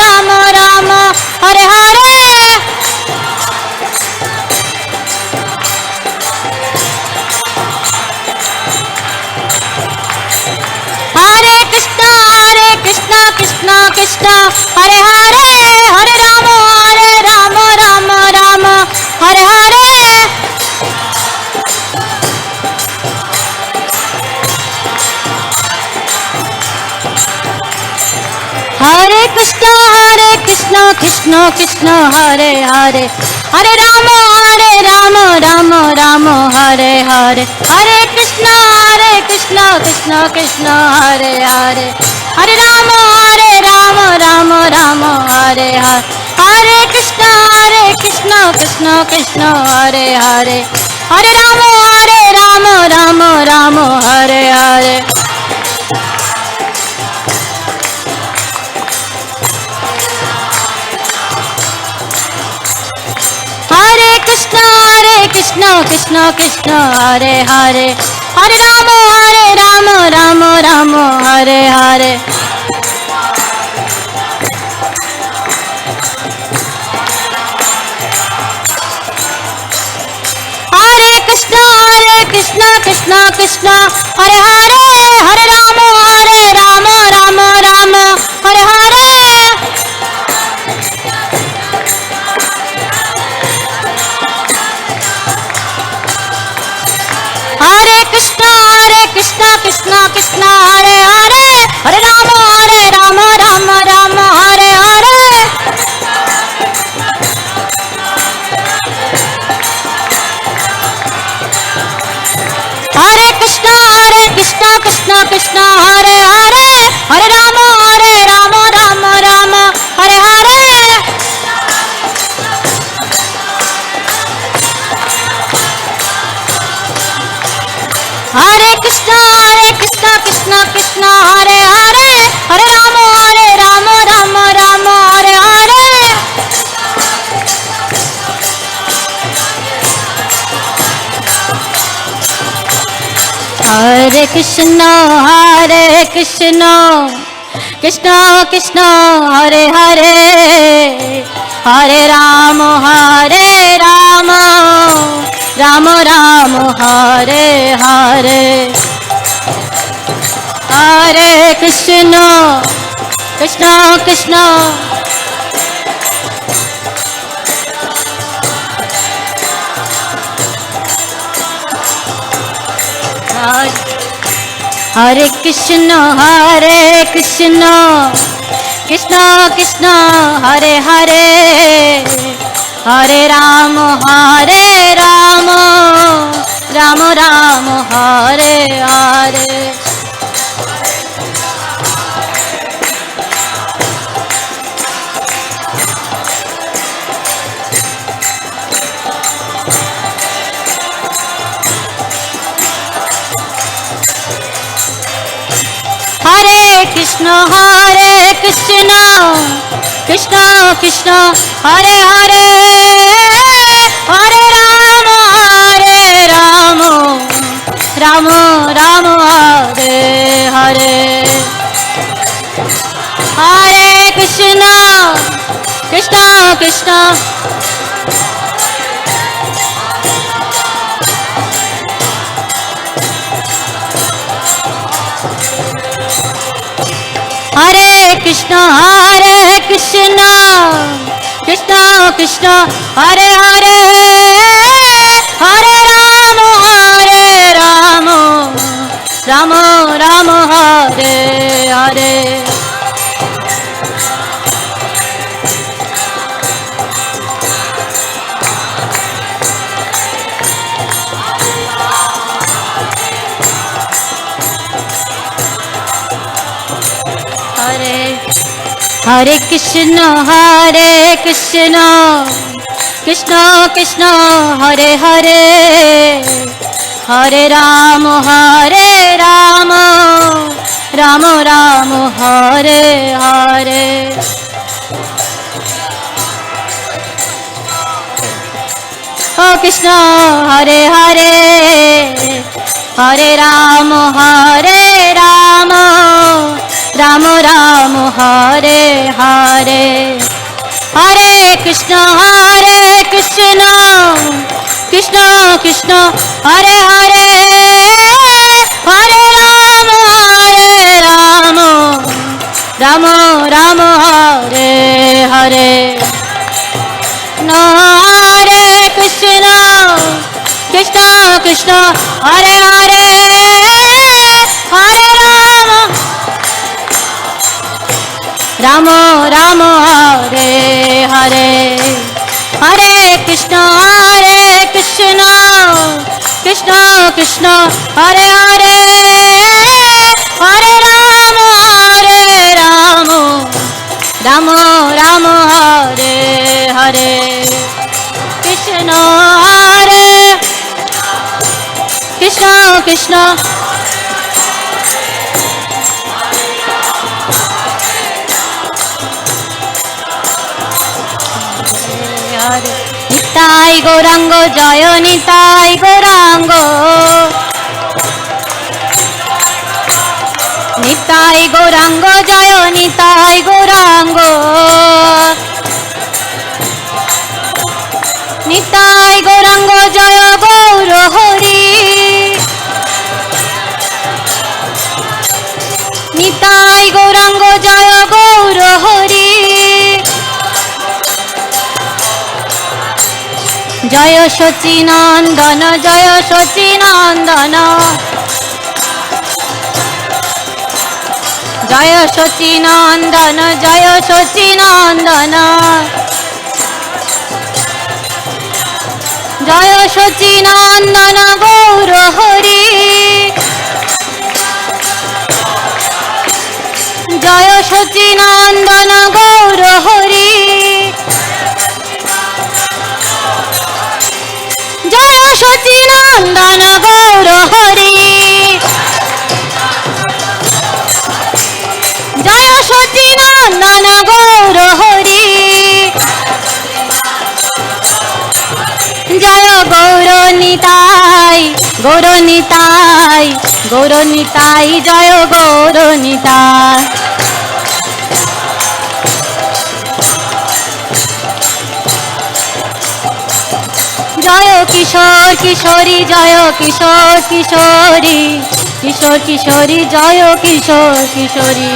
Rama Rama, Hare Hare. Hare Krishna, Krishna, Hare Hare, Hare Rama, Rama, Hare Hare. Hare Krishna, Krishna Krishna, Hare Hare, Hare Rama, Rama, Hare Hare. Hare Krishna, Krishna Krishna, Hare Hare, Hare Rama, Rama, Hare Hare. Hare Krishna, Krishna Krishna, Hare Hare, Hare Rama, Rama, Hare Hare. Hare Krishna, Krishna, Hare Hare, Hare Rama, Rama, Hare Hare. Hare Krishna, Krishna, Hare Hare, Hare Rama, Rama, Hare Hare. Hare Krishna, Krishna, Hare Hare, Hare Rama, Rama, Hare Hare. Hare Krishna, Krishna, Hare Hare, Hare Rama, Rama, Hare Hare. Hare Krishna, Krishna, Hare Hare, Hare Rama, Rama, Hare Hare. Hare Krishna, Krishna, Hare Hare, Hare Rama, Rama, Hare Hare. Hare Krishna, Krishna. Hare Krishna, Krishna, Hare Hare, Hare Rama, Rama, Hare Hare. Hare Krishna, Krishna, Hare Hare, Hare Rama, Ram Ram Hare Hare Hare Krishna Krishna Krishna Hare Krishna Krishna Krishna Hare Hare Hare Rama Rama Rama Hare Hare Hare Krishna Krishna Krishna Hare Hare Hare Rama Rama Rama Hare Hare Oh Krishna Hare Hare Hare Rama Rama Rama Hare Hare Hare Krishna Krishna Krishna Hare Hare Hare Rama Rama Rama Hare Hare No Hare Krishna Krishna Hare Hare Hare Rama Rama Hare Hare Hare Krishna Krishna Krishna Hare Hare Hare Rama Rama Hare Hare Krishna Krishna Nitai Gaurango Jaya Nitai Gaurango Nitai Gaurango Jaya Nitai Gaurango Nitai Gaurango Jaya Gaur Hari Nitai Gaurango Jaya Gaur Hari Jaya Sachinandana Jaya Sachinandana Jaya Sachinandana Jaya Sachinandana Jaya Sachinandana Gaur Hari Jaya Sachinandana Gaur Hari Jaya Sachinandana Gaur Hari Jaya Sachinandana Gaur Hari Jaya Gauranitai Gauranitai Gauranitai Jaya Gauranitai Jaya Kishore Kishori Jaya Kishore Kishori Kishore Kishori Jaya Kishore Kishori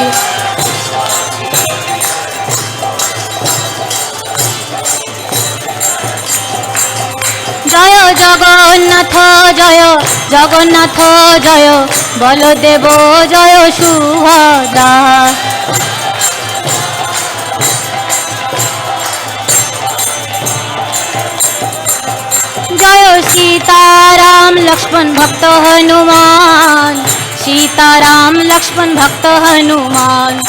Jaya Jagannath Jaya Jagannath Jaya Baladeva Jaya Subhadra Jaya Sitaram Lakshman Bhakta Hanuman Sitaram Lakshman Bhakta Hanuman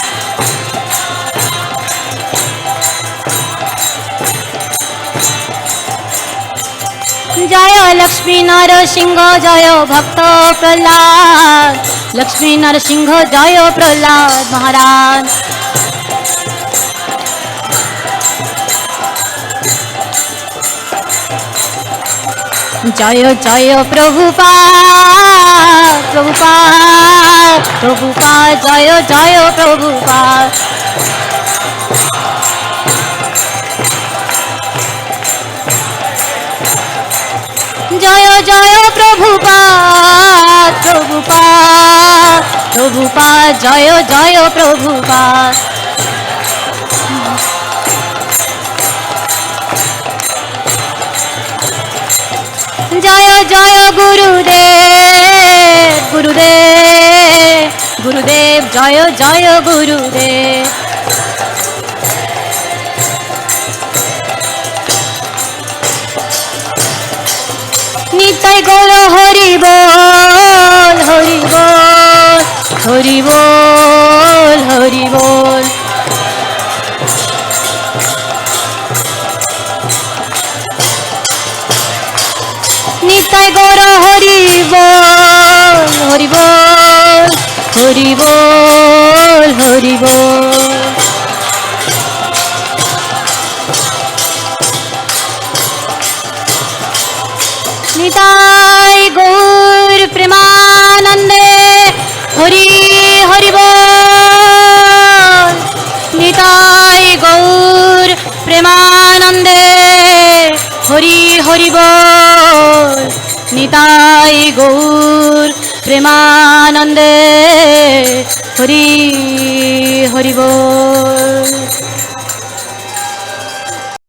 Jaya Lakshmi Narasingha Jaya Bhakta Prahlad Lakshmi Narasingha Jaya Prahlad Maharaj জয় জয় প্রভুপাদ প্রভুপাদ প্রভুপাদ জয় জয় প্রভুপাদ জয় জয় প্রভুপাদ প্রভুপাদ প্রভুপাদ জয় জয় প্রভুপাদ জয় জয় গুরুদেব গুরুদেব গুরুদেব জয় জয় গুরুদেব নিতাই গৌর হরি বল হরি বল হরি বল হরি বল নিতাই গৌর হরি বল হরি বল হরি বল হরি বল নিতাই গৌর প্রেমানন্দে হরি হরি বল নিতাই গৌর প্রেমানন্দে হরি হরি বল নিতাই গৌর প্রেমানন্দে হরি হরি বল।